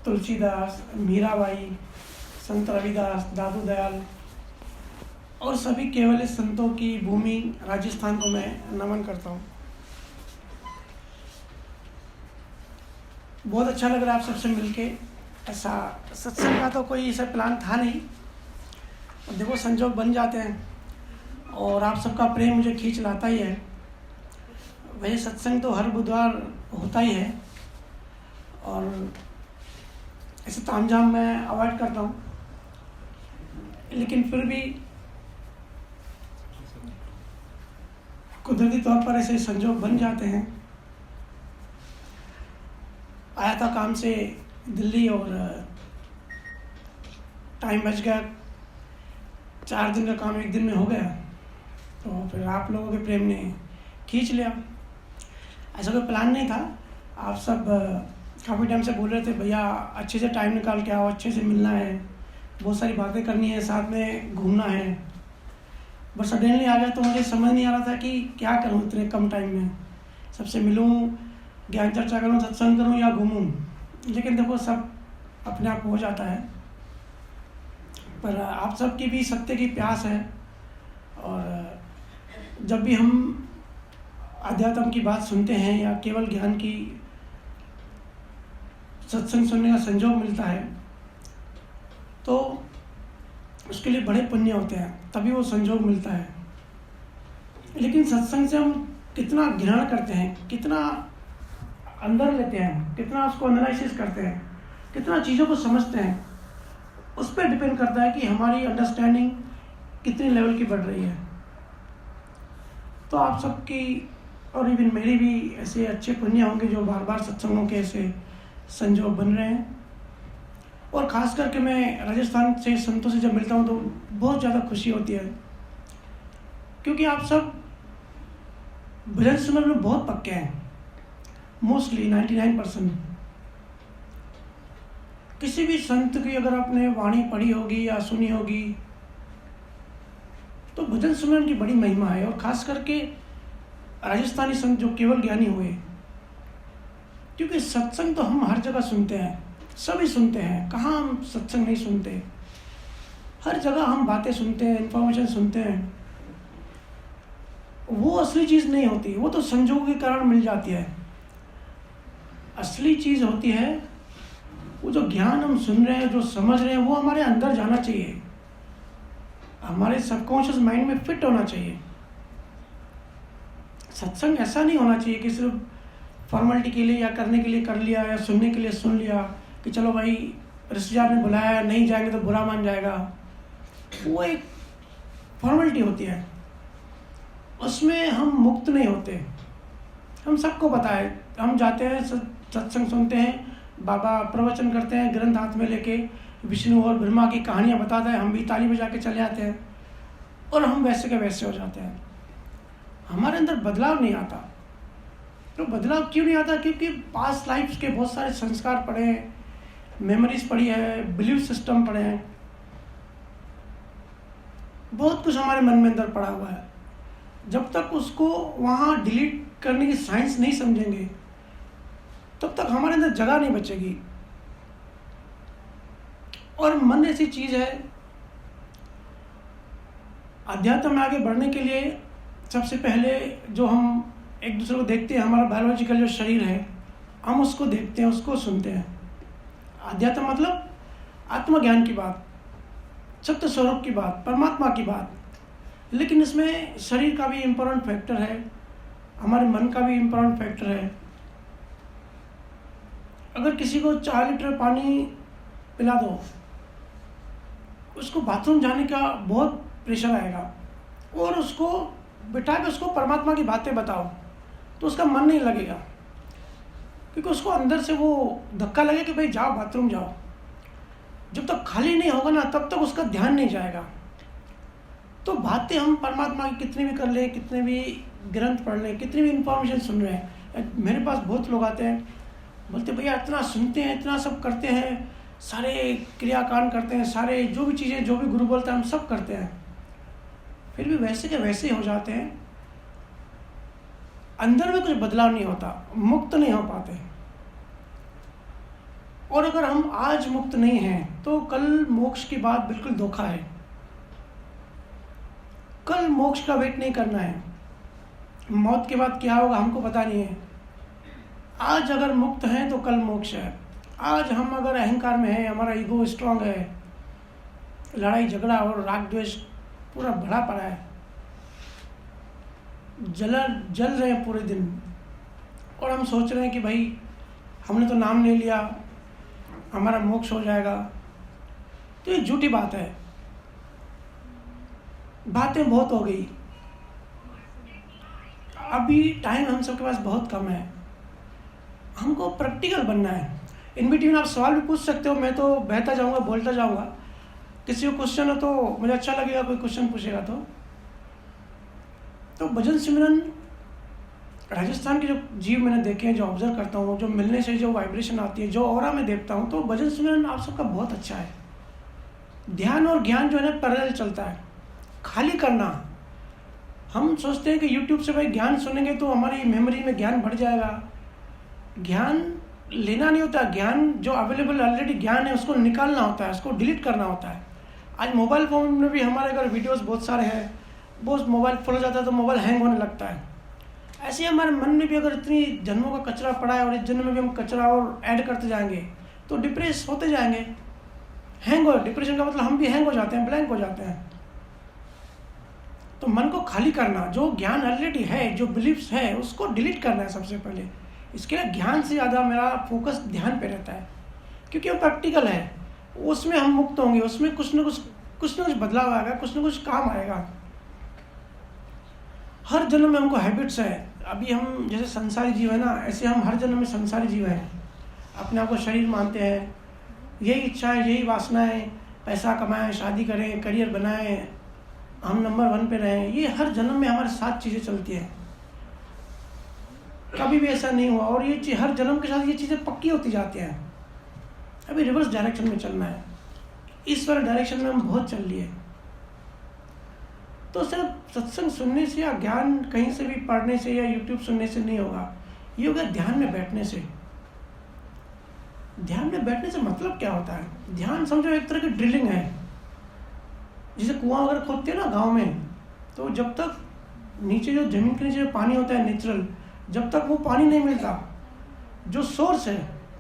तुलसीदास, मीराबाई, संत रविदास, दादू दयाल और सभी केवल संतों की भूमि राजस्थान को मैं नमन करता हूँ। बहुत अच्छा लग रहा है आप सबसे मिलके। ऐसा सत्संग का तो कोई ऐसा प्लान था नहीं, और देखो संजोग बन जाते हैं और आप सबका प्रेम मुझे खींच लाता ही है। वैसे सत्संग तो हर बुधवार होता ही है और ऐसे तामझाम मैं अवॉइड करता हूँ, लेकिन फिर भी कुदरती तौर पर ऐसे संजोग बन जाते हैं। आया था काम से दिल्ली और टाइम बच गया, 4 दिन का काम 1 दिन में हो गया, तो फिर आप लोगों के प्रेम ने खींच लिया। ऐसा कोई प्लान नहीं था। आप सब काफ़ी टाइम से बोल रहे थे भैया अच्छे से टाइम निकाल के आओ, अच्छे से मिलना है, बहुत सारी बातें करनी है, साथ में घूमना है। बस सडनली आ गया तो मुझे समझ नहीं आ रहा था कि क्या करूं इतने कम टाइम में। सबसे मिलूं, ज्ञान चर्चा करूं, सत्संग करूं या घूमूं, लेकिन देखो सब अपने आप हो जाता है। पर आप सबकी भी सत्य की प्यास है और जब भी हम अध्यात्म की बात सुनते हैं या केवल ज्ञान की सत्संग सुनने का संजोग मिलता है तो उसके लिए बड़े पुण्य होते हैं, तभी वो संजोग मिलता है। लेकिन सत्संग से हम कितना ग्रहण करते हैं, कितना अंदर लेते हैं, कितना उसको एनालिसिस करते हैं, कितना चीज़ों को समझते हैं, उस पर डिपेंड करता है कि हमारी अंडरस्टैंडिंग कितने लेवल की बढ़ रही है। तो आप सबकी और इवन मेरी भी ऐसे अच्छे पुण्य होंगे जो बार बार सत्संगों के ऐसे संजोग बन रहे हैं। और ख़ास करके मैं राजस्थान से संतों से जब मिलता हूँ तो बहुत ज़्यादा खुशी होती है, क्योंकि आप सब भजन सुनने में बहुत पक्के हैं, मोस्टली 99%। किसी भी संत की अगर आपने वाणी पढ़ी होगी या सुनी होगी तो भजन सुनने की बड़ी महिमा है। और ख़ास करके राजस्थानी संत जो केवल ज्ञानी हुए, क्योंकि सत्संग तो हम हर जगह सुनते हैं, सभी सुनते हैं, कहाँ हम सत्संग नहीं सुनते। हर जगह हम बातें सुनते हैं, इन्फॉर्मेशन सुनते हैं। वो असली चीज़ नहीं होती, वो तो संजोग के कारण मिल जाती है। असली चीज़ होती है वो जो ज्ञान हम सुन रहे हैं, जो समझ रहे हैं, वो हमारे अंदर जाना चाहिए, हमारे सबकॉन्शियस माइंड में फिट होना चाहिए। सत्संग ऐसा नहीं होना चाहिए कि सिर्फ फॉर्मेलिटी के लिए या करने के लिए कर लिया या सुनने के लिए सुन लिया कि चलो भाई रिश्तेदार ने बुलाया, नहीं जाएंगे तो बुरा मान जाएगा। वो एक फॉर्मेलिटी होती है, उसमें हम मुक्त नहीं होते। हम सबको पता है, हम जाते हैं सत्संग सुनते हैं, बाबा प्रवचन करते हैं, ग्रंथ हाथ में लेके विष्णु और ब्रह्मा की कहानियाँ बताते हैं, हम भी ताली बजा के चले आते हैं और हम वैसे के वैसे हो जाते हैं। हमारे अंदर बदलाव नहीं आता। तो बदलाव क्यों नहीं आता? क्योंकि पास्ट लाइफ्स के बहुत सारे संस्कार पड़े हैं, मेमोरीज पड़ी है, बिलीफ सिस्टम पड़े हैं, बहुत कुछ हमारे मन में अंदर पड़ा हुआ है। जब तक उसको वहाँ डिलीट करने की साइंस नहीं समझेंगे तब तक हमारे अंदर जगह नहीं बचेगी। और मन ऐसी चीज़ है, अध्यात्म में आगे बढ़ने के लिए सबसे पहले जो हम एक दूसरे को देखते हैं, हमारा बायोलॉजिकल जो शरीर है, हम उसको देखते हैं, उसको सुनते हैं। अध्यात्म मतलब आत्मज्ञान की बात, सत्य स्वरूप की बात, परमात्मा की बात। लेकिन इसमें शरीर का भी इम्पोर्टेंट फैक्टर है, हमारे मन का भी इम्पोर्टेंट फैक्टर है। अगर किसी को 4 लीटर पानी पिला दो, उसको बाथरूम जाने का बहुत प्रेशर आएगा, और उसको बिठा के उसको परमात्मा की बातें बताओ तो उसका मन नहीं लगेगा, क्योंकि उसको अंदर से वो धक्का लगे कि भाई जाओ बाथरूम जाओ। जब तक खाली नहीं होगा ना तब तक उसका ध्यान नहीं जाएगा। तो बातें हम परमात्मा की कितनी भी कर लें, कितने भी ग्रंथ पढ़ लें, कितनी भी इंफॉर्मेशन सुन रहे हैं। मेरे पास बहुत लोग आते हैं, बोलते भैया इतना सुनते हैं, इतना सब करते हैं, सारे क्रियाकांड करते हैं, सारे जो भी चीज़ें जो भी गुरु बोलता है हम सब करते हैं, फिर भी वैसे के वैसे ही हो जाते हैं, अंदर में कुछ बदलाव नहीं होता, मुक्त नहीं हो पाते। और अगर हम आज मुक्त नहीं हैं तो कल मोक्ष की बात बिल्कुल धोखा है। कल मोक्ष का वेट नहीं करना है। मौत के बाद क्या होगा हमको पता नहीं है। आज अगर मुक्त हैं तो कल मोक्ष है। आज हम अगर अहंकार में हैं, हमारा ईगो स्ट्रांग है, लड़ाई झगड़ा और राग द्वेष पूरा भरा पड़ा है, जल रहे हैं पूरे दिन, और हम सोच रहे हैं कि भाई हमने तो नाम ले लिया, हमारा मोक्ष हो जाएगा, तो ये झूठी बात है। बातें बहुत हो गई, अभी टाइम हम सबके पास बहुत कम है, हमको प्रैक्टिकल बनना है। इन बिटवीन आप सवाल भी पूछ सकते हो, मैं तो बहता जाऊंगा, बोलता जाऊंगा। किसी को क्वेश्चन हो तो मुझे अच्छा लगेगा, कोई क्वेश्चन पूछेगा तो भजन सिमरन राजस्थान के जो जीव मैंने देखे हैं, जो ऑब्जर्व करता हूँ, जो मिलने से जो वाइब्रेशन आती है, जो ऑरा में देखता हूँ, तो भजन सिमरन आप सबका बहुत अच्छा है। ध्यान और ज्ञान जो है ना पैरेलल चलता है। खाली करना, हम सोचते हैं कि यूट्यूब से भाई ज्ञान सुनेंगे तो हमारी मेमोरी में ज्ञान बढ़ जाएगा। ज्ञान लेना नहीं होता, ज्ञान जो अवेलेबल ऑलरेडी ज्ञान है उसको निकालना होता है, उसको डिलीट करना होता है। आज मोबाइल फ़ोन में भी हमारे अगर वीडियोस बहुत सारे हैं, वो मोबाइल फुल हो जाता है तो मोबाइल हैंग होने लगता है। ऐसे हमारे मन में भी अगर इतनी जन्मों का कचरा पड़ा है और इस जन्म में भी हम कचरा और ऐड करते जाएंगे तो डिप्रेस होते जाएंगे। हैंग हो, डिप्रेशन का मतलब हम भी हैंग हो जाते हैं, ब्लैंक हो जाते हैं। तो मन को खाली करना, जो ज्ञान ऑलरेडी है, जो बिलीफ्स है, उसको डिलीट करना है सबसे पहले। इसके लिए ज्ञान से ज़्यादा मेरा फोकस ध्यान पे रहता है, क्योंकि वो प्रैक्टिकल है, उसमें हम मुक्त होंगे, उसमें कुछ न कुछ बदलाव आएगा, कुछ न कुछ काम आएगा। हर जन्म में हमको हैबिट्स है। अभी हम जैसे संसारी जीव है ना, ऐसे हम हर जन्म में संसारी जीव हैं, अपने आप को शरीर मानते हैं, यही इच्छा है, यही वासना है, पैसा कमाएं, शादी करें, करियर बनाएं, हम नंबर 1 पे रहें। ये हर जन्म में हमारे साथ चीज़ें चलती हैं, कभी भी ऐसा नहीं हुआ, और ये हर जन्म के साथ ये चीज़ें पक्की होती जाती हैं। अभी रिवर्स डायरेक्शन में चलना है, इस वाले डायरेक्शन में हम बहुत चल लिए। तो सिर्फ सत्संग सुनने से या ज्ञान कहीं से भी पढ़ने से या यूट्यूब सुनने से नहीं होगा, ये होगा ध्यान में बैठने से। ध्यान में बैठने से मतलब क्या होता है? ध्यान समझो एक तरह की ड्रिलिंग है। जैसे कुआं वगैरह खोदते हैं ना गांव में, तो जब तक नीचे जो जमीन के नीचे पानी होता है नेचुरल, जब तक वो पानी नहीं मिलता, जो सोर्स है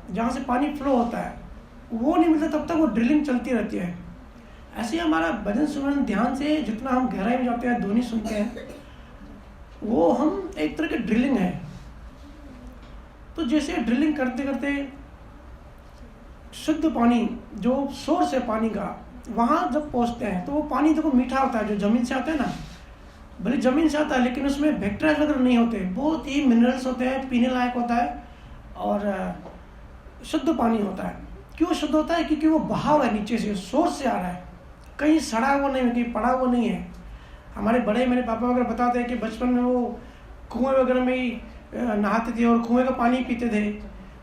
जहाँ से पानी फ्लो होता है वो नहीं मिलता, तब तक वो ड्रिलिंग चलती रहती है। ऐसे ही हमारा भजन सुमरन ध्यान से जितना हम गहराई में जाते हैं, ध्वनि सुनते हैं, वो हम एक तरह की ड्रिलिंग है। तो जैसे ड्रिलिंग करते करते शुद्ध पानी जो सोर्स है पानी का, वहाँ जब पहुँचते हैं तो वो पानी देखो मीठा होता है, जो ज़मीन से आता है ना, भले ज़मीन से आता है लेकिन उसमें बैक्टीरिया वगैरह नहीं होते, बहुत ही मिनरल्स होते हैं, पीने लायक होता है और शुद्ध पानी होता है। क्यों शुद्ध होता है? क्योंकि वो बहाव है, नीचे से सोर्स से आ रहा है, कहीं सड़ा हुआ नहीं है, कहीं पड़ा हुआ नहीं है। हमारे बड़े, मेरे पापा वगैरह बताते हैं कि बचपन में वो कुएं वगैरह में ही नहाते थे और कुएं का पानी पीते थे,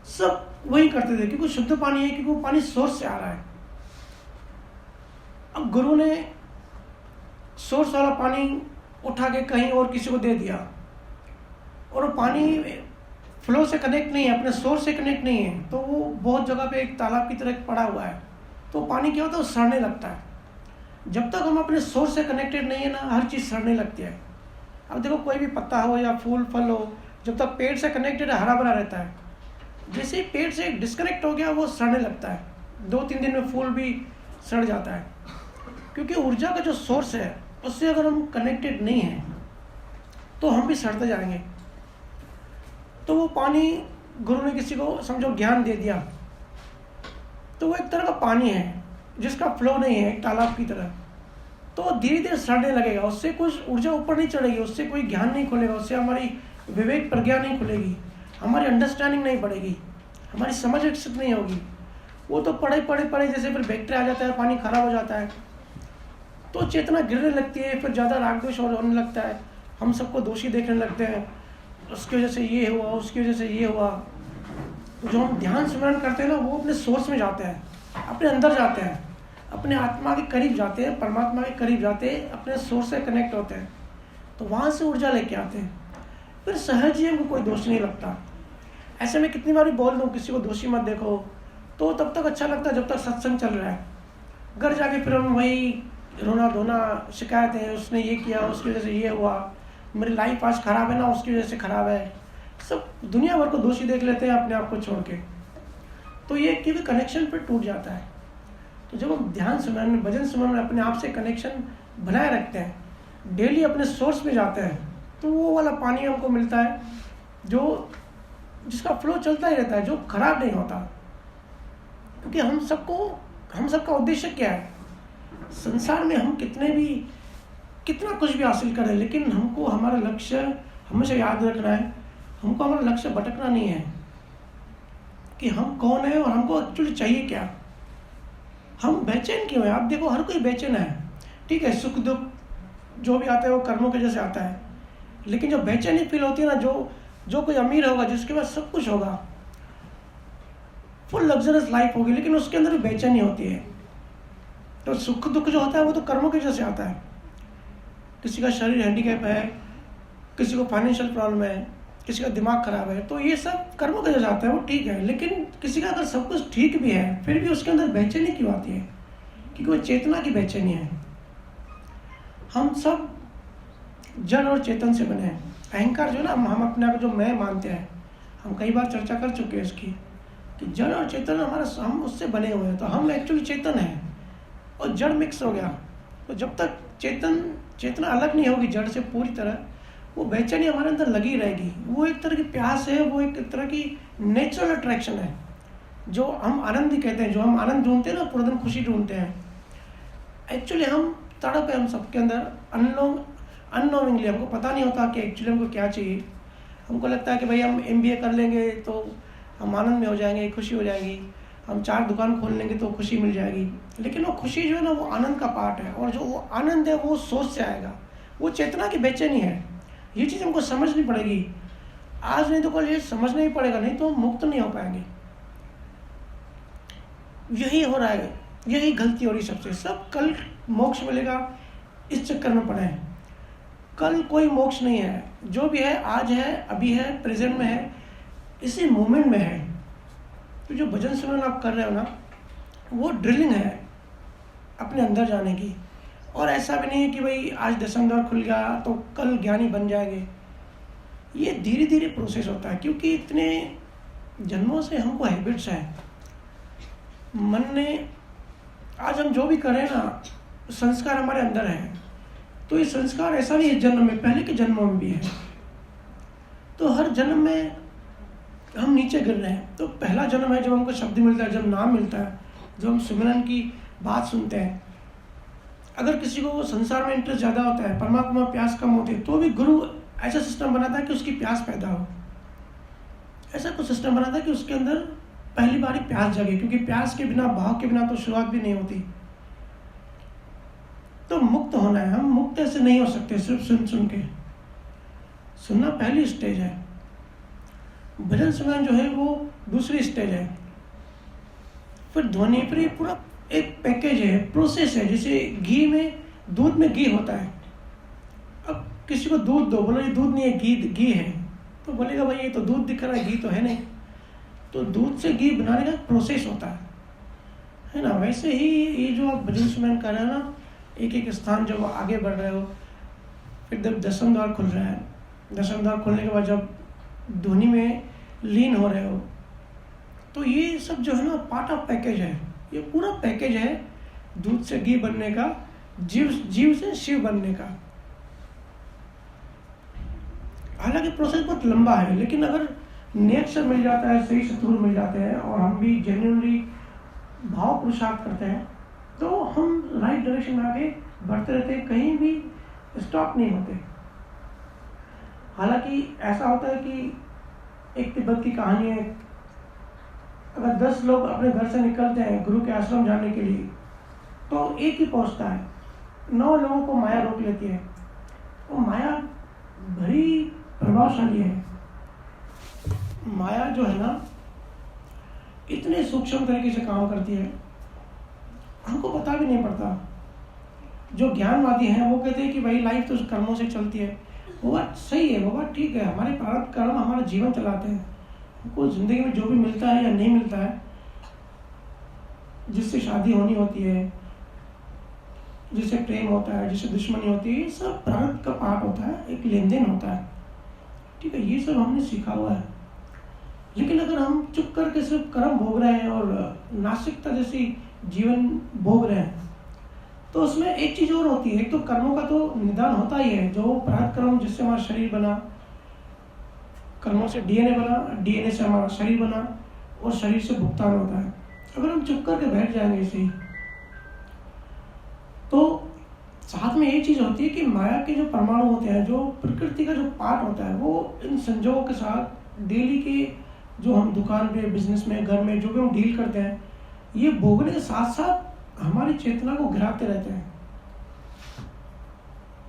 सब वही करते थे, क्योंकि शुद्ध पानी है, क्योंकि वो पानी सोर्स से आ रहा है। अब गुरु ने सोर्स वाला पानी उठा के कहीं और किसी को दे दिया, और वो पानी फ्लो से कनेक्ट नहीं है, अपने सोर्स से कनेक्ट नहीं है, तो वो बहुत जगह पे एक तालाब की तरह पड़ा हुआ है। तो पानी क्या होता है? वो सड़ने लगता है। जब तक हम अपने सोर्स से कनेक्टेड नहीं है ना, हर चीज़ सड़ने लगती है। अब देखो कोई भी पत्ता हो या फूल फल हो, जब तक पेड़ से कनेक्टेड है हरा भरा रहता है, जैसे ही पेड़ से डिस्कनेक्ट हो गया वो सड़ने लगता है। 2-3 दिन में फूल भी सड़ जाता है, क्योंकि ऊर्जा का जो सोर्स है उससे अगर हम कनेक्टेड नहीं हैं तो हम भी सड़ते जाएंगे। तो वो पानी गुरु ने किसी को समझो ज्ञान दे दिया, तो वो एक तरह का पानी है जिसका फ्लो नहीं है, एक तालाब की तरह, तो धीरे धीरे सड़ने लगेगा, उससे कुछ ऊर्जा ऊपर नहीं चढ़ेगी, उससे कोई ज्ञान नहीं खुलेगा, उससे हमारी विवेक प्रज्ञा नहीं खुलेगी, हमारी अंडरस्टैंडिंग नहीं बढ़ेगी, हमारी समझ विकसित नहीं होगी। वो तो पड़े जैसे फिर बैक्टीरिया आ जाता है, पानी खराब हो जाता है, तो चेतना गिरने लगती है, फिर ज़्यादा राग द्वेष होने लगता है, हम सबको दोषी देखने लगते हैं, उसकी वजह से ये हुआ, उसकी वजह से ये हुआ। तो जो हम ध्यान स्मरण करते हैं ना, वो अपने सोर्स में जाते हैं, अपने अंदर जाते हैं, अपने आत्मा के करीब जाते हैं, परमात्मा के करीब जाते हैं, अपने सोर्स से कनेक्ट होते हैं, तो वहाँ से ऊर्जा लेके आते हैं, फिर सहज ही हमको कोई दोष नहीं लगता। ऐसे में कितनी बार भी बोल दूँ किसी को दोषी मत देखो, तो तब तक अच्छा लगता है जब तक सत्संग चल रहा है। घर जाके फिर हम वही रोना धोना, शिकायतें, उसने ये किया, उसकी वजह से ये हुआ, मेरी लाइफ आज ख़राब है ना, उसकी वजह से ख़राब है, सब दुनिया भर को दोषी देख लेते हैं अपने आप को छोड़ के। तो ये क्योंकि कनेक्शन फिर टूट जाता है। तो जब हम ध्यान सुमरन, भजन सुमरन में अपने आप से कनेक्शन बनाए रखते हैं, डेली अपने सोर्स में जाते हैं, तो वो वाला पानी हमको मिलता है जो जिसका फ्लो चलता ही रहता है, जो खराब नहीं होता। क्योंकि हम सबका उद्देश्य क्या है? संसार में हम कितना कुछ भी हासिल करें, लेकिन हमको हमारा लक्ष्य हमेशा याद रखना है। हमको हमारा लक्ष्य भटकना नहीं है कि हम कौन है और हमको एक्चुअली चाहिए क्या। हम बेचैन क्यों हैं? आप देखो, हर कोई बेचैन है। ठीक है, सुख दुख जो भी आता है वो कर्मों के जैसे आता है, लेकिन जो बेचैनी फील होती है ना, जो कोई अमीर होगा, जिसके पास सब कुछ होगा, फुल लग्जरियस लाइफ होगी, लेकिन उसके अंदर भी बेचैनी होती है। तो सुख दुख जो होता है वो तो कर्मों की वजह से आता है। किसी का शरीर हैंडीकैप है, किसी को फाइनेंशियल प्रॉब्लम है, किसी का दिमाग खराब है, तो ये सब कर्मों की वजह से आता है, वो ठीक है। लेकिन किसी का अगर सब कुछ ठीक भी है, फिर भी उसके अंदर बेचैनी क्यों आती है? क्योंकि वो चेतना की बेचैनी है। हम सब जड़ और चेतन से बने हैं। अहंकार जो है ना, हम अपने आप जो मैं मानते हैं, हम कई बार चर्चा कर चुके हैं इसकी, कि जड़ और चेतन हम उससे बने हुए हैं। तो हम एक्चुअली चेतन हैं और जड़ मिक्स हो गया। तो जब तक चेतना अलग नहीं होगी जड़ से पूरी तरह, वो बेचैनी हमारे अंदर लगी रहेगी। वो एक तरह की प्यास है, वो एक तरह की नेचुरल अट्रैक्शन है, जो हम आनंद ही कहते हैं। जो हम आनंद ढूंढते हैं ना, पूरे दिन खुशी ढूंढते हैं, एक्चुअली हम तड़प है हम सबके अंदर। अननोइंगली हमको पता नहीं होता कि एक्चुअली हमको क्या चाहिए। हमको लगता है कि भाई हम MBA कर लेंगे तो हम आनंद में हो जाएंगे, खुशी हो जाएगी, हम 4 दुकान खोल लेंगे तो खुशी मिल जाएगी। लेकिन वो खुशी जो है ना, वो आनंद का पार्ट है, और जो वो आनंद है वो सोच से आएगा, वो चेतना की बेचैनी है। ये चीज़ हमको समझनी पड़ेगी, आज नहीं तो कल ये समझना ही पड़ेगा, नहीं तो हम मुक्त नहीं हो पाएंगे। यही हो रहा है, यही गलती हो रही सबसे। सब कल मोक्ष मिलेगा इस चक्कर में पड़े हैं। कल कोई मोक्ष नहीं है, जो भी है आज है, अभी है, प्रेजेंट में है, इसी मोमेंट में है। तो जो भजन सुनन आप कर रहे हो ना, वो ड्रिलिंग है अपने अंदर जाने की। और ऐसा भी नहीं है कि भाई आज दसम द्वार खुल गया तो कल ज्ञानी बन जाएंगे। ये धीरे धीरे प्रोसेस होता है, क्योंकि इतने जन्मों से हमको हैबिट्स हैं मन ने। आज हम जो भी करें ना, संस्कार हमारे अंदर है। तो ये संस्कार ऐसा नहीं है जन्म में, पहले के जन्मों में भी है। तो हर जन्म में हम नीचे गिर रहे हैं। तो पहला जन्म है जब हमको शब्द मिलता है, जब नाम मिलता है, जब हम सिमरन की बात सुनते हैं। अगर किसी को संसार में इंटरेस्ट ज़्यादा होता है, परमात्मा में प्यास कम होती है, तो भी गुरु ऐसा सिस्टम बनाता है कि उसकी प्यास पैदा हो। ऐसा कुछ सिस्टम बनाता है कि उसके अंदर पहली बार ही प्यास जगे, क्योंकि प्यास के बिना, भाव के बिना तो शुरुआत भी नहीं होती। तो मुक्त होना है। हम मुक्त ऐसे नहीं हो सकते सिर्फ सुन के। सुनना पहली स्टेज है, भजन सुमरन जो है वो दूसरी स्टेज है। फिर ध्वनि, फिर ये पूरा एक पैकेज है, प्रोसेस है। जैसे घी में, दूध में घी होता है। अब किसी को दूध दो, बोलो ये दूध नहीं है, घी है, तो बोलेगा भाई ये तो दूध दिख रहा है, घी तो है नहीं। तो दूध से घी बनाने का प्रोसेस होता है ना। वैसे ही ये जो आप भजन सुमरन कर रहे हो ना, एक एक स्थान जब आगे बढ़ रहे हो, फिर जब दसम द्वार खुल रहा है, दसम द्वार खुलने के बाद जब ध्वनि में लीन हो रहे हो, तो ये सब जो है ना पार्ट ऑफ पैकेज है। ये पूरा पैकेज है दूध से घी बनने का, जीव से शिव बनने का। हालांकि प्रोसेस बहुत लंबा है, लेकिन अगर नेचर मिल जाता है, सही सतगुरु मिल जाते हैं, और हम भी जेन्युइनली भाव पुरुषार्थ करते हैं, तो हम राइट डायरेक्शन में आगे बढ़ते रहते हैं, कहीं भी स्टॉप नहीं होते। हालांकि ऐसा होता है कि एक तिब्बत की कहानी है, अगर 10 लोग अपने घर से निकलते हैं गुरु के आश्रम जाने के लिए, तो एक ही पहुंचता है। 9 लोगों को माया रोक लेती है। वो माया बड़ी प्रभावशाली है। माया जो है ना, इतने सूक्ष्म तरीके से काम करती है, हमको पता भी नहीं पड़ता। जो ज्ञानवादी हैं वो कहते हैं कि भाई लाइफ तो कर्मों से चलती है। वो बात सही है, वो बात ठीक है। हमारे प्रारब्ध कर्म हमारा जीवन चलाते हैं। हमको ज़िंदगी में जो भी मिलता है या नहीं मिलता है, जिससे शादी होनी होती है, जिससे प्रेम होता है, जिससे दुश्मनी होती है, ये सब प्रारब्ध का पार्ट होता है, एक लेन देन होता है। ठीक है, ये सब हमने सीखा हुआ है। लेकिन अगर हम चुप करके सिर्फ कर्म भोग रहे हैं और नास्तिकता जैसी जीवन भोग रहे हैं, तो उसमें एक चीज और होती है। एक तो कर्मों का तो निदान होता ही है, जो प्रारब्ध कर्म जिससे हमारा शरीर बना, कर्मों से डीएनए बना, डीएनए से हमारा शरीर बना, और शरीर से भुगतान होता है। अगर हम चुप करके बैठ जाएंगे इसे ही, तो साथ में एक चीज होती है कि माया के जो परमाणु होते हैं, जो प्रकृति का जो पार्ट होता है, वो इन संजोगों के साथ डेली के जो हम दुकान पे, बिजनेस में, घर में जो भी हम डील करते हैं, ये भोगने के साथ साथ हमारी चेतना को गिराते रहते हैं।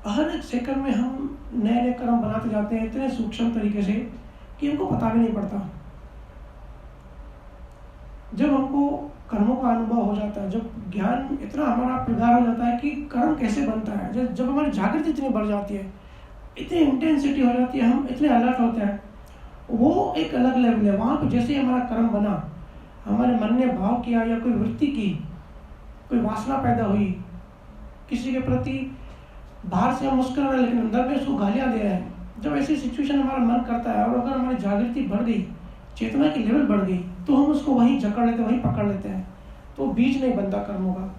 हर एक सेकंड में हम नए नए कर्म बनाते जाते हैं इतने सूक्ष्म तरीके से कि हमको पता भी नहीं पड़ता। जब हमको कर्मों का अनुभव हो जाता है, जब ज्ञान इतना हमारा प्रगाढ़ हो जाता है कि कर्म कैसे बनता है, जब हमारी जागृति इतनी बढ़ जाती है, इतनी इंटेंसिटी हो जाती है, हम इतने अलर्ट होते हैं, वो एक अलग लेवल है। वहाँ पर जैसे ही हमारा कर्म बना, हमारे मन ने भाव किया या कोई वृत्ति की, कोई वासना पैदा हुई किसी के प्रति, बाहर से हम मुस्कुरा रहे हैं लेकिन अंदर में उसको गालियाँ दे रहे हैं, जब ऐसी सिचुएशन हमारा मन करता है और अगर हमारी जागृति बढ़ गई, चेतना की लेवल बढ़ गई, तो हम उसको वहीं जकड़ लेते हैं, वहीं पकड़ लेते हैं, तो बीज नहीं बनता कर्मों का।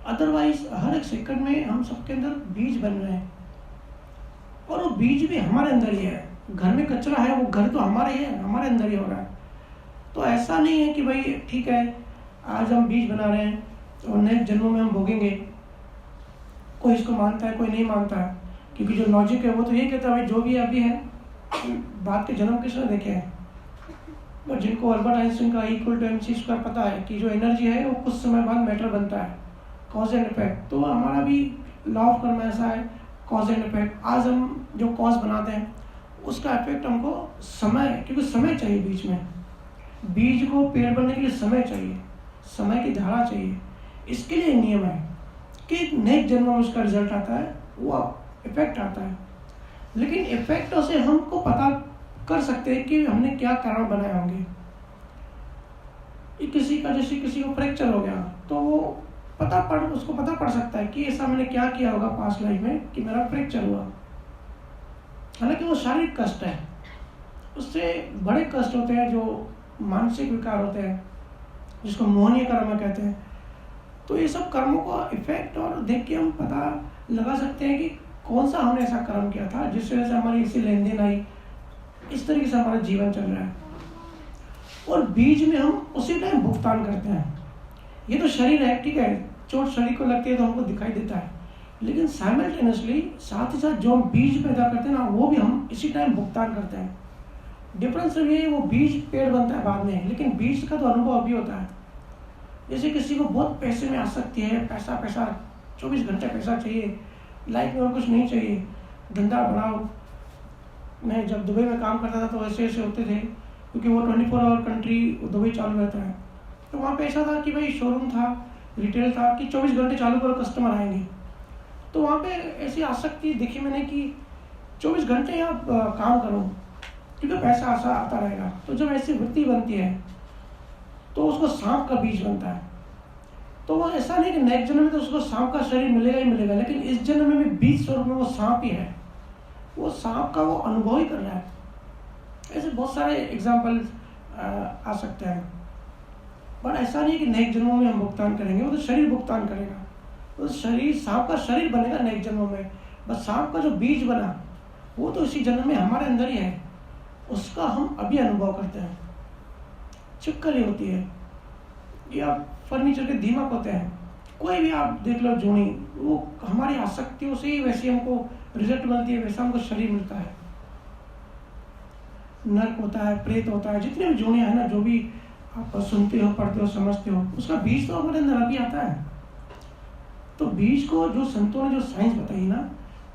अदरवाइज हर एक सेकंड में हम सबके अंदर बीज बन रहे हैं, और वो बीज भी हमारे अंदर ही है। घर में कचरा है, वो घर तो हमारे ही है, हमारे अंदर ही हो रहा है। तो ऐसा नहीं है कि भाई ठीक है आज हम बीज बना रहे हैं और नेक्स्ट जन्मों में हम भोगेंगे। कोई इसको मानता है, कोई नहीं मानता है, क्योंकि जो लॉजिक है वो तो यही कहता है भाई जो भी अभी है, बात के जन्म किसने देखे हैं। और जिनको अल्बर्ट आइंस्टीन का E=mc² पता है कि जो एनर्जी है वो कुछ समय बाद मैटर बनता है, कॉज एंड इफेक्ट। तो हमारा भी लॉ ऑफ कर्म ऐसा है, कॉज एंड इफेक्ट। आज हम जो कॉज बनाते हैं उसका इफेक्ट हमको समय, क्योंकि समय चाहिए बीच में, बीज को पेड़ बनने के लिए समय चाहिए, समय की धारा चाहिए। इसके लिए नियम है कि नेक्स्ट जन्म में उसका रिजल्ट आता है, वो इफेक्ट आता है। लेकिन इफेक्टों से हमको पता कर सकते हैं कि हमने क्या कारण बनाए होंगे। किसी का जैसे किसी को फ्रैक्चर हो गया तो वो उसको पता पड़ सकता है कि ऐसा मैंने क्या किया होगा पास्ट लाइफ में कि मेरा फ्रैक्चर हुआ। हालांकि वो शारीरिक कष्ट है, उससे बड़े कष्ट होते हैं जो मानसिक विकार होते हैं, जिसको मोहनीय कर्म कहते हैं। तो ये सब कर्मों का इफेक्ट और देख के हम पता लगा सकते हैं कि कौन सा हमने ऐसा कर्म किया था जिस वजह से हमारी ऐसी लेन देन आई, इस तरीके से हमारा जीवन चल रहा है। और बीज में हम उसी टाइम भुगतान करते हैं। ये तो शरीर है, ठीक है, चोट शरीर को लगती है तो हमको दिखाई देता है, लेकिन साइमल्टेनियसली साथ ही साथ जो हम बीज पैदा करते हैं ना, वो भी हम इसी टाइम भुगतान करते हैं। डिफरेंस ये है, वो बीज पेड़ बनता है बाद में, लेकिन बीज का तो अनुभव अभी होता है। जैसे किसी को बहुत पैसे में आसक्ति है, पैसा 24 घंटे पैसा चाहिए, लाइफ में और कुछ नहीं चाहिए, धंधा बढ़ाओ। मैं जब दुबई में काम करता था तो ऐसे ऐसे होते थे, क्योंकि वो 24 आवर कंट्री दुबई चालू रहता है। तो वहाँ पे ऐसा था कि भाई शोरूम था, रिटेल था कि 24 घंटे चालू करो कस्टमर आएंगे। तो वहाँ पे ऐसी आसक्ति देखी मैंने कि 24 घंटे आप काम करो क्योंकि पैसा आता रहेगा। तो जब ऐसी वृत्ति बनती है तो उसको सांप का बीज बनता है। तो वो ऐसा नहीं कि नेक्स्ट जन्म में तो उसको सांप का शरीर मिलेगा ही मिलेगा, लेकिन इस जन्म में भी बीज स्वरूप में वो सांप ही है, वो सांप का वो अनुभव ही कर रहा है। ऐसे बहुत सारे एग्जाम्पल आ सकते हैं, बट ऐसा नहीं कि नेक्स्ट जन्मों में हम भुगतान करेंगे, वो तो शरीर भुगतान करेगा। तो शरीर, सांप का शरीर बनेगा नेक्स्ट जन्मों में, बस सांप का जो बीज बना वो तो इसी जन्म में हमारे अंदर ही है, उसका हम अभी अनुभव करते हैं। चिपकली होती है या फर्नीचर के दीमक होते हैं, कोई भी आप देख लो जोड़ी, वो हमारी आसक्तियों से ही वैसे हमको रिजल्ट मिलती है, वैसा हमको शरीर मिलता है। नर्क होता है, प्रेत होता है, जितने भी जोड़ियाँ हैं ना, जो भी आप सुनते हो, पढ़ते हो, समझते हो, उसका बीज तो हमारे अंदर अभी आता है। तो बीज को जो संतों ने जो साइंस बताई ना,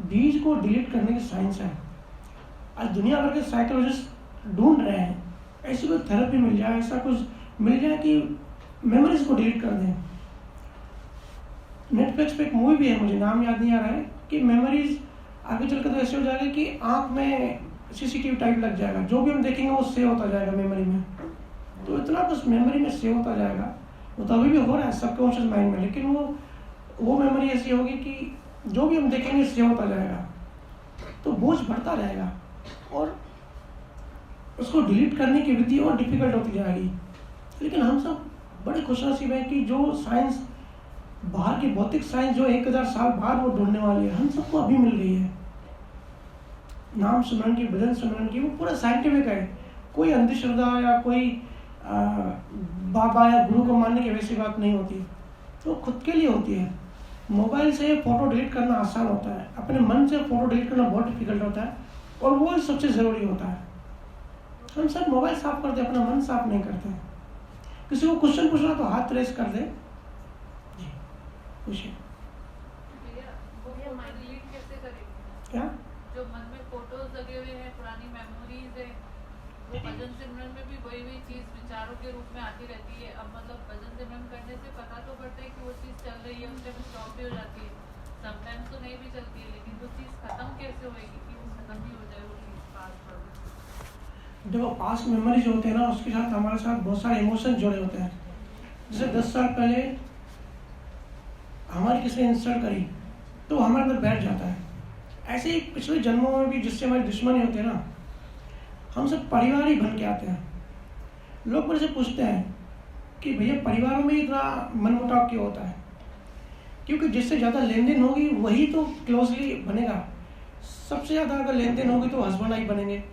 बीज को डिलीट करने की साइंस है। आज दुनिया भर के साइकोलॉजिस्ट ढूंढ रहे हैं ऐसी कोई थेरेपी मिल जाए, ऐसा कुछ मिल जाए कि मेमोरीज को डिलीट कर दें। नेटफ्लिक्स पे एक मूवी भी है, मुझे नाम याद नहीं आ रहा है, कि मेमोरीज आगे चलकर तो ऐसे हो जाएगा कि आंख में CCTV टाइप लग जाएगा, जो भी हम देखेंगे वो सेव होता जाएगा मेमोरी में। तो इतना कुछ मेमोरी में सेव होता जाएगा वो तो अभी भी हो रहा है सबकॉन्शियस माइंड में, लेकिन वो मेमोरी ऐसी होगी कि जो भी हम देखेंगे सेव होता जाएगा, तो बोझ बढ़ता रहेगा और उसको डिलीट करने की विधि और डिफिकल्ट होती जाएगी। लेकिन हम सब बड़े खुशनसीब हैं कि जो साइंस, बाहर की भौतिक साइंस जो 1000 साल बाद वो ढूंढने वाली है, हम सबको अभी मिल गई है। नाम सुमरन की, भजन सुमरन की, वो पूरा साइंटिफिक है। कोई अंधश्रद्धा या कोई बाबा या गुरु को मानने की वैसी बात नहीं होती, तो खुद के लिए होती है। मोबाइल से फोटो डिलीट करना आसान होता है, अपने मन से फोटो डिलीट करना बहुत डिफिकल्ट होता है, और वो सबसे ज़रूरी होता है। हम सब मोबाइल साफ करते, अपना मन साफ नहीं करते। किसी को क्वेश्चन पूछना तो हाथ रेस कर दे। जी पूछिए। क्या जो मन में फोटोज लगे हुए हैं, पुरानी मेमोरीज है, वो भजन सिमरन में भी वही चीज विचारों के रूप में आती रहती है। अब मतलब भजन सिमरन करने से पता तो पड़ता है कि वो चीज चल रही है, उस टाइम स्टॉप भी हो जाती है, समटाइम्स तो नहीं भी चलती है, लेकिन वो चीज खत्म कैसे होएगी कि वो खत्म ही हो जाए वो चीज पास्ट में। देखो, पास्ट मेमोरीज होते हैं ना, उसके साथ हमारे साथ बहुत सारे इमोशन जुड़े होते हैं। जैसे 10 साल पहले हमारी किसी ने इंसल्ट करी तो हमारे अंदर बैठ जाता है। ऐसे ही पिछले जन्मों में भी जिससे हमारी दुश्मनी होती है ना, हम सब परिवार ही बन के आते हैं। लोग मेरे से पूछते हैं कि भैया परिवारों में इतना मनमुटाव क्यों होता है? क्योंकि जिससे ज़्यादा लेन देन होगी वही तो क्लोजली बनेगा। सबसे ज़्यादा अगर लेन देन होगी तो हस्बैंड वाइफ बनेंगे,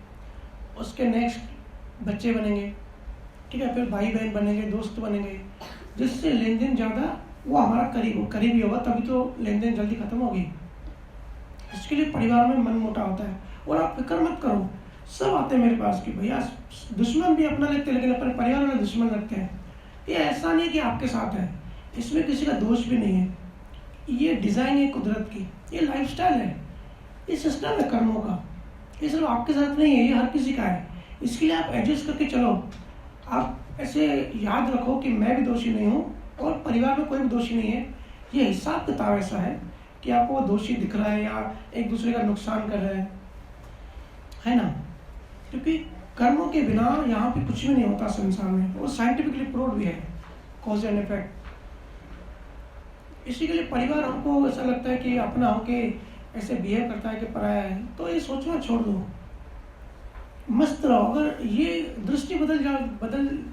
उसके नेक्स्ट बच्चे बनेंगे, ठीक है, फिर भाई बहन बनेंगे, दोस्त बनेंगे। जिससे लेन देन ज़्यादा वो हमारा करीबी होगा, तभी तो लेन देन जल्दी खत्म होगी। इसके लिए परिवार में मन मोटा होता है। और आप फिक्र मत करो, सब आते हैं मेरे पास कि भैया दुश्मन भी अपना लगते हैं, लेकिन अपने परिवार में दुश्मन लगते हैं। ये ऐसा नहीं कि आपके साथ है, इसमें किसी का दोष भी नहीं है। ये डिज़ाइन है कुदरत की, ये लाइफस्टाइल है, ये सिस्टम है कर्मों का। ये सिर्फ आपके साथ नहीं है, ये हर किसी का है। इसके लिए आप एडजस्ट करके चलो। आप ऐसे याद रखो कि मैं भी दोषी नहीं हूँ और परिवार में कोई भी दोषी नहीं है। ये हिसाब किताब ऐसा है कि आपको वो दोषी दिख रहा है या एक दूसरे का नुकसान कर रहे है ना। क्योंकि कर्मों के बिना यहाँ पे कुछ भी नहीं होता संसार में, वो साइंटिफिकली प्रूव भी है, कॉज एंड इफेक्ट। इसी के लिए परिवार हमको ऐसा लगता है कि अपना होके ऐसे बिहेव करता है कि पराया है, तो ये सोचना छोड़ दो, मस्त रहो। अगर ये दृष्टि बदल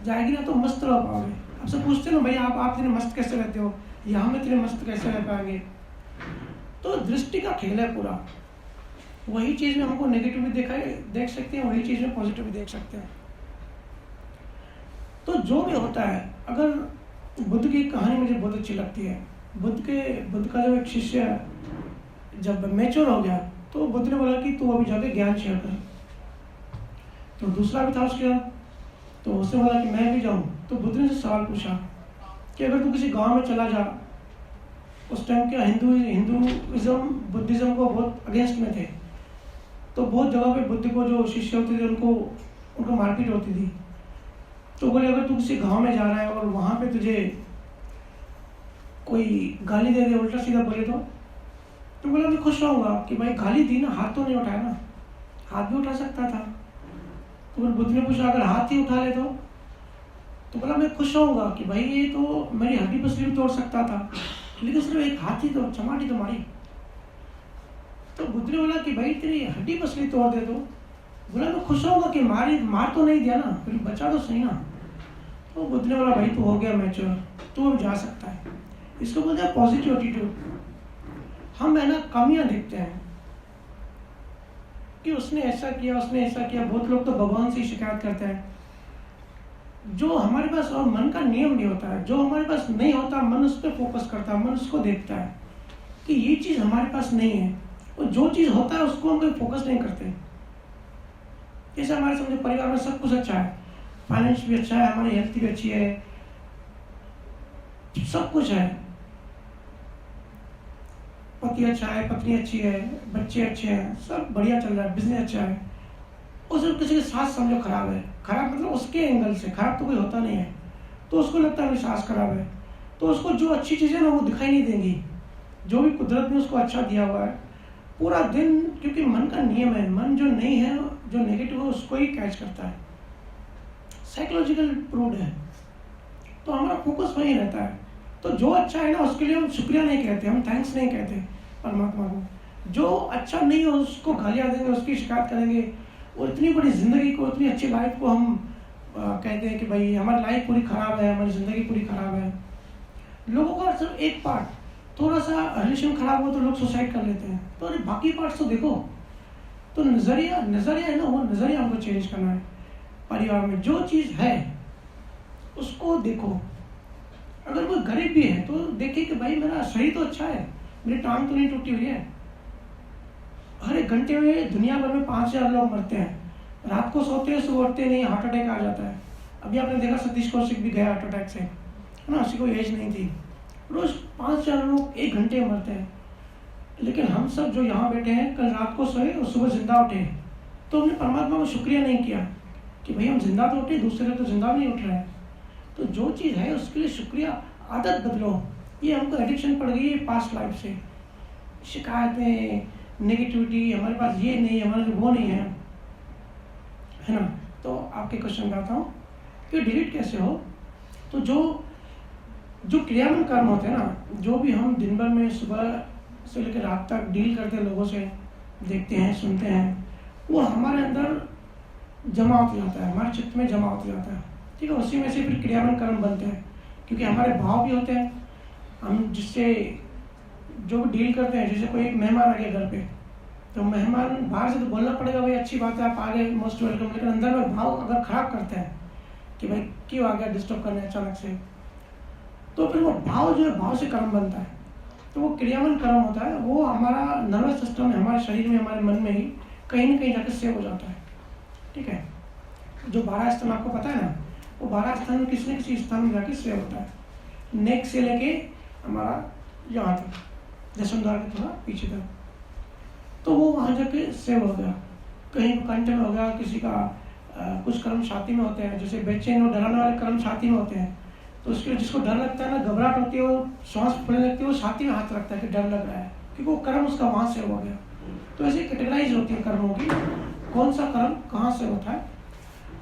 जाएगी ना तो मस्त रह पाओगे। आपसे पूछते ना भाई आप इतने मस्त कैसे रहते हो, या हम इतने मस्त कैसे रह पाएंगे? तो दृष्टि का खेल है पूरा। वही चीज़ में हमको नेगेटिव भी देख सकते हैं, वही चीज़ में पॉजिटिव भी देख सकते हैं। तो जो भी होता है, अगर बुद्ध की कहानी मुझे बहुत अच्छी लगती है। बुद्ध का जो एक शिष्य जब मैच्योर हो गया तो बुद्ध ने बोला कि तू अभी जाके ज्ञान शेयर कर। तो दूसरा भी था उसके साथ, तो उसने बोला कि मैं भी जाऊँ। तो बुद्ध ने सवाल पूछा कि अगर तू किसी गांव में चला जा, उस टाइम के हिंदुइज्म बुद्धिज़्म को बहुत अगेंस्ट में थे, तो बहुत जगह पे बुद्ध को जो शिष्य होते थे उनको मारपीट होती थी। तो बोले अगर तू किसी गांव में जा रहा है और वहाँ पे तुझे कोई गाली दे दे, उल्टा सीधा बोले तो बोला मैं खुश रहूँगा कि भाई गाली दी ना, हाथ तो नहीं उठाया ना, हाथ भी उठा सकता था। तो बुद्ध ने पूछा अगर हाथ ही उठा ले तो बोला मैं खुश रहूँगा कि भाई ये तो मेरी हड्डी पसली भी तोड़ सकता था, लेकिन सिर्फ एक हाथ ही तो चमाटी तो मारी। तो बुद्ध ने बोला कि भाई तेरी हड्डी पसली तोड़ दे, तो बोला मैं खुश रहूँगा कि मार तो नहीं दिया ना, फिर बचा तो सही ना। तो बुद्ध ने बोला भाई तू हो गया मैच्योर, तू अब जा सकता है। इसको बोलते हैं पॉजिटिव एटीट्यूड। हम है ना कमियां देखते हैं कि उसने ऐसा किया, उसने ऐसा किया। बहुत लोग तो भगवान से शिकायत करते हैं। जो हमारे पास, और मन का नियम भी होता है, जो हमारे पास नहीं होता मन उस पर फोकस करता है, मन उसको देखता है कि ये चीज़ हमारे पास नहीं है, और जो चीज़ होता है उसको हम कोई फोकस नहीं करते। जैसे हमारे समझे परिवार में सब कुछ अच्छा है, फाइनेंस भी अच्छा है, हमारी हेल्थ भी अच्छी है, सब कुछ है, पति अच्छा है, पत्नी अच्छी है, बच्चे अच्छे हैं, सब बढ़िया चल रहा है, बिजनेस अच्छा है। और सिर्फ किसी के सास समझो खराब है, खराब मतलब उसके एंगल से, खराब तो कोई होता नहीं है, तो उसको लगता है मेरी सास खराब है, तो उसको जो अच्छी चीज़ें ना वो दिखाई नहीं देंगी, जो भी कुदरत ने उसको अच्छा दिया हुआ है पूरा दिन। क्योंकि मन का नियम है, मन जो नहीं है, जो नेगेटिव है उसको ही कैच करता है, साइकोलॉजिकल प्रूव्ड है। तो हमारा फोकस वहीं रहता है। तो जो अच्छा है ना उसके लिए हम शुक्रिया नहीं कहते, हम थैंक्स नहीं कहते परमात्मा को। जो अच्छा नहीं है उसको गालियाँ देंगे, उसकी शिकायत करेंगे, और इतनी बड़ी ज़िंदगी को, इतनी अच्छी लाइफ को हम कहते हैं कि भाई हमारी लाइफ पूरी ख़राब है, हमारी ज़िंदगी पूरी ख़राब है। लोगों का सिर्फ एक पार्ट थोड़ा सा रिलेशन ख़राब हो तो लोग सुसाइड कर लेते हैं, तो अरे बाकी पार्ट्स तो देखो। तो नज़रिया है ना, वो नज़रिया हमको चेंज करना है। परिवार में जो चीज़ है उसको देखो। अगर कोई गरीब भी है तो देखिए कि भाई मेरा शरीर तो अच्छा है, मेरी टांग तो नहीं टूटी हुई है। हर एक घंटे में दुनिया भर में 5,000 लोग मरते हैं, रात को सोते हैं, सुबह उठते नहीं, हार्ट अटैक आ जाता है। अभी आपने देखा सतीश कौशिक भी गया हार्ट अटैक से, है ना, उसकी कोई एज नहीं थी। रोज 5,000 लोग 1 घंटे में मरते हैं। लेकिन हम सब जो यहाँ बैठे हैं, कल रात को सोए और सुबह जिंदा उठे, तो हमने परमात्मा को शुक्रिया नहीं किया कि भाई हम जिंदा तो उठे, दूसरे तो जिंदा भी नहीं उठ रहे हैं। तो जो चीज़ है उसके लिए शुक्रिया, आदत बदलो। ये हमको एडिक्शन पड़ गई है पास्ट लाइफ से, शिकायतें, नेगेटिविटी, हमारे पास ये नहीं, हमारे पास वो नहीं है ना। तो आपके क्वेश्चन पे आता हूँ कि डिलीट कैसे हो। तो जो क्रियान्वयन कर्म होते हैं ना, जो भी हम दिन भर में सुबह से लेकर रात तक डील करते हैं, लोगों से देखते हैं, सुनते हैं, वो हमारे अंदर जमा होता जाता है, हमारे चित्त में जमा होता जाता है। ठीक है, उसी में से फिर क्रियान्वयन कर्म बनते हैं, क्योंकि हमारे भाव भी होते हैं। हम जिससे जो भी डील करते हैं, जैसे कोई एक मेहमान आ गया घर पे, तो मेहमान बाहर से तो बोलना पड़ेगा भाई अच्छी बात है, आप आ गए, मोस्ट वेलकम, लेकिन अंदर में भाव अगर खराब करते हैं कि भाई क्यों आ गया डिस्टर्ब करने अचानक से, तो फिर वो भाव जो है, भाव से कर्म बनता है। तो वो क्रियान्वयन कर्म होता है, वो हमारा नर्वस सिस्टम में, हमारे शरीर में, हमारे मन में ही कहीं ना कहीं जाकर सेव हो जाता है। ठीक है, जो 12 स्थान आपको पता है ना, वो 12 स्थान में किसी न किसी स्थान में जाके सेव होता है। नेक से लेके हमारा यहाँ तक, दशमद्वार के थोड़ा पीछे तक, तो वो वहाँ जाके सेव हो गया। कहीं कंठ में हो गया, किसी का कुछ कर्म छाती में होते हैं, जैसे बेचैन और डराने वाले कर्म छाती में होते हैं। तो उसके जिसको डर लगता है ना, घबराहट होती है, वो श्वास फूलने लगती है, वो छाती में हाथ रखता है कि डर लग रहा है, क्योंकि वो कर्म उसका वहाँ से हो गया। तो ऐसे कैटेगराइज होती है कर्मों की, कौन सा कर्म कहाँ से होता है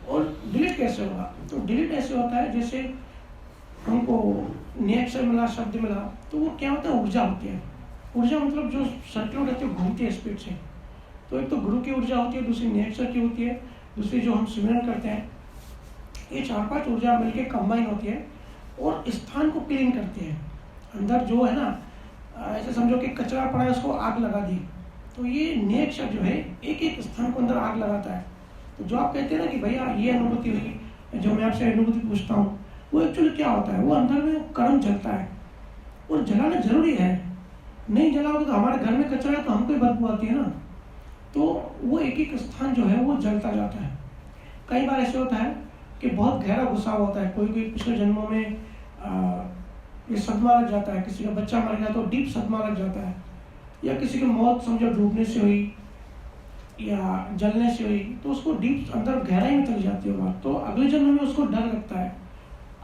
और डिलीट कैसे होगा। तो डिलीट ऐसे होता है जैसे हमको नियक्षर मिला, शब्द मिला, तो वो क्या होता है, ऊर्जा होती है। ऊर्जा मतलब जो सर्कुलेट होती है, घूमती है स्पीड से। तो एक तो गुरु की ऊर्जा होती है, दूसरी नियक्षर की होती है, दूसरी जो हम सिमरन करते हैं। ये 4-5 ऊर्जा मिलकर कंबाइन होती है और स्थान को क्लीन करती है। अंदर जो है ना, ऐसे समझो कि कचरा पड़ा है, उसको आग लगा दी, तो ये नियक्षर जो है एक एक स्थान को अंदर आग लगाता है। तो जो आप कहते हैं ना कि भैया ये अनुभूति हुई, जो मैं आपसे अनुभूति पूछता हूँ, वो एक्चुअली क्या होता है, वो अंदर में कर्म जलता है, और जलाना जरूरी है। नहीं जलाओगे तो हमारे घर में कचरा है तो हमको ही बदबू आती है ना। तो वो एक एक स्थान जो है वो जलता जाता है। कई बार ऐसे होता है कि बहुत गहरा गुस्सा होता है, कोई पिछले जन्मों में ये सदमा लग जाता है, किसी का बच्चा मर गया तो डीप सदमा लग जाता है, या किसी की मौत समझो डूबने से हुई या जलने से हुई, तो उसको डीप अंदर गहराई में चली जाती है बात। तो अगले जन्म में उसको डर लगता है,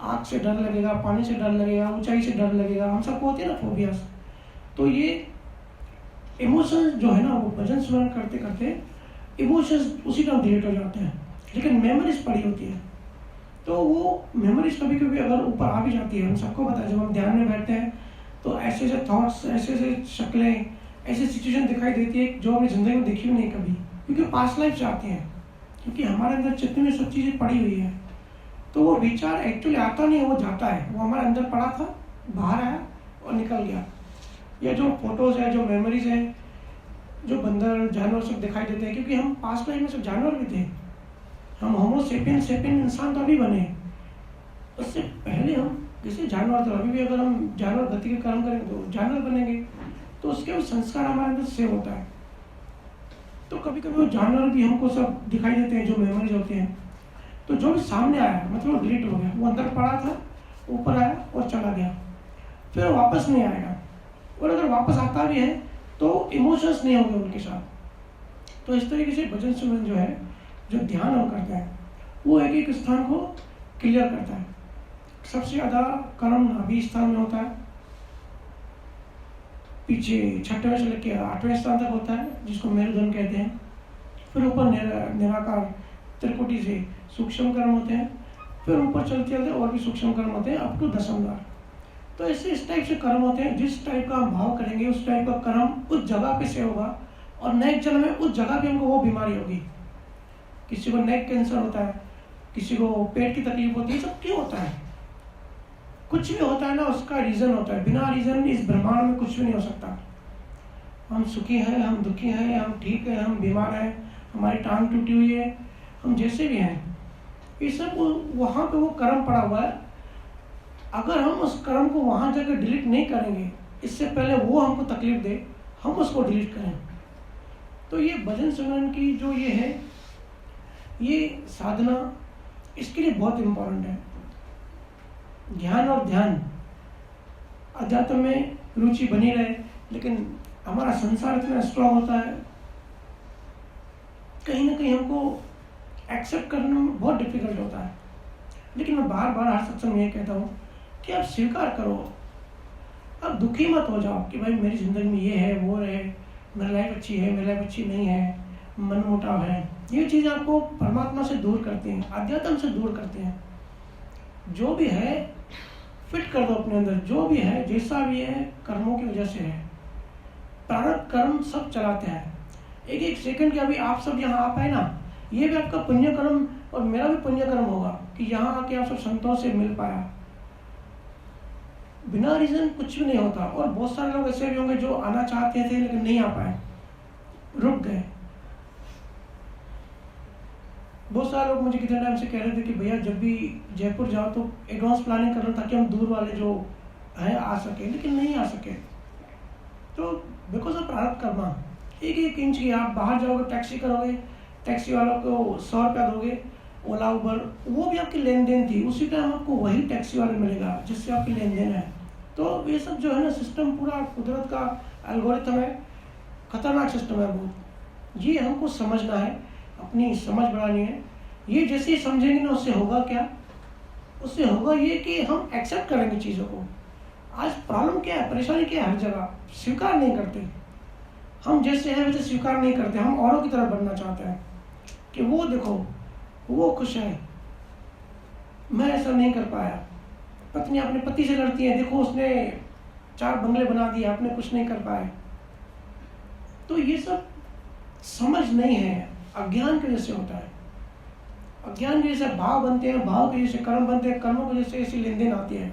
आग से डर लगेगा, पानी से डर लगेगा, ऊंचाई से डर लगेगा, हम सबको होती है ना फोबियास। तो ये इमोशंस जो है ना, वो भजन स्मरण करते करते इमोशंस उसी टाइम डिलीट हो जाते हैं, लेकिन मेमोरीज पड़ी होती है। तो वो मेमोरीज कभी कभी अगर ऊपर आ भी जाती है, हम सबको पता है, जब हम ध्यान में बैठते हैं तो ऐसे ऐसे थॉट्स, ऐसे ऐसे शक्लें, ऐसी सिचुएशन दिखाई देती है जो हमने जिंदगी में देखी भी नहीं कभी, क्योंकि पास्ट लाइफ से आती हैं, क्योंकि हमारे अंदर चित्त में सब चीज़ें पड़ी हुई है। तो वो विचार एक्चुअली आता नहीं है, वो जाता है, वो हमारे अंदर पड़ा था, बाहर आया और निकल गया। या जो फोटोज है, जो मेमोरीज है, जो बंदर जानवर सब दिखाई देते हैं, क्योंकि हम पास्ट लाइफ में सब जानवर भी थे। हम होमो सेपियन इंसान तो अभी बने, उससे पहले हम किसी जानवर थे। अभी भी अगर हम जानवर गति के कर्म करेंगे तो जानवर बनेंगे, तो उसके वो संस्कार हमारे अंदर सेव होता है। तो कभी कभी वो जानवर भी हमको सब दिखाई देते हैं, जो मेमोरीज होते हैं। तो जो भी सामने आया मतलब वो डिलीट हो गया, वो अंदर पड़ा था, ऊपर आया और चला गया, फिर वापस नहीं आएगा। और अगर वापस आता भी है तो इमोशंस नहीं होंगे उनके साथ। तो इस तरीके से भजन सुमरन जो है, जो ध्यान हम करते हैं, वो एक एक स्थान को क्लियर करता है। सबसे ज़्यादा कर्म नाभि स्थान में होता है, पीछे 6वें से लेकर 8वें स्थान तक होता है, जिसको मेरुदंड कहते हैं। फिर ऊपर निराकार त्रिकुटी से सूक्ष्म कर्म होते हैं, फिर ऊपर चलते चलते और भी सूक्ष्म कर्म होते हैं अप टू दशम द्वार। तो ऐसे इस टाइप से कर्म होते हैं, जिस टाइप का हम भाव करेंगे उस टाइप का कर्म उस जगह पे से होगा, और नेक्स्ट जन्म में उस जगह पे हमको वो बीमारी होगी। किसी को नेक कैंसर होता है, किसी को पेट की तकलीफ होती है, सब क्यों होता है? कुछ भी होता है ना, उसका रीजन होता है। बिना रीजन इस ब्रह्मांड में कुछ भी नहीं हो सकता। हम सुखी हैं, हम दुखी हैं, हम ठीक हैं, हम बीमार हैं, हमारी टांग टूटी हुई है, हम जैसे भी हैं, ये सब वहाँ पे वो कर्म पड़ा हुआ है। अगर हम उस कर्म को वहाँ जाकर डिलीट नहीं करेंगे, इससे पहले वो हमको तकलीफ दे, हम उसको डिलीट करें। तो ये भजन सुनन की जो ये है, ये साधना इसके लिए बहुत इम्पोर्टेंट है। ज्ञान और ध्यान, अध्यात्म में रुचि बनी रहे, लेकिन हमारा संसार इतना स्ट्रांग होता है, कहीं ना कहीं हमको एक्सेप्ट करने में बहुत डिफिकल्ट होता है। लेकिन मैं बार बार हर सत्संग में ये कहता हूँ कि आप स्वीकार करो, आप दुखी मत हो जाओ कि भाई मेरी ज़िंदगी में ये है वो है, मेरी लाइफ अच्छी है, मेरी लाइफ अच्छी नहीं है, मन मुटाव है। ये चीज़ आपको परमात्मा से दूर करते हैं, अध्यात्म से दूर करते हैं। जो भी है फिट कर दो अपने अंदर, जो भी है जैसा भी है कर्मों की वजह से है। प्रारब्ध कर्म सब चलाते हैं। एक एक सेकंड के अभी आप सब यहाँ आ पाए ना, ये भी आपका पुण्य कर्म और मेरा भी पुण्य कर्म होगा कि यहाँ आके आप सब संतों से मिल पाया। बिना रीजन कुछ भी नहीं होता। और बहुत सारे लोग ऐसे भी होंगे जो आना चाहते थे लेकिन नहीं आ पाए, रुक गए। बहुत सारे लोग मुझे कितने टाइम से कह रहे थे कि भैया जब भी जयपुर जाओ तो एडवांस प्लानिंग करना ताकि हम दूर वाले जो हैं आ सके, लेकिन नहीं आ सके। तो बिकॉज ऑफ प्रारब्ध कर्म, एक एक इंच की आप बाहर जाओगे, टैक्सी करोगे, टैक्सी वालों को 100 रुपया दोगे, ओला उबर, वो भी आपकी लेन देन थी, उसी टाइम आपको वही टैक्सी वाला मिलेगा जिससे आपकी लेन देन है। तो ये सब जो है ना सिस्टम, पूरा कुदरत का एल्गोरिथम है, खतरनाक सिस्टम है बहुत। ये हमको समझना है, अपनी समझ बढ़ानी है। ये जैसे ही समझेंगे ना, उससे होगा क्या? उससे होगा ये कि हम एक्सेप्ट करेंगे चीज़ों को। आज प्रॉब्लम क्या है, परेशानी क्या है? हर जगह स्वीकार नहीं करते। हम जैसे हैं वैसे स्वीकार नहीं करते, हम औरों की तरफ बढ़ना चाहते हैं कि वो देखो वो खुश है, मैं ऐसा नहीं कर पाया। पत्नी अपने पति से लड़ती है, देखो उसने 4 बंगले बना दिए, आपने कुछ नहीं कर पाए। तो ये सब समझ नहीं है, अज्ञान की वजह से होता है। अज्ञान की वजह से भाव बनते हैं, भाव की वजह से कर्म बनते हैं, कर्मों की वजह से ऐसी लेन देन आती है।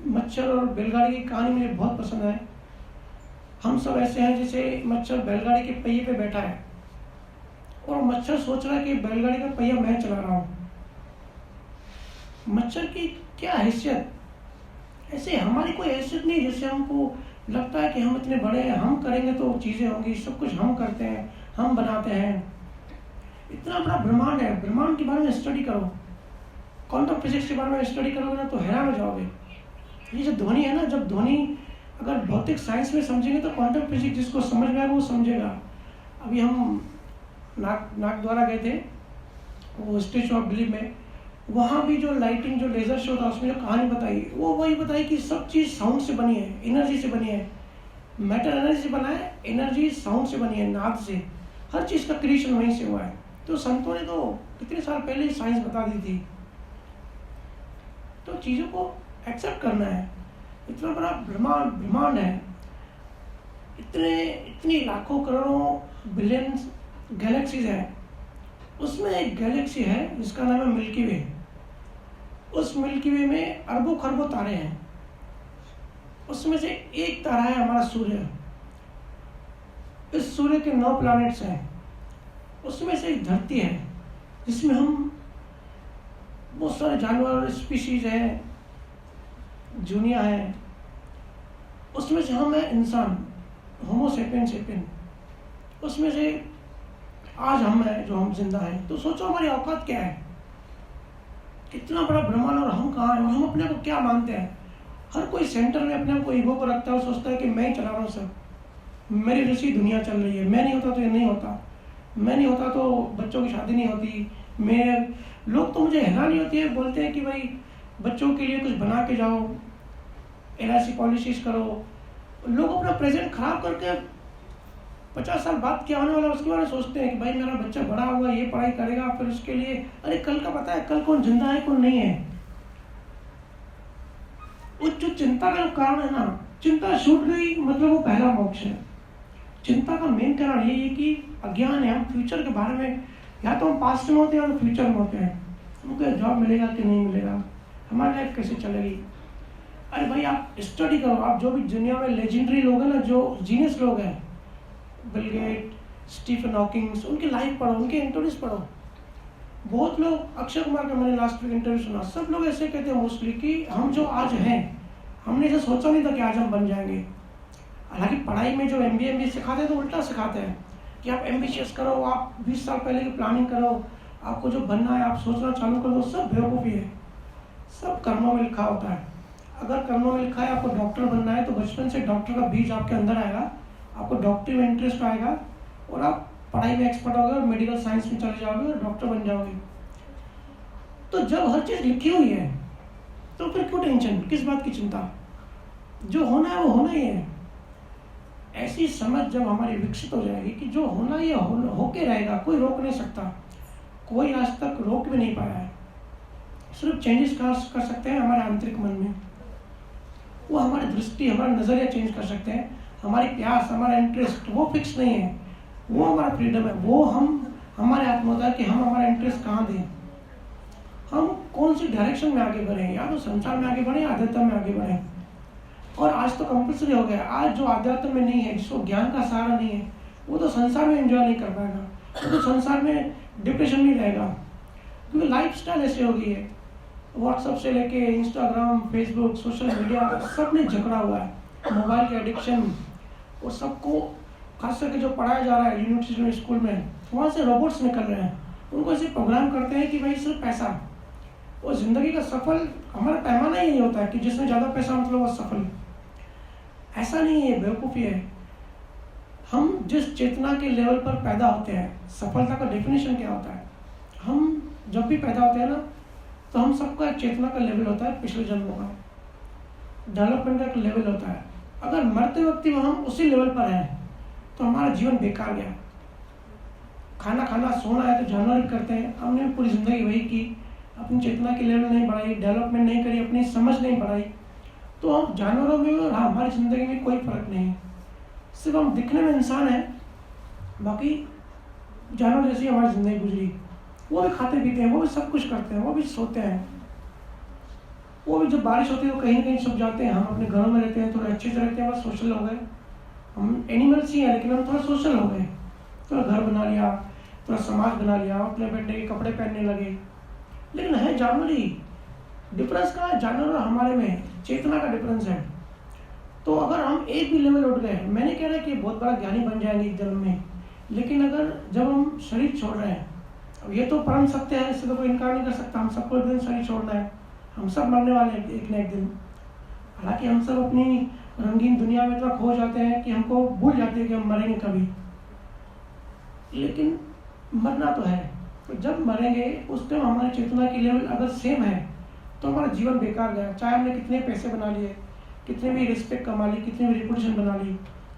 मच्छर और बैलगाड़ी की कहानी मुझे बहुत पसंद है। हम सब ऐसे हैं जैसे मच्छर बैलगाड़ी के पहिए पे बैठा है और मच्छर सोच रहा है कि बैलगाड़ी का पहिया मैं चला रहा हूँ। मच्छर की क्या हैसियत? ऐसे हमारी कोई हैसियत नहीं जैसे हमको लगता है कि हम इतने बड़े हैं, हम करेंगे तो चीज़ें होंगी, सब कुछ हम करते हैं, हम बनाते हैं। इतना बड़ा ब्रह्मांड है, ब्रह्मांड के बारे में स्टडी करो, क्वांटम फिजिक्स के बारे में स्टडी करोगे ना तो हैरान हो जाओगे। ये जो ध्वनि है ना, जब ध्वनि अगर भौतिक साइंस में समझेंगे तो क्वांटम फिजिक्स जिसको समझ में आएगा वो समझेगा। अभी हम नागद्वारा गए थे, वो स्टेचू ऑफ बिलीफ में, वहाँ भी जो लाइटिंग, जो लेजर शो था, उसमें जो कहानी बताई वो वही बताई कि सब चीज़ साउंड से बनी है, एनर्जी से बनी है। मैटर एनर्जी से बना है, एनर्जी साउंड से बनी है, नाद से। हर चीज़ का क्रिएशन वहीं से हुआ है। तो संतों ने तो कितने साल पहले ही साइंस बता दी थी। तो चीज़ों को एक्सेप्ट करना है। इतना बड़ा ब्रह्मांड है, इतनी लाखों करोड़ों बिलियंस गैलेक्सीज हैं। उसमें एक गैलेक्सी है जिसका नाम है मिल्की वे। उस मिल्की वे में अरबों खरबों तारे हैं। उसमें से एक तारा है हमारा सूर्य। इस सूर्य के 9 प्लैनेट्स हैं। उसमें से एक धरती है जिसमें हम बहुत सारे जानवर स्पीशीज हैं, दुनिया है। उसमें से हम हैं इंसान, होमो सेपियन। उसमें से आज हम हैं जो हम जिंदा हैं। तो सोचो हमारी औकात क्या है, कितना बड़ा ब्रह्मांड और हम कहाँ हैं, और हम अपने को क्या मानते हैं। हर कोई सेंटर में अपने को ईगो को रखता है और सोचता है कि मैं ही चला रहा हूँ सब, मेरी जैसी दुनिया चल रही है, मैं नहीं होता तो ये नहीं होता, मैं नहीं होता तो बच्चों की शादी नहीं होती। लोग तो मुझे हैरानी होती है, बोलते हैं कि भाई बच्चों के लिए कुछ बना के जाओ, LIC पॉलिसीज करो। लोग अपना प्रेजेंट खराब करके 50 साल बाद क्या होने वाला है उसके बारे में सोचते हैं कि भाई मेरा बच्चा बड़ा होगा, ये पढ़ाई करेगा, फिर उसके लिए अरे कल का पता है कल कौन जिंदा है कौन नहीं है। उस जो चिंता का जो कारण है ना, चिंता छूट गई मतलब वो पहला मोक्ष है। चिंता का मेन कारण ये है कि अज्ञान है। हम फ्यूचर के बारे में, या तो हम पास्ट में होते हैं या तो फ्यूचर में होते हैं। हमको जॉब मिलेगा कि नहीं मिलेगा, हमारी लाइफ कैसे चलेगी। अरे भाई आप स्टडी करो, आप जो भी दुनिया में लेजेंडरी लोग हैं ना, जो जीनियस लोग हैं, बिल गेट, स्टीफन हॉकिंग, उनकी लाइफ पढ़ो, उनके इंटरव्यूज पढ़ो। बहुत लोग, अक्षय कुमार का मैंने लास्ट वीक इंटरव्यू सुना, सब लोग ऐसे कहते हैं मोस्टली कि हम जो आज हैं, हमने ऐसा सोचा नहीं था कि आज हम बन जाएंगे। हालांकि पढ़ाई में जो MBA सिखाते हैं तो उल्टा सिखाते हैं कि आप एम्बिशियस करो, आप 20 साल पहले की प्लानिंग करो, आपको जो बनना है आप सोचना चालू कर दो। सब बेवकूफ़ी है, सब कर्मों में लिखा होता है। अगर कर्मों में लिखा है आपको डॉक्टर बनना है तो बचपन से डॉक्टर का बीज आपके अंदर आएगा, आपको डॉक्टरी में इंटरेस्ट आएगा और आप पढ़ाई में एक्सपर्ट होगे और मेडिकल साइंस में चले जाओगे और डॉक्टर बन जाओगे। तो जब हर चीज़ लिखी हुई है तो फिर क्यों टेंशन, किस बात की चिंता। जो होना है वो होना ही है। ऐसी समझ जब हमारी विकसित हो जाएगी कि जो होना ये होके रहेगा, कोई रोक नहीं सकता, कोई आज तक रोक भी नहीं पाया है। सिर्फ चेंजेस कर सकते हैं हमारे आंतरिक मन में, वो हमारी दृष्टि, हमारा नज़रिया चेंज कर सकते हैं। हमारी प्यास, हमारा इंटरेस्ट वो फिक्स नहीं है, वो हमारा फ्रीडम है। वो हम हमारे हाथ में होता है कि हम हमारा इंटरेस्ट कहाँ दें, हम कौन सी डायरेक्शन में आगे बढ़ें, या तो संसार में आगे बढ़ें, आध्यात्म में आगे बढ़ें। और आज तो कंपल्सरी हो गया, आज जो आध्यात्म में नहीं है, जिसको ज्ञान का सहारा नहीं है, वो तो संसार में एंजॉय नहीं कर पाएगा, वो तो संसार में डिप्रेशन में रहेगा। क्योंकि लाइफ स्टाइल ऐसी हो गई है, व्हाट्सएप से लेके इंस्टाग्राम, फेसबुक, सोशल मीडिया, सब ने जकड़ा हुआ है। मोबाइल के एडिक्शन, और सबको खास करके जो पढ़ाया जा रहा है यूनिवर्सिटी में, स्कूल में, वहाँ से रोबोट्स निकल रहे हैं। उनको ऐसे प्रोग्राम करते हैं कि भाई सिर्फ पैसा, और ज़िंदगी का सफल हमारा पैमाना ही होता है कि जिसमें ज़्यादा पैसा मतलब वो सफल। ऐसा नहीं है, बेवकूफ़ी है। हम जिस चेतना के लेवल पर पैदा होते हैं, सफलता का डेफिनेशन क्या होता है। हम जब भी पैदा होते हैं ना, तो हम सबका एक चेतना का लेवल होता है, पिछले जन्मों का डेवलपमेंट का एक लेवल होता है। अगर मरते वक्त ही हम उसी लेवल पर हैं तो हमारा जीवन बेकार गया। खाना खाना सोना है तो जानवर भी करते हैं, हमने पूरी ज़िंदगी वही की, अपनी चेतना की लेवल नहीं बढ़ाई, डेवलपमेंट नहीं करी, अपनी समझ नहीं बढ़ाई, तो हम जानवरों में और हमारी ज़िंदगी में कोई फ़र्क नहीं है। सिर्फ हम दिखने में इंसान हैं, बाकी जानवर जैसी हमारी ज़िंदगी गुजरी। वो भी खाते पीते हैं, वो भी सब कुछ करते हैं, वो भी सोते हैं, वो भी जब बारिश होती है तो कहीं ना कहीं छुप जाते हैं। हम अपने घरों में रहते हैं, थोड़े अच्छे से रहते हैं, बस सोशल हो गए। हम एनिमल्स ही हैं लेकिन हम थोड़ा सोशल हो गए, थोड़ा घर बना लिया, थोड़ा समाज बना लिया, अपने बैठने के कपड़े पहनने लगे, लेकिन है जानवर ही। डिफरेंस कहाँ है जानवर और हमारे में? चेतना का डिफरेंस है। तो अगर हम एक भी लेवल उठ गए, मैंने कह रहा है कि बहुत बड़ा ज्ञानी बन जाएंगे एक जन्म में, लेकिन अगर जब हम शरीर छोड़ रहे हैं, अब ये तो परम सत्य है, इससे तो कोई इनकार नहीं कर सकता, हम सबको एक दिन शरीर छोड़ना है, हम सब मरने वाले हैं एक न एक दिन। हालांकि हम सब अपनी रंगीन दुनिया में इतना खो जाते हैं कि हमको भूल जाते हैं कि हम मरेंगे कभी, लेकिन मरना तो है। तो जब मरेंगे उस टाइम हमारी चेतना की लेवल अगर सेम है तो हमारा जीवन बेकार गया। चाहे हमने कितने पैसे बना लिए, कितने भी रिस्पेक्ट कमा ली, कितनी भी रिपुटेशन बना ली,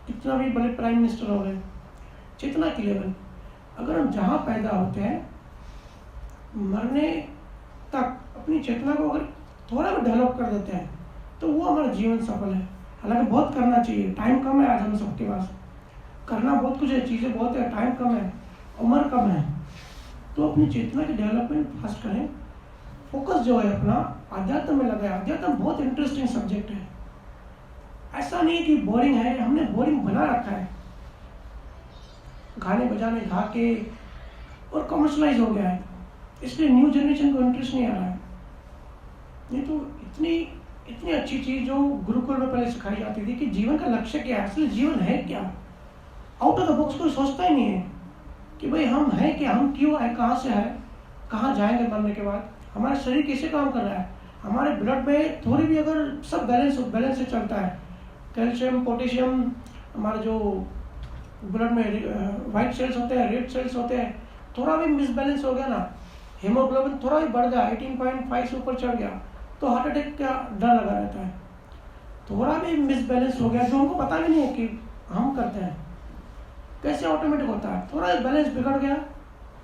कितना भी बड़े प्राइम मिनिस्टर हो गए, चेतना की लेवल अगर हम जहाँ पैदा होते हैं मरने तक अपनी चेतना को अगर थोड़ा भी डेवलप कर देते हैं तो वो हमारा जीवन सफल है। हालांकि बहुत करना चाहिए, टाइम कम है आज हम सबके पास, करना बहुत कुछ है, चीज़ें बहुत है, टाइम कम है, उम्र कम है, तो अपनी चेतना की डेवलपमेंट फास्ट करें। फोकस जो है अपना आध्यात्म में लगाए। आध्यात्म बहुत इंटरेस्टिंग सब्जेक्ट है, ऐसा नहीं कि बोरिंग है, हमने बोरिंग बना रखा है, गाने बजाने गा के, और कमर्शलाइज हो गया है, इसलिए न्यू जनरेशन को इंटरेस्ट नहीं आ रहा है। नहीं तो इतनी अच्छी चीज़ जो गुरुकुल में पहले सिखाई जाती थी कि जीवन का लक्ष्य क्या है, असली जीवन है क्या, आउट ऑफ द बॉक्स कोई सोचता ही नहीं है कि भाई हम हैं क्या, हम क्यों आए, कहाँ से आए, कहाँ जाएंगे मरने के बाद, हमारा शरीर कैसे काम कर रहा है, हमारे ब्लड में थोड़ी भी अगर सब बैलेंस से चलता है, कैल्शियम, पोटेशियम, हमारे जो ब्लड में वाइट सेल्स होते हैं, रेड सेल्स होते हैं, थोड़ा भी मिसबैलेंस हो गया ना, हीमोग्लोबिन थोड़ा भी बढ़ गया, 18.5 से ऊपर चढ़ गया तो हार्ट अटैक का डर लगा रहता है। थोड़ा भी मिसबैलेंस हो गया जो हमको पता भी नहीं है कि हम करते हैं, कैसे ऑटोमेटिक होता है? थोड़ा बैलेंस बिगड़ गया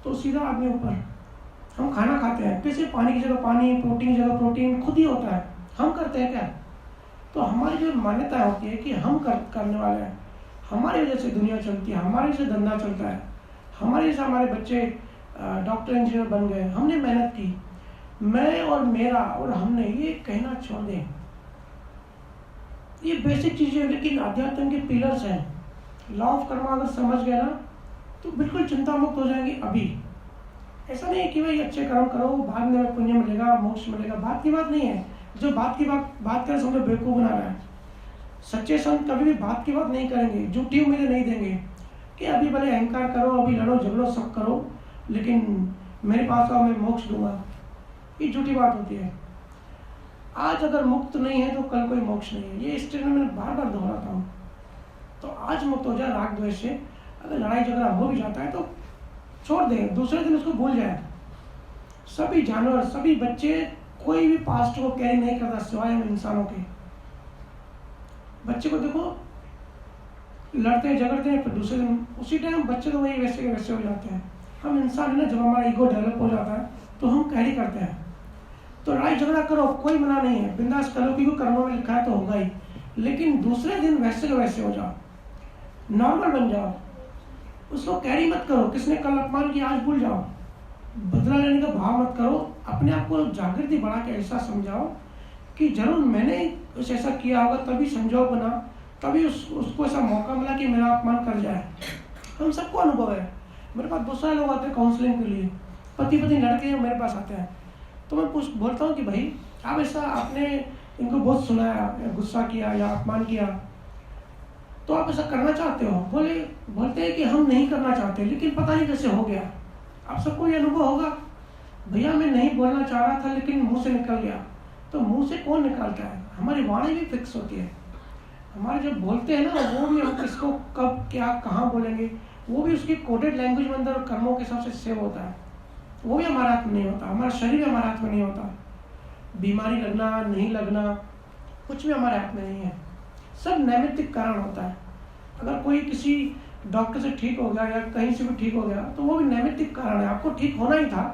तो सीधा आदमी ऊपर। हम खाना खाते हैं, कैसे पानी की जगह पानी, प्रोटीन की जगह प्रोटीन खुद ही होता है। हम करते हैं क्या? तो हमारी जो मान्यता होती है कि हम करने वाले हैं, हमारी वजह से दुनिया चलती है, हमारी वजह से धंधा चलता है, हमारी वजह से हमारे बच्चे डॉक्टर इंजीनियर बन गए। हमने मेहनत की, मैं और मेरा और हमने, ये कहना छोड़ दें। ये बेसिक चीज़ें, लेकिन अध्यात्म के पिलर्स हैं। लॉ ऑफ कर्मा अगर समझ गए ना तो बिल्कुल चिंता मुक्त हो जाएंगे। अभी ऐसा नहीं है कि भाई अच्छे कर्म करो बाद में पुण्य मिलेगा, मोक्ष मिलेगा, बात की बात नहीं है। जो बात करे समझो बेवकूफ़ बना रहा है। सच्चे संत कभी भी बात की बात नहीं करेंगे, झूठी उम्मीदें नहीं देंगे कि अभी भले अहंकार करो, अभी लड़ो झगड़ो सब करो, लेकिन मेरे पास आओ मैं मोक्ष दूंगा। ये झूठी बात होती है। आज अगर मुक्त नहीं है तो कल कोई मोक्ष नहीं है। ये स्टेटमेंट मैंने बार बार दोहराता हूँ। तो आज मुक्त हो जाए राग द्वेष से। अगर लड़ाई झगड़ा हो भी जाता है तो छोड़ दें, दूसरे दिन उसको भूल जाए। सभी जानवर, सभी बच्चे, कोई भी पास्ट को कैरी नहीं करता सिवाय हम इंसानों के। बच्चे को देखो, लड़ते हैं झगड़ते हैं, फिर दूसरे दिन उसी टाइम बच्चे तो वही वैसे के वैसे हो जाते हैं। हम इंसान है ना, जब हमारा ईगो डेवलप हो जाता है तो हम कैरी करते हैं। तो लड़ाई झगड़ा करो, कोई मना नहीं है, बिंदास करो, क्योंकि कर्मों में लिखा है तो होगा ही। लेकिन दूसरे दिन वैसे के वैसे हो जाओ, नॉर्मल बन जाओ, उसको कैरी मत करो। किसने कल अपमान किया आज भूल जाओ, बदला लेने का भाव मत करो। अपने आप को जागृति बढ़ा के ऐसा समझाओ कि जरूर मैंने कुछ ऐसा किया होगा, तभी संजोग बना, तभी उसको ऐसा मौका मिला कि मेरा अपमान कर जाए। हम सबको अनुभव है। मेरे पास बहुत सारे लोग आते हैं काउंसलिंग के लिए, पति पत्नी लड़के मेरे पास आते हैं, तो मैं बोलता हूँ कि भाई आप ऐसा, आपने इनको बहुत सुनाया या गुस्सा किया या अपमान किया, तो आप ऐसा करना चाहते हो? बोलते हैं कि हम नहीं करना चाहते, लेकिन पता नहीं कैसे हो गया। आप सबको ये अनुभव होगा, भैया मैं नहीं बोलना चाह रहा था लेकिन मुंह से निकल गया। तो मुंह से कौन निकालता है? हमारी वाणी भी फिक्स होती है। हमारे जब बोलते हैं ना, वो भी हम किसको कब क्या कहाँ बोलेंगे, वो भी उसकी कोडेड लैंग्वेज में अंदर कर्मों के हिसाब से सेव होता है। वो भी हमारे हाथ में नहीं होता, हमारा शरीर भी हमारे हाथ में नहीं होता। बीमारी लगना नहीं लगना कुछ भी हमारे हाथ में नहीं है, सब नैमित्तिक कारण होता है। अगर कोई किसी डॉक्टर से ठीक हो गया या कहीं से भी ठीक हो गया तो वो भी नैमित्तिक कारण है। आपको ठीक होना ही था,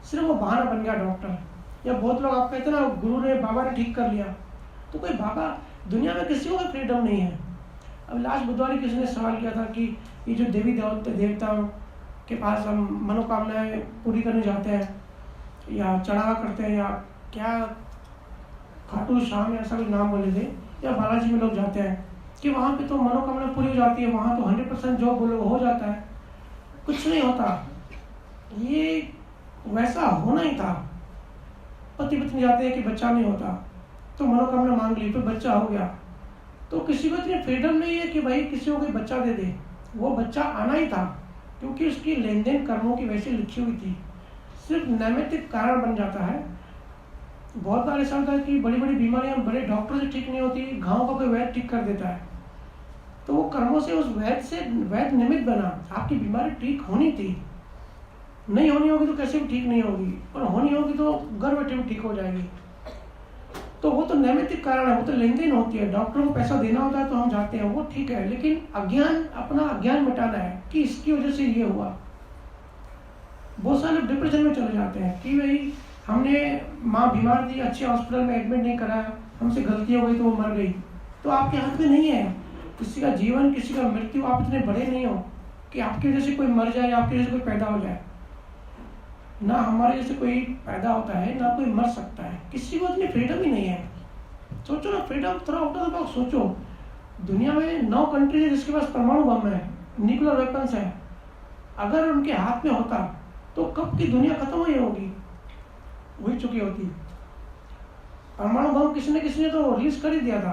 सिर्फ वो बहाना बन गया डॉक्टर। या बहुत लोग आप कहते हैं ना, गुरु ने, बाबा ने ठीक कर लिया, तो कोई बाबा, दुनिया में किसी को फ्रीडम नहीं है। अब लास्ट बुधवार किसी ने सवाल किया था कि ये जो देवी देवताओं के पास हम मनोकामनाएं पूरी करने जाते हैं या चढ़ावा करते हैं, या क्या खाटू श्याम या ऐसा कोई नाम बोले थे, या बालाजी में लोग जाते हैं कि वहाँ पे तो मनोकामना पूरी हो जाती है, वहाँ तो 100% जो बोलो हो जाता है। कुछ नहीं होता, ये वैसा होना ही था। पति पत्नी जाते हैं कि बच्चा नहीं होता, तो मनोकामना मांग ली, फिर बच्चा हो गया, तो किसी को इतनी फ्रीडम नहीं है कि भाई किसी को कोई बच्चा दे दे। वो बच्चा आना ही था, क्योंकि उसकी लेन देन कर्मों की वैसे लिखी हुई थी। सिर्फ नैमित्तिक कारण बन जाता है। बहुत बार ऐसा होता है कि बड़ी बड़ी बीमारियां बड़े डॉक्टर से ठीक नहीं होती, गाँव का कोई वैद्य ठीक कर देता है, तो वो कर्मों से उस वैद्य निमित्त बना। आपकी बीमारी ठीक होनी थी, नहीं होनी होगी तो कैसे भी ठीक नहीं होगी, और होनी होगी तो घर बैठे भी ठीक हो जाएगी। तो वो तो नैमित्तिक कारण है, वो तो लेन देन होती है। डॉक्टर को पैसा देना होता है तो हम जाते हैं, वो ठीक है, लेकिन अज्ञान, अपना अज्ञान मिटाना है कि इसकी वजह से ये हुआ। बहुत सारे लोग डिप्रेशन में चले जाते हैं कि भाई हमने, माँ बीमार थी, अच्छे हॉस्पिटल में एडमिट नहीं कराया, हमसे गलती हो गई तो वो मर गई। तो आपके हाथ में नहीं है किसी का जीवन, किसी का मृत्यु। आप इतने बड़े नहीं हो कि आपकी वजह से कोई मर जाए या आपकी वजह से कोई पैदा हो जाए। ना हमारे जैसे कोई पैदा होता है, ना कोई मर सकता है। किसी को इतनी फ्रीडम ही नहीं है। सोचो ना, फ्रीडम थोड़ा आउट ऑफ द बॉक्स सोचो। दुनिया में 9 कंट्री है जिसके पास परमाणु बम है, न्यूक्लियर वेपन्स है। अगर उनके हाथ में होता तो कब की दुनिया खत्म हुई होगी, हुई चुकी होती। परमाणु बम किसी ने तो रिलीज कर ही दिया था,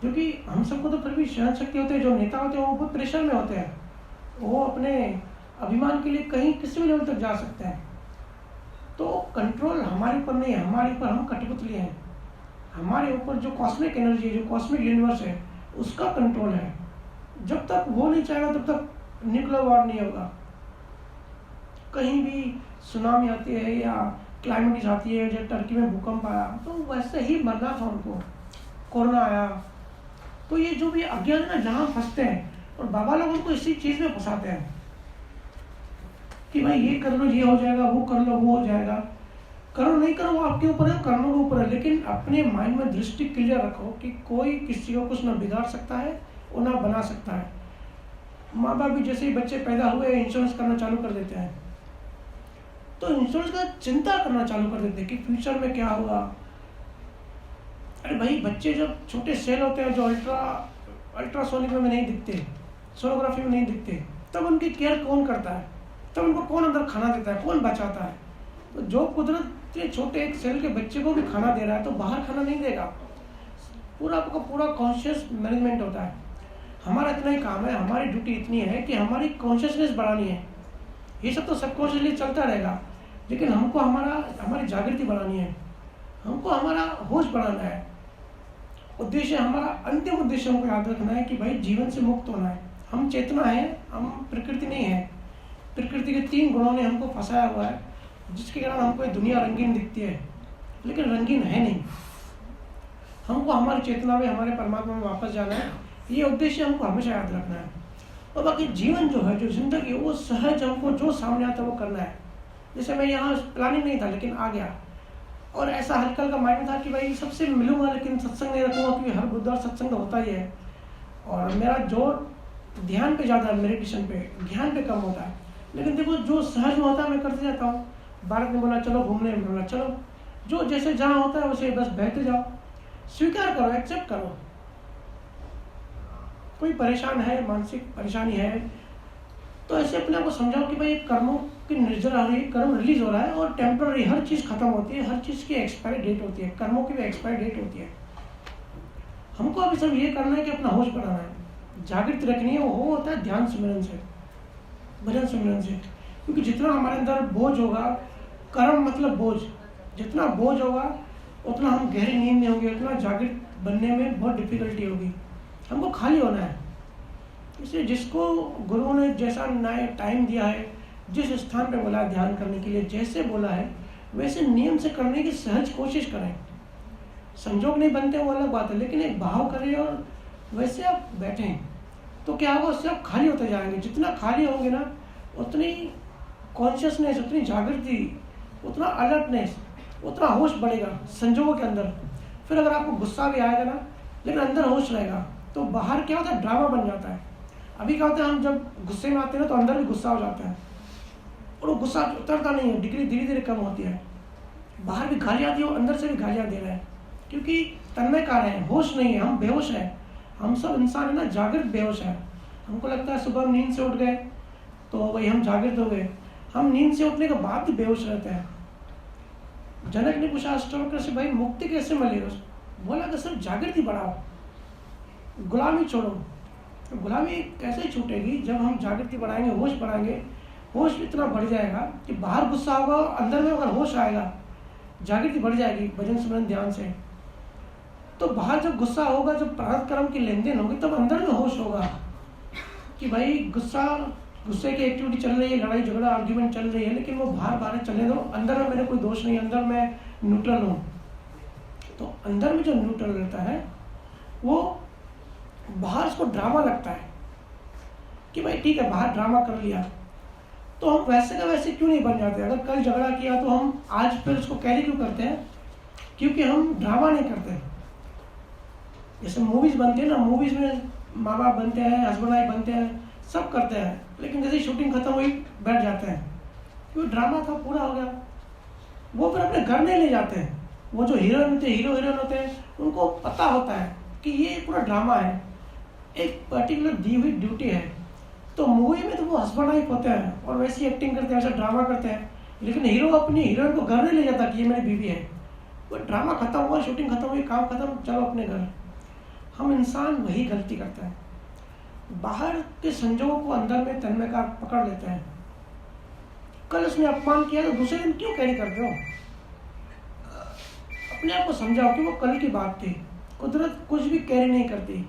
क्योंकि हम सबको तो फिर भी सहन शक्ति होती है। जो नेता होते हैं वो बहुत प्रेशर में होते हैं, वो अपने अभिमान के लिए कहीं किसी भी लेवल तक जा सकते हैं। तो कंट्रोल हमारे ऊपर नहीं है, हमारे ऊपर, हम कठपुतली हैं। हमारे ऊपर जो कॉस्मिक एनर्जी है, जो कॉस्मिक यूनिवर्स है, उसका कंट्रोल है। जब तक वो नहीं चाहेगा तब तक न्यूक्लियर वॉर नहीं होगा। कहीं भी सुनामी आती है या क्लाइमेट आती है, जब टर्की में भूकंप आया तो वैसे ही मरना था उनको। कोरोना आया, तो ये जो भी अज्ञान है ना, जहाँ फंसते हैं, और बाबा लोग उनको इसी चीज़ में फंसाते हैं कि भाई ये कर लो ये हो जाएगा, वो कर लो वो हो जाएगा। करो नहीं करो वो आपके ऊपर है, कर्मों के ऊपर है, लेकिन अपने माइंड में दृष्टि क्लियर रखो कि कोई किसी को कुछ ना बिगाड़ सकता है और ना बना सकता है। माँ बाप भी जैसे ही बच्चे पैदा हुए इंश्योरेंस करना चालू कर देते हैं, तो इंश्योरेंस का चिंता करना चालू कर देते हैं कि फ्यूचर में क्या होगा। अरे भाई बच्चे जब छोटे सेल होते हैं जो अल्ट्रासोनिक में नहीं दिखते, सोनोग्राफी में नहीं दिखते, तब उनकी केयर कौन करता है, तब उनको कौन अंदर खाना देता है, कौन बचाता है। तो जो कुदरत के छोटे एक सेल के बच्चे को भी खाना दे रहा है तो बाहर खाना नहीं देगा। पूरा आपका पूरा कॉन्शियस मैनेजमेंट होता है। हमारा इतना ही काम है, हमारी ड्यूटी इतनी है कि हमारी कॉन्शियसनेस बढ़ानी है। ये सब तो सबकॉन्शियसली चलता रहेगा, लेकिन हमको हमारी जागृति बढ़ानी है, हमको हमारा होश बढ़ाना है। उद्देश्य हमारा, अंतिम उद्देश्य हमको याद रखना है कि भाई जीवन से मुक्त होना है। हम चेतना है, हम प्रकृति नहीं है। प्रकृति के 3 गुणों ने हमको फंसाया हुआ है, जिसके कारण हमको ये दुनिया रंगीन दिखती है, लेकिन रंगीन है नहीं। हमको हमारी चेतना में, हमारे परमात्मा में वापस जाना है। ये उद्देश्य हमको हमेशा याद रखना है। और बाकी जीवन जो है, जो जिंदगी, वो सहज हमको जो सामने आता है वो करना है। जैसे मैं यहाँ प्लानिंग नहीं था लेकिन आ गया, और ऐसा हल्का हल्का माइंड था कि भाई सबसे मिलूंगा लेकिन सत्संग नहीं रखूंगा, क्योंकि हर बुधवार सत्संग होता ही है। और मेरा जोर ध्यान पे ज़्यादा है, मेडिटेशन पे, ज्ञान पे कम होता है। लेकिन देखो जो सहज में होता है मैं करते जाता हूँ। भारत ने बोला चलो घूमने, बोला चलो, जो जैसे जहाँ होता है वैसे बस बहते जाओ। स्वीकार करो, एक्सेप्ट करो। कोई परेशान है, मानसिक परेशानी है, तो ऐसे अपने आप को समझाओ कि भाई कर्मों की निर्जरा हो रही है, कर्म रिलीज हो रहा है और टेम्पररी, हर चीज़ खत्म होती है, हर चीज़ की एक्सपायरी डेट होती है, कर्मों की भी एक्सपायरी डेट होती है। हमको अभी सब ये करना है कि अपना होश बढ़ाना है, जागृति रखनी है। वो होता है ध्यान सिमरन से, भजन सिमरन से। क्योंकि जितना हमारे अंदर बोझ होगा, कर्म मतलब बोझ, जितना बोझ होगा उतना हम गहरी नींद में होंगे, उतना जागृत बनने में बहुत डिफिकल्टी होगी। हमको खाली होना है। इसलिए जिसको गुरुओं ने जैसा नया टाइम दिया है, जिस स्थान पे बोला है ध्यान करने के लिए, जैसे बोला है वैसे नियम से करने की सहज कोशिश करें। संजोग नहीं बनते वो अलग बात है, लेकिन एक भाव करें और वैसे आप बैठें तो क्या होगा, उससे आप खाली होते जाएंगे। जितना खाली होंगे ना, उतनी कॉन्शियसनेस, उतनी जागृति, उतना अलर्टनेस, उतना होश बढ़ेगा संजोगों के अंदर। फिर अगर आपको गुस्सा भी आएगा ना, लेकिन अंदर होश रहेगा, तो बाहर क्या होता है, ड्रामा बन जाता है। अभी क्या होता है, हम जब गुस्से में आते हैं ना तो अंदर भी गुस्सा हो जाता है, और वो गुस्सा उतरता नहीं है, डिग्री धीरे धीरे कम होती है। बाहर भी गालियाँ दी हो, अंदर से भी गालियाँ दे रहे हैं, क्योंकि तन्मय कार है, होश नहीं है, हम बेहोश हैं। हम सब इंसान है ना, जागृत बेहोश है। हमको लगता है सुबह हम नींद से उठ गए तो वही हम जागृत हो गए। हम नींद से उठने के बाद भी बेहोश रहते हैं। जनक ने पूछा अष्टावक्र से, भाई मुक्ति कैसे मिलेगी? बोला कि सिर्फ जागृति बढ़ाओ, गुलामी छोड़ो। तो गुलामी कैसे छूटेगी? जब हम जागृति बढ़ाएंगे, होश बढ़ाएंगे। होश इतना बढ़ जाएगा कि बाहर गुस्सा होगा, अंदर में अगर होश आएगा, जागृति बढ़ जाएगी भजन सिमरन ध्यान से। तो बाहर जब गुस्सा होगा, जब प्रारब्ध कर्म की लेन देन होगी, तब अंदर में होश होगा कि भाई गुस्से की एक्टिविटी चल रही है, लड़ाई झगड़ा आर्ग्यूमेंट चल रही है, लेकिन वो बाहर चलने दो, अंदर में मेरे कोई दोष नहीं, अंदर मैं न्यूट्रल हूँ। तो अंदर में जो न्यूट्रल रहता है, वो बाहर उसको ड्रामा लगता है कि भाई ठीक है, बाहर ड्रामा कर लिया, तो हम वैसे का वैसे क्यों नहीं बन जाते? अगर कल झगड़ा किया तो हम आज फिर उसको कैरी क्यों करते हैं? क्योंकि हम ड्रामा नहीं करते। जैसे मूवीज बनती है ना, मूवीज में माँ बाप बनते हैं, हस्बैंड वाइफ बनते हैं, सब करते हैं, लेकिन जैसे शूटिंग खत्म हुई बैठ जाते हैं, क्योंकि ड्रामा था, पूरा हो गया। वो फिर अपने घर नहीं ले जाते हैं। वो जो हीरो हीरोइन होते हैं, उनको पता होता है कि ये पूरा ड्रामा है, एक पर्टिकुलर दी हुई ड्यूटी है। तो मूवी में तो वो हस्बैंड वाइफ होते हैं और वैसी एक्टिंग करते हैं, वैसा ड्रामा करते हैं, लेकिन हीरो अपनी हीरोइन को घर नहीं ले जाता कि ये मेरी बीवी है। वो ड्रामा खत्म हुआ, शूटिंग खत्म हुई, काम खत्म, चलो अपने घर। हम इंसान वही गलती करते हैं, बाहर के संजोगों को अंदर में तन्मय का पकड़ लेते हैं। कल उसने अपमान किया तो दूसरे दिन क्यों कैरी करते हो? अपने आप को समझाओ कि वो कल की बात थी। कुदरत कुछ भी कैरी नहीं करती।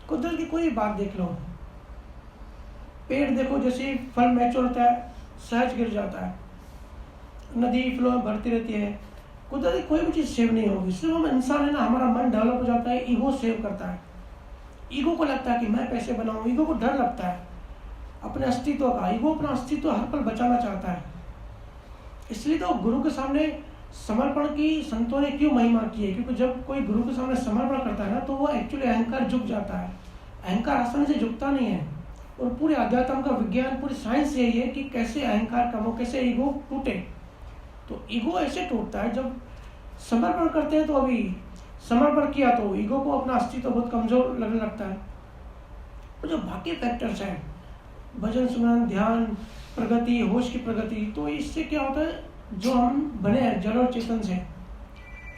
कुदरत की कोई बात देख लो, पेड़ देखो, जैसे फल मैच्योर होता है सहज गिर जाता है, नदी फ्लो में भरती रहती है, कुदरत की कोई भी चीज़ सेव नहीं होगी। सिर्फ हम इंसान है ना, हमारा मन डेवलप हो जाता है, ईगो सेव करता है। ईगो को लगता है कि मैं पैसे बनाऊँ, ईगो को डर लगता है अपने अस्तित्व का। ईगो अपना अस्तित्व हर पल बचाना चाहता है। इसलिए तो गुरु के सामने समर्पण की संतों ने क्यों महिमा की है, क्योंकि जब कोई गुरु के सामने समर्पण करता है ना, तो वो एक्चुअली अहंकार झुक जाता है। अहंकार आसानी से झुकता नहीं है। और पूरे अध्यात्म का विज्ञान, पूरी साइंस यही है कि कैसे अहंकार कम हो, कैसे ईगो टूटे। तो ईगो ऐसे टूटता है जब समर्पण करते हैं। तो अभी समर्पण किया तो ईगो को अपना अस्तित्व बहुत कमजोर लगने लगता है। और जो बाकी फैक्टर्स हैं, भजन सुमरन, ध्यान, प्रगति, होश की प्रगति, तो इससे क्या होता है, जो हम बने हैं जड़ और चेतन से,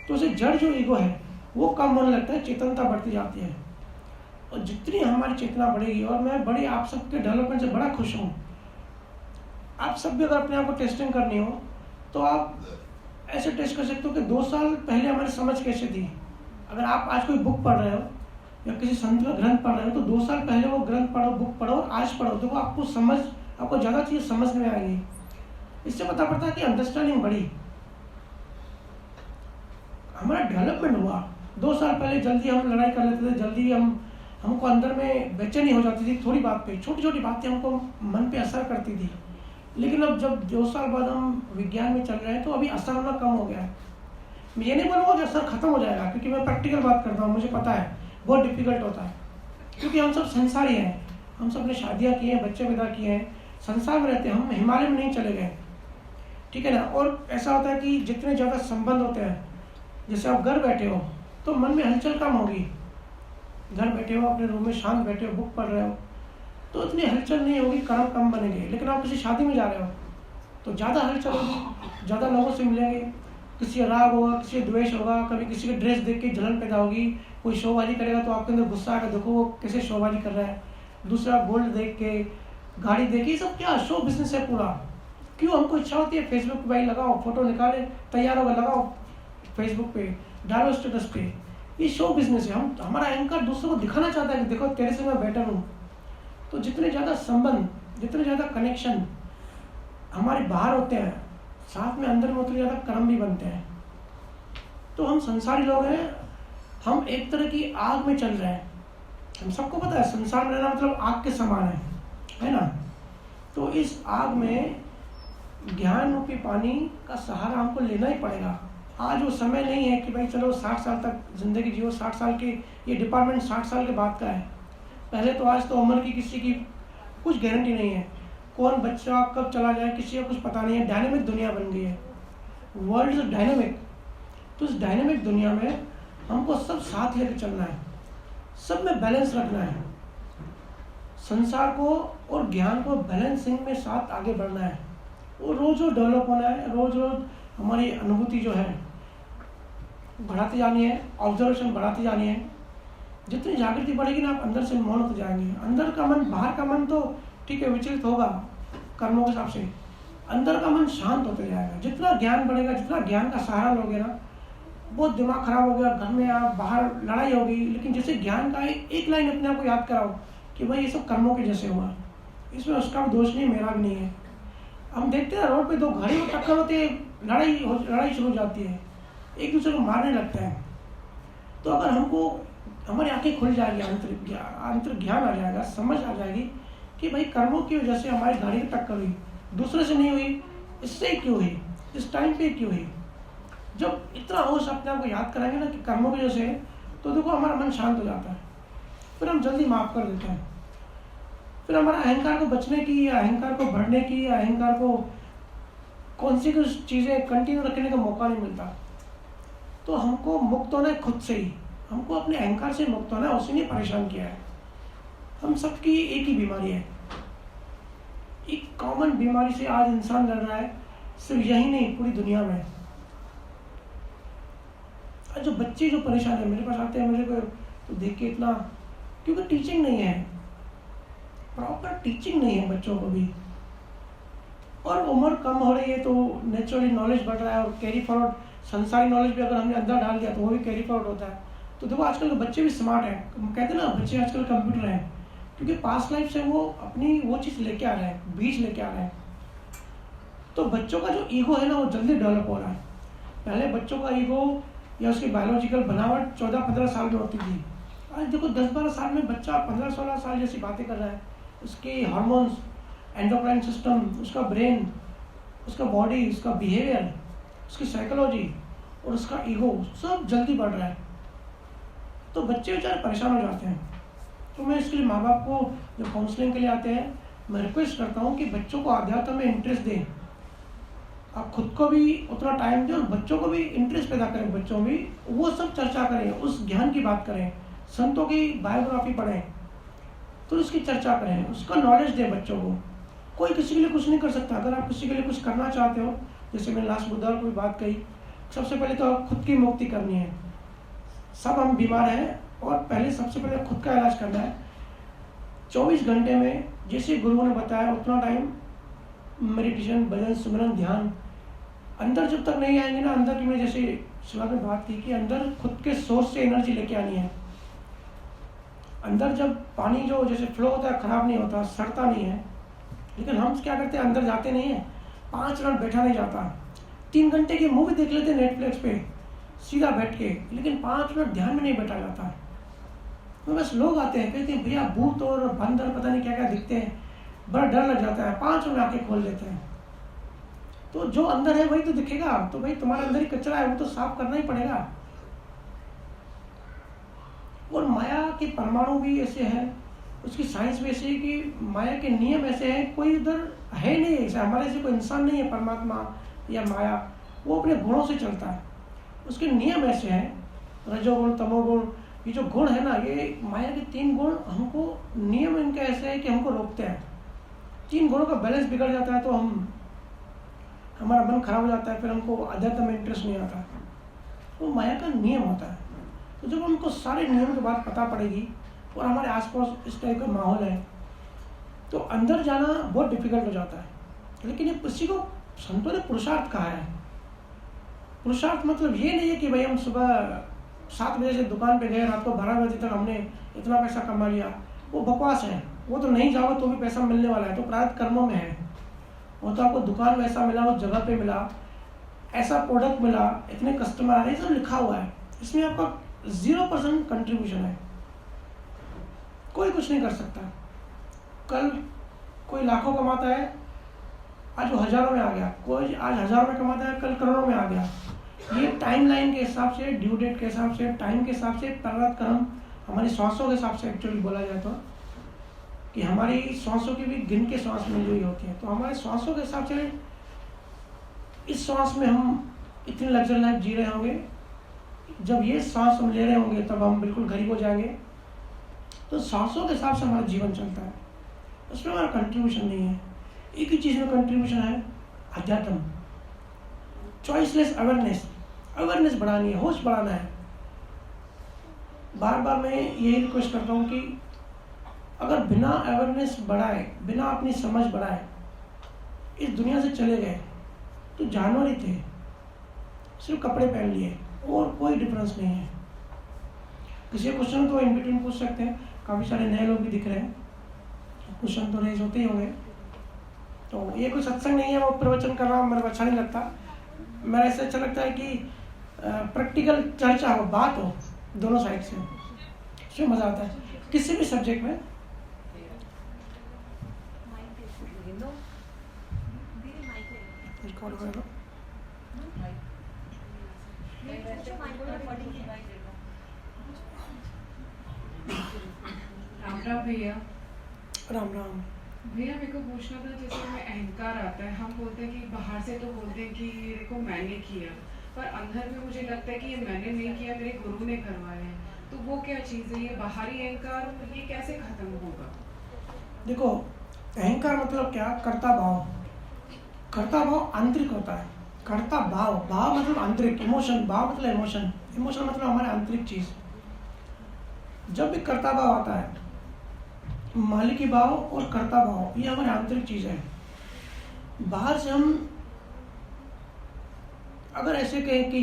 तो उसे जड़ जो ईगो है वो कम होने लगता है, चेतनता बढ़ती जाती है। और जितनी हमारी चेतना बढ़ेगी, और मैं बड़ी आप सबके डेवलपमेंट से बड़ा खुश हूँ। आप सब भी अगर अपने आप को टेस्टिंग करनी हो तो आप ऐसे टेस्ट कर सकते हो कि 2 साल पहले हमारी समझ कैसे थी। अगर आप आज कोई बुक पढ़ रहे हो या किसी संत का ग्रंथ पढ़ रहे हो, तो 2 साल पहले वो ग्रंथ पढ़ो, बुक पढ़ो और आज पढ़ो, तो आपको ज़्यादा चीज़ समझ में आएगी। इससे पता पड़ता है कि अंडरस्टैंडिंग बढ़ी, हमारा डेवलपमेंट हुआ। 2 साल पहले जल्दी हम लड़ाई कर लेते थे, जल्दी हमको अंदर में बेचैनी हो जाती थी थोड़ी बात पे, छोटी छोटी बातें हमको मन पे असर करती थी। लेकिन अब जब 2 साल बाद हम विज्ञान में चल रहे हैं, तो अभी असर होना कम हो गया है। मैं ये नहीं बोलूँगा कि असर खत्म हो जाएगा, क्योंकि मैं प्रैक्टिकल बात करता हूँ, मुझे पता है बहुत डिफिकल्ट होता है, क्योंकि हम सब संसारी हैं। हम सब ने शादियाँ की हैं, बच्चे पैदा किए हैं, संसार में रहते हैं, हम हिमालय में नहीं चले गए, ठीक है ना। और ऐसा होता है कि जितने ज़्यादा संबंध होते हैं, जैसे आप घर बैठे हो तो मन में हलचल कम होगी। घर बैठे हो, अपने रूम में शांत बैठे हो, बुक पढ़ रहे हो, तो इतनी हलचल नहीं होगी, कर्म कम बनेंगे। लेकिन आप किसी शादी में जा रहे हो तो ज़्यादा हलचल होगी, ज़्यादा लोगों से मिलेंगे, किसी का राग होगा, किसी का द्वेष होगा, कभी किसी का ड्रेस देख के जलन पैदा होगी, कोई शोबाजी करेगा तो आपके अंदर गुस्सा आएगा, देखो वो कैसे शोबाजी कर रहा है। दूसरा गोल्ड देख के, गाड़ी देख के, ये सब क्या शो बिजनेस है पूरा। क्यों हमको इच्छा होती है फेसबुक पे भाई लगाओ, फोटो निकाले, तैयार होगा, लगाओ फेसबुक पे, डालो स्टेटस पे, ये शो बिजनेस है। हमारा अहंकार दूसरों को दिखाना चाहता है कि देखो तेरे से मैं बेटर हूँ। तो जितने ज़्यादा संबंध, जितने ज़्यादा कनेक्शन हमारे बाहर होते हैं, साथ में अंदर में उतने ज़्यादा कर्म भी बनते हैं। तो हम संसारी लोग हैं, हम एक तरह की आग में चल रहे हैं। हम सबको पता है संसार में रहना मतलब आग के समान है ना। तो इस आग में ज्ञान रूपी पानी का सहारा हमको लेना ही पड़ेगा। आज वो समय नहीं है कि भाई चलो 60 साल तक जिंदगी जियो, 60 साल के ये डिपार्टमेंट 60 साल के बाद का है। पहले तो आज तो उम्र की किसी की कुछ गारंटी नहीं है, कौन बच्चा कब चला जाए किसी का कुछ पता नहीं है। डायनेमिक दुनिया बन गई है, वर्ल्ड इज डायनेमिक। तो इस डायनेमिक दुनिया में हमको सब साथ लेकर चलना है, सब में बैलेंस रखना है, संसार को और ज्ञान को बैलेंसिंग में साथ आगे बढ़ना है। वो रोज रोज डेवलप होना है, रोज रोज हमारी अनुभूति जो है बढ़ाती जानी है, ऑब्जर्वेशन बढ़ाती जानी है। जितनी जागृति बढ़ेगी ना, आप अंदर से मौन होते जाएंगे। अंदर का मन, बाहर का मन तो ठीक है विचलित होगा कर्मों के हिसाब से, अंदर का मन शांत होते जाएगा। जितना ज्ञान बढ़ेगा, जितना ज्ञान का सहारा लोगे ना, बहुत दिमाग खराब हो गया, घर में आप बाहर लड़ाई होगी, लेकिन जैसे ज्ञान का एक लाइन अपने आप को याद कराओ कि भाई ये सब कर्मों के जैसे हुआ, इसमें उसका भी दोष नहीं, मेरा भी नहीं है। हम देखते हैं रोड पे दो गाड़ी में टक्कर होती है, लड़ाई शुरू हो जाती है, एक दूसरे को मारने लगते हैं। तो अगर हमको हमारी आंखें खुल जाएगी, अंतर ज्ञान आ जाएगा, समझ आ जाएगी कि भाई कर्मों की वजह से हमारी गाड़ी की टक्कर हुई, दूसरे से नहीं हुई, इससे क्यों हुई, इस टाइम पे क्यों हुई। जब इतना होश अपने आप को याद कराएंगे ना कि कर्मों की वजह से, तो देखो हमारा मन शांत हो जाता है, फिर हम जल्दी माफ कर देते हैं। फिर हमारा अहंकार को बचने की, या अहंकार को बढ़ने की, या अहंकार को कौन सी कुछ चीज़ें कंटिन्यू रखने का मौका नहीं मिलता। तो हमको मुक्त होना है खुद से ही, हमको अपने अहंकार से मुक्त होना है, उसी ने परेशान किया है। हम सबकी एक ही बीमारी है, एक कॉमन बीमारी से आज इंसान लड़ रहा है, सिर्फ यही नहीं पूरी दुनिया में। जो बच्चे जो परेशान है, मेरे पास आते हैं, मुझे तो देख के इतना, क्योंकि टीचिंग नहीं है, प्रॉपर टीचिंग नहीं है बच्चों को भी, और उम्र कम हो रही है तो नेचुरली नॉलेज बढ़ रहा है, और कैरी फॉरवर्ड संसारी नॉलेज भी अगर हमने अंदर डाल दिया तो वो भी कैरी फॉरवर्ड होता है। तो देखो आजकल के बच्चे भी स्मार्ट हैं, कहते हैं ना बच्चे आजकल कंप्यूटर हैं, क्योंकि पास्ट लाइफ से वो अपनी वो चीज़ लेके आ रहे हैं, बीज लेके आ रहे हैं। तो बच्चों का जो ईगो है ना, वो जल्दी डेवलप हो रहा है। पहले बच्चों का ईगो या उसकी बायोलॉजिकल बनावट 14-15 साल में होती थी, आज देखो 10-12 साल में बच्चा 15-16 साल जैसी बातें कर रहा है, उसके हार्मोन्स, एंडोक्राइन सिस्टम, उसका ब्रेन, उसका बॉडी, उसका बिहेवियर, उसकी साइकोलॉजी और उसका ईगो सब जल्दी बढ़ रहा है। तो बच्चे बेचारे परेशान हो जाते हैं। तो मैं इसके लिए माँ बाप को जो काउंसलिंग के लिए आते हैं, मैं रिक्वेस्ट करता हूँ कि बच्चों को आध्यात्म में इंटरेस्ट दें। आप खुद को भी उतना टाइम दें और बच्चों को भी इंटरेस्ट पैदा करें, बच्चों में भी वो सब चर्चा करें, उस ज्ञान की बात करें, संतों की बायोग्राफी पढ़ें, तो उसकी चर्चा करें, उसका नॉलेज दें बच्चों को। कोई किसी के लिए कुछ नहीं कर सकता। अगर आप किसी के लिए कुछ करना चाहते हो, जैसे मैंने लास्ट बुधवार को भी बात कही, सबसे पहले तो खुद की मुक्ति करनी है। सब हम बीमार हैं और पहले सबसे पहले खुद का इलाज करना है। 24 घंटे में जैसे गुरुओं ने बताया उतना टाइम मेडिटेशन, भजन, सिमरन, ध्यान। अंदर जब तक नहीं आएंगे ना, अंदर की मैंने जैसे शुरुआत में बात की कि अंदर खुद के सोर्स से एनर्जी लेके आनी है। अंदर जब पानी जो जैसे फ्लो होता है, खराब नहीं होता, सड़ता नहीं है, लेकिन हम क्या करते हैं, अंदर जाते नहीं है, 5 मिनट बैठा नहीं जाता, 3 घंटे की मूवी देख लेते हैं नेटफ्लिक्स पे सीधा बैठ के, लेकिन 5 मिनट ध्यान में नहीं बैठा जाता। तो बस लोग आते हैं, कहते हैं भैया भूत और बंदर पता नहीं क्या क्या दिखते हैं, बड़ा डर लग जाता है, 5 मिनट आके खोल देते हैं। तो जो अंदर है वही तो दिखेगा। तो भाई तुम्हारे अंदर ही कचरा है, वो तो साफ करना ही पड़ेगा। और माया के परमाणु भी ऐसे हैं, उसकी साइंस भी ऐसी है कि माया के नियम ऐसे हैं, कोई उधर है नहीं, ऐसा हमारे से कोई इंसान नहीं है परमात्मा या माया, वो अपने गुणों से चलता है। उसके नियम ऐसे हैं, रजोगुण, तमोगुण, ये जो गुण है ना, ये माया के 3 गुण हमको, नियम इनके ऐसे है कि हमको रोकते हैं। 3 गुणों का बैलेंस बिगड़ जाता है तो हमारा मन खराब हो जाता है, फिर हमको अध्यात्म में इंटरेस्ट नहीं आता। वो माया का नियम होता है। तो जब हमको सारे नियम के बाद पता पड़ेगी और हमारे आसपास इस टाइप का माहौल है, तो अंदर जाना बहुत डिफिकल्ट हो जाता है। लेकिन ये किसी को संतों ने पुरुषार्थ कहा है। पुरुषार्थ मतलब ये नहीं है कि भाई हम सुबह 7 बजे से दुकान पे गए, रात को 12 बजे तक हमने इतना पैसा कमा लिया, वो बकवास है। वो तो नहीं जाओ तो भी पैसा मिलने वाला है, तो प्रारब्ध कर्मों में है। वो तो आपको दुकान में ऐसा मिला, उस जगह पे मिला, ऐसा प्रोडक्ट मिला, इतने कस्टमर आ रहे हैं, सब लिखा हुआ है। इसमें आपका 0% कंट्रीब्यूशन है, कोई कुछ नहीं कर सकता। कल कोई लाखों कमाता है, आज वो हजारों में आ गया, कोई आज हजारों में कमाता है, कल करोड़ों में आ गया। ये टाइम लाइन के हिसाब से, ड्यू डेट के हिसाब से, टाइम के हिसाब से, प्रारब्ध कर्म, हमारी सांसों के हिसाब से एक्चुअली बोला जाए तो, कि हमारी सांसों की भी गिन के सांस मिली हुई होती है। तो हमारे सांसों के हिसाब से इस सांस में हम इतनी लग्जरी लाइफ जी रहे होंगे, जब ये सांस हम ले रहे होंगे तब हम बिल्कुल गरीब हो जाएंगे। तो सांसों के हिसाब से हमारा जीवन चलता है, उसमें हमारा कंट्रीब्यूशन नहीं है। एक ही चीज़ में कंट्रीब्यूशन है, अध्यात्म, चॉइसलेस अवेयरनेस। अवेयरनेस बढ़ानी है, होश बढ़ाना है। बार बार मैं यही रिक्वेस्ट करता हूँ कि अगर बिना अवेयरनेस बढ़ाए, बिना अपनी समझ बढ़ाए इस दुनिया से चले गए तो जानवर ही थे, सिर्फ कपड़े पहन लिए और कोई डिफरेंस नहीं है। किसी क्वेश्चन तो इन बिटवीन पूछ सकते हैं, काफ़ी सारे नए लोग भी दिख रहे हैं, क्वेश्चन तो रेज होते ही होंगे। तो ये कोई सत्संग नहीं है, वो प्रवचन करना मेरे को अच्छा नहीं लगता। मेरा ऐसा अच्छा लगता है कि प्रैक्टिकल चर्चा हो, बात हो दोनों साइड से, उसमें मज़ा आता है किसी भी सब्जेक्ट में। रिकॉर्ड करो। राम राम भैया। राम राम भैया, मेरे को पूछना था, जैसे हमें अहंकार आता है, हम बोलते हैं कि बाहर से तो बोलते हैं कि ये देखो मैंने किया, पर अंदर में मुझे लगता है कि ये मैंने नहीं किया, मेरे गुरु ने करवाया है। तो वो क्या चीज़ है, ये बाहरी अहंकार, ये कैसे खत्म होगा? देखो, अहंकार मतलब क्या, कर्ता भाव। कर्ता भाव आंतरिक होता है। कर्ता भाव, भाव मतलब आंतरिक, इमोशन, भाव मतलब इमोशन, इमोशन मतलब हमारे आंतरिक चीज। जब भी कर्ता भाव आता है, मालिकी भाव और कर्ता भाव, ये हमारी आंतरिक चीज है। बाहर से हम अगर ऐसे कहें कि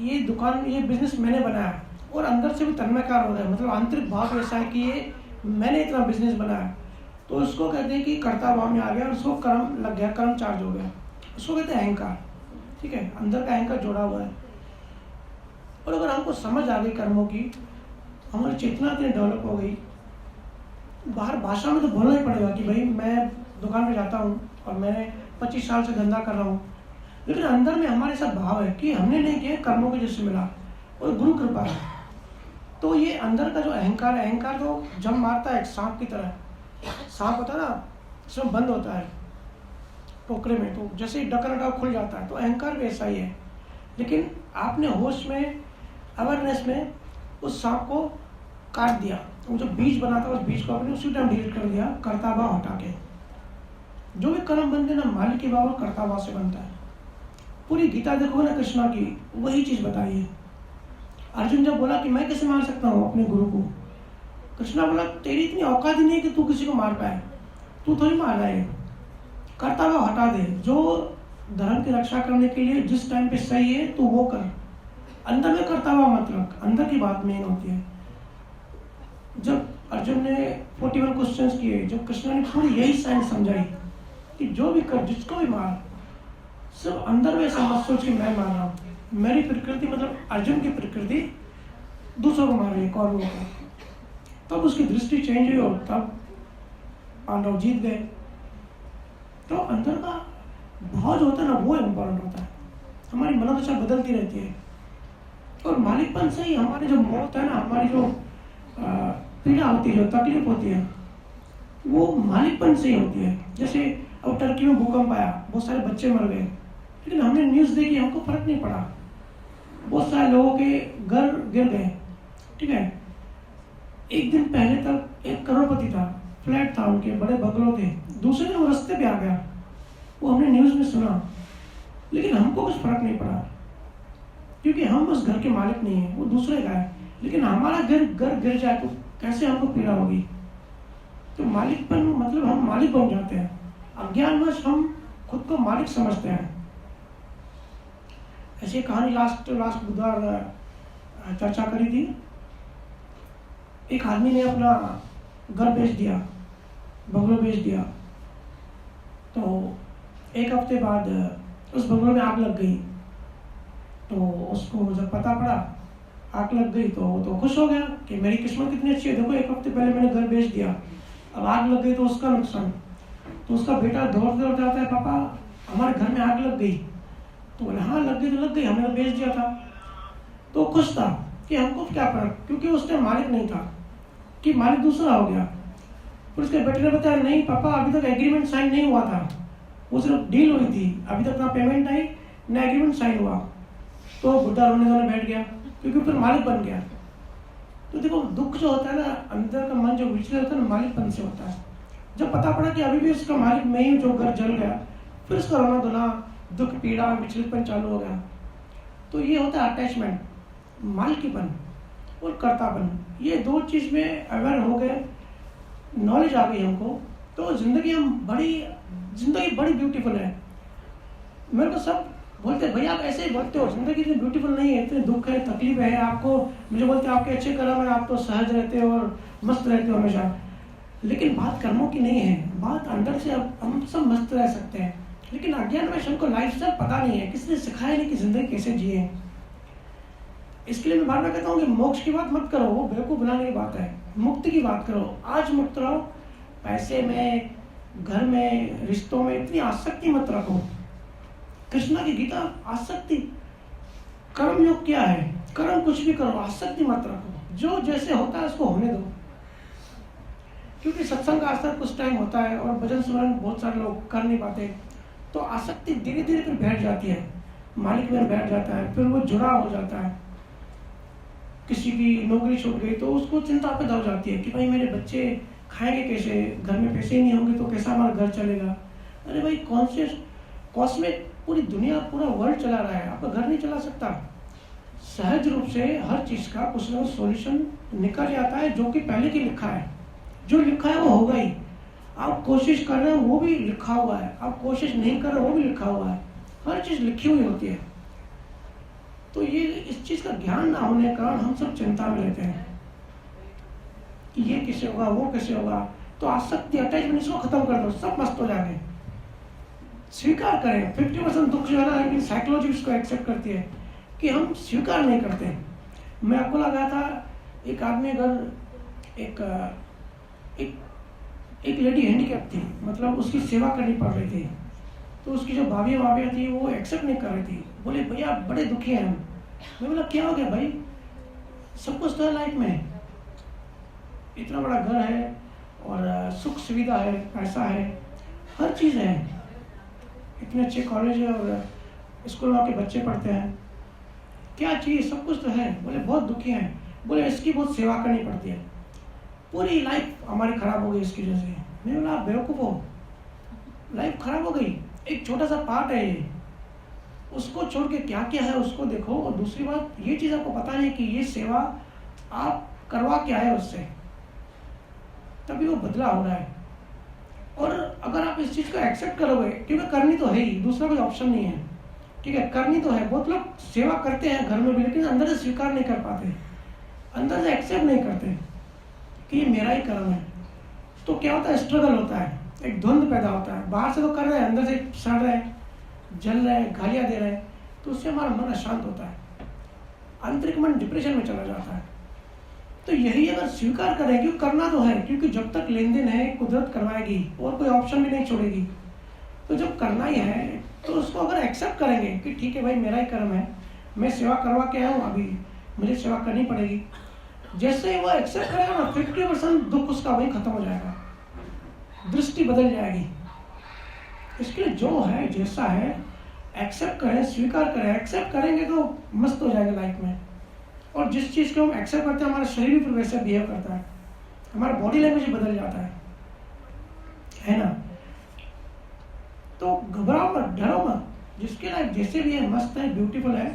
ये दुकान, ये बिजनेस मैंने बनाया, और अंदर से भी तन्मयकार हो रहा है, मतलब आंतरिक भाव ऐसा है कि ये मैंने इतना बिजनेस बनाया, तो उसको कहते हैं कि कर्ता भाव में आ गया और उसको कर्म लग गया, कर्म चार्ज हो गया, उसको कहते हैं अहंकार। ठीक है, अंदर का अहंकार जोड़ा हुआ है। और अगर हमको समझ आ गई कर्मों की, हमारी चेतना इतनी डेवलप हो गई, बाहर भाषा में तो बोलना ही पड़ेगा कि भाई मैं दुकान पे जाता हूँ और मैंने 25 साल से धंधा कर रहा हूँ, लेकिन अंदर में हमारे साथ भाव है कि हमने नहीं किया, कर्मों के जैसे मिला और गुरु कृपा है। तो ये अंदर का जो अहंकार है, अहंकार तो जब मारता है एक सांप की तरह, सांप होता है ना, इसमें बंद होता है टोकरे में, तो जैसे ही ढक्कन हटाओ खुल जाता है, तो अहंकार भी ऐसा ही है। लेकिन आपने होश में, अवेयरनेस में उस सांप को काट दिया, वो जो बीज बना था उस बीज को आपने उसी टाइम डिलीट कर दिया, कर्ता भाव हटा के। जो भी कर्म बनते ना मालिक के भाव और कर्ता भाव से बनता है। पूरी गीता देखोगे ना कृष्णा की, वही चीज बताई है। अर्जुन जब बोला कि मैं कैसे मार सकता हूँ अपने गुरु को, कृष्णा बोला तेरी इतनी औकात ही नहीं कि तू किसी को मार पाए, तू थोड़ी मार रहा है, कर्ता भाव हटा दे। जो धर्म की रक्षा करने के लिए जिस टाइम पे सही है तो वो कर, अंदर में कर्ता भाव मत रख, अंदर की बात मेन होती है। जब अर्जुन ने 41 क्वेश्चंस किए, जब कृष्ण ने पूरी यही साइंस समझाई कि जो भी कर, जिसको भी मार, सब अंदर में ऐसा मत सोच कि मैं मार रहा हूँ, मेरी प्रकृति मतलब अर्जुन की प्रकृति दूसरों को मार रही है, कौरवों को। तब उसकी दृष्टि चेंज हुई और तब पांडव जीत गए। तो अंदर का भाव जो होता है ना, वो इम्पोर्टेंट होता है। हमारी मनोदशा बदलती रहती है और मालिकपन से ही हमारी जो मौत है ना, हमारी जो पीड़ा होती है, जो तकलीफ होती है, वो मालिकपन से ही होती है। जैसे अब टर्की में भूकंप आया, बहुत सारे बच्चे मर गए, लेकिन हमने न्यूज़ देखी, हमको फर्क नहीं पड़ा। बहुत सारे लोगों के घर गिर गए, ठीक है। एक दिन पहले तक एक करोड़पति था, फ्लैट था, उनके बड़े बंगलों थे, दूसरे दिन वो रास्ते पे आ गया, वो हमने न्यूज़ में सुना, लेकिन हमको कुछ फर्क नहीं पड़ा क्योंकि हम उस घर के मालिक नहीं है, वो दूसरे का है। लेकिन हमारा घर गिर जाए तो कैसे हमको पीड़ा होगी। तो मालिकपन मतलब हम मालिक बन जाते हैं, अज्ञानवश हम खुद को मालिक समझते हैं। ऐसी कहानी लास्ट बुधवार चर्चा करी थी। एक आदमी ने अपना घर बेच दिया, बंगलो बेच दिया, तो एक हफ्ते बाद उस बंगलो में आग लग गई। तो उसको जब पता पड़ा आग लग गई तो खुश हो गया कि मेरी किस्मत कितनी अच्छी है, देखो एक हफ्ते पहले मैंने घर बेच दिया, अब आग लग गई तो उसका नुकसान। तो उसका बेटा दौड़ जाता है, पापा हमारे घर में आग लग गई। तो बोले हाँ लग गई तो लग गई, हमने तो बेच दिया था। तो खुश था कि हमको क्या फर्क, क्योंकि उस टाइम मालिक नहीं था, कि मालिक दूसरा हो गया। फिर उसके बेटे ने बताया नहीं पापा अभी तक एग्रीमेंट साइन नहीं हुआ था, वो सिर्फ डील हुई थी, अभी तक ना पेमेंट आई ना एग्रीमेंट साइन हुआ। तो बुढ़ा रोने बैठ गया क्योंकि फिर मालिक बन गया। तो देखो दुख जो होता है ना, अंदर का मन जो विचलित होता है ना, मालिकपन से होता है। जब पता पड़ा कि अभी भी उसका मालिक मैं ही, जो घर जल गया, फिर उसका रोना धोना, दुख पीड़ा विचलितपन चालू हो गया। तो ये होता है अटैचमेंट, मालिकीपन और कर्तापन। ये दो चीज में अवेयर हो गए, नॉलेज आ गई हमको, तो जिंदगी बड़ी ब्यूटीफुल है। मेरे को सब बोलते भैया आप ऐसे ही बोलते हो, जिंदगी इतनी ब्यूटीफुल नहीं है, इतने दुख है, तकलीफ है आपको। मुझे बोलते आपके अच्छे कर्म है, आप तो सहज रहते हो और मस्त रहते हो हमेशा। लेकिन बात कर्मों की नहीं है, बात अंदर से हम सब मस्त रह सकते हैं, लेकिन अज्ञान में हमको लाइफ स्टाइल पता नहीं है, किसी ने सिखाया नहीं कि जिंदगी कैसे जिए। इसके लिए मैं बार बार कहता हूँ कि मोक्ष की बात मत करो, वो बेवकूफ बनाने की बात है। मुक्ति की बात करो, आज मुक्त रहो। पैसे में, घर में, रिश्तों में इतनी आसक्ति मत रखो। कृष्णा की गीता आसक्ति, कर्म योग क्या है, कर्म कुछ भी करो, आसक्ति मत रखो। जो जैसे होता है उसको होने दो, क्योंकि सत्संग का असर कुछ टाइम होता है और भजन सुमरन बहुत सारे लोग कर नहीं पाते, तो आसक्ति धीरे धीरे फिर बैठ जाती है, मालिक में बैठ जाता है, फिर वो जुड़ा हो जाता है। किसी की नौकरी छूट गई तो उसको चिंता पैदा हो जाती है कि भाई मेरे बच्चे खाएंगे कैसे, घर में पैसे ही नहीं होंगे तो कैसा हमारा घर चलेगा। अरे भाई कॉस्मिक पूरी दुनिया, पूरा वर्ल्ड चला रहा है, आपका घर नहीं चला सकता। सहज रूप से हर चीज का कुछ ना कुछ सॉल्यूशन निकल जाता है, जो कि पहले की लिखा है। जो लिखा है वो होगा ही। आप कोशिश कर रहे हो वो भी लिखा हुआ है, आप कोशिश नहीं कर रहे हो वो भी लिखा हुआ है। हर चीज लिखी हुई होती है। तो ये इस चीज का ज्ञान ना होने का हम सब चिंता में रहते हैं कि ये कैसे होगा, वो कैसे होगा। तो आसक्ति, अटैचमेंट, इसको खत्म कर दो, सब मस्त हो जाएंगे। स्वीकार करें। 50% दुख जो है ना, लेकिन साइकोलॉजी इसको एक्सेप्ट करती है कि हम स्वीकार नहीं करते। मैं आपको लगा था एक आदमी अगर एक एक एक लेडी हैंडीकैप थी, मतलब उसकी सेवा करनी पड़ रही थी, तो उसकी जो भाभी थी वो एक्सेप्ट नहीं कर रही थी, बोले भैया बड़े दुखी हैं हम। मैं बोला क्या हो गया भाई, सब कुछ तो है लाइफ में, इतना बड़ा घर है और सुख सुविधा है, पैसा है, हर चीज़ है, इतने अच्छे कॉलेज है और स्कूल में के बच्चे पढ़ते हैं, क्या चाहिए, सब कुछ तो है। बोले बहुत दुखी हैं, बोले इसकी बहुत सेवा करनी पड़ती है, पूरी लाइफ हमारी खराब हो गई इसकी वजह से। मैं बोला बेवकूफ़ हो, लाइफ खराब हो गई, एक छोटा सा पार्ट है ये, उसको छोड़ के क्या क्या है उसको देखो। और दूसरी बात ये चीज़ आपको पता नहीं कि ये सेवा आप करवा क्या है उससे, तभी वो बदला हो रहा है। और अगर आप इस चीज़ को एक्सेप्ट करोगे, क्योंकि करनी तो है ही, दूसरा कोई ऑप्शन नहीं है, ठीक है, करनी तो है। बहुत लोग सेवा करते हैं घर में भी, लेकिन अंदर से स्वीकार नहीं कर पाते, अंदर से एक्सेप्ट नहीं करते कि ये मेरा ही कर्म है। तो क्या होता है, स्ट्रगल होता है, एक द्वंद्व पैदा होता है, बाहर से तो कर रहे हैं, अंदर से सड़ रहे हैं, जल रहे हैं, गालियाँ दे रहे हैं, तो उससे हमारा मन अशांत होता है, आंतरिक मन डिप्रेशन में चला जाता है। तो यही अगर स्वीकार करें कि करना तो है, क्योंकि जब तक लेन देन है कुदरत करवाएगी और कोई ऑप्शन भी नहीं छोड़ेगी, तो जब करना ही है तो उसको अगर एक्सेप्ट करेंगे कि ठीक है भाई मेरा ही कर्म है, मैं सेवा करवा के आया हूँ, अभी मुझे सेवा करनी पड़ेगी, जैसे ही वो एक्सेप्ट करेगा ना 50% दुख उसका वही खत्म हो जाएगा, दृष्टि बदल जाएगी। इसके लिए जो है जैसा है एक्सेप्ट करें, स्वीकार करें, एक्सेप्ट करेंगे तो मस्त हो जाएगा लाइफ में। और जिस चीज़ को हम एक्सेप्ट करते हैं हमारा शरीर भी फिर वैसे बिहेव करता है, हमारा बॉडी लैंग्वेज बदल जाता है ना। तो घबराओ मत, डरो मत, जिसके लाइफ जैसे भी है मस्त है, ब्यूटीफुल है।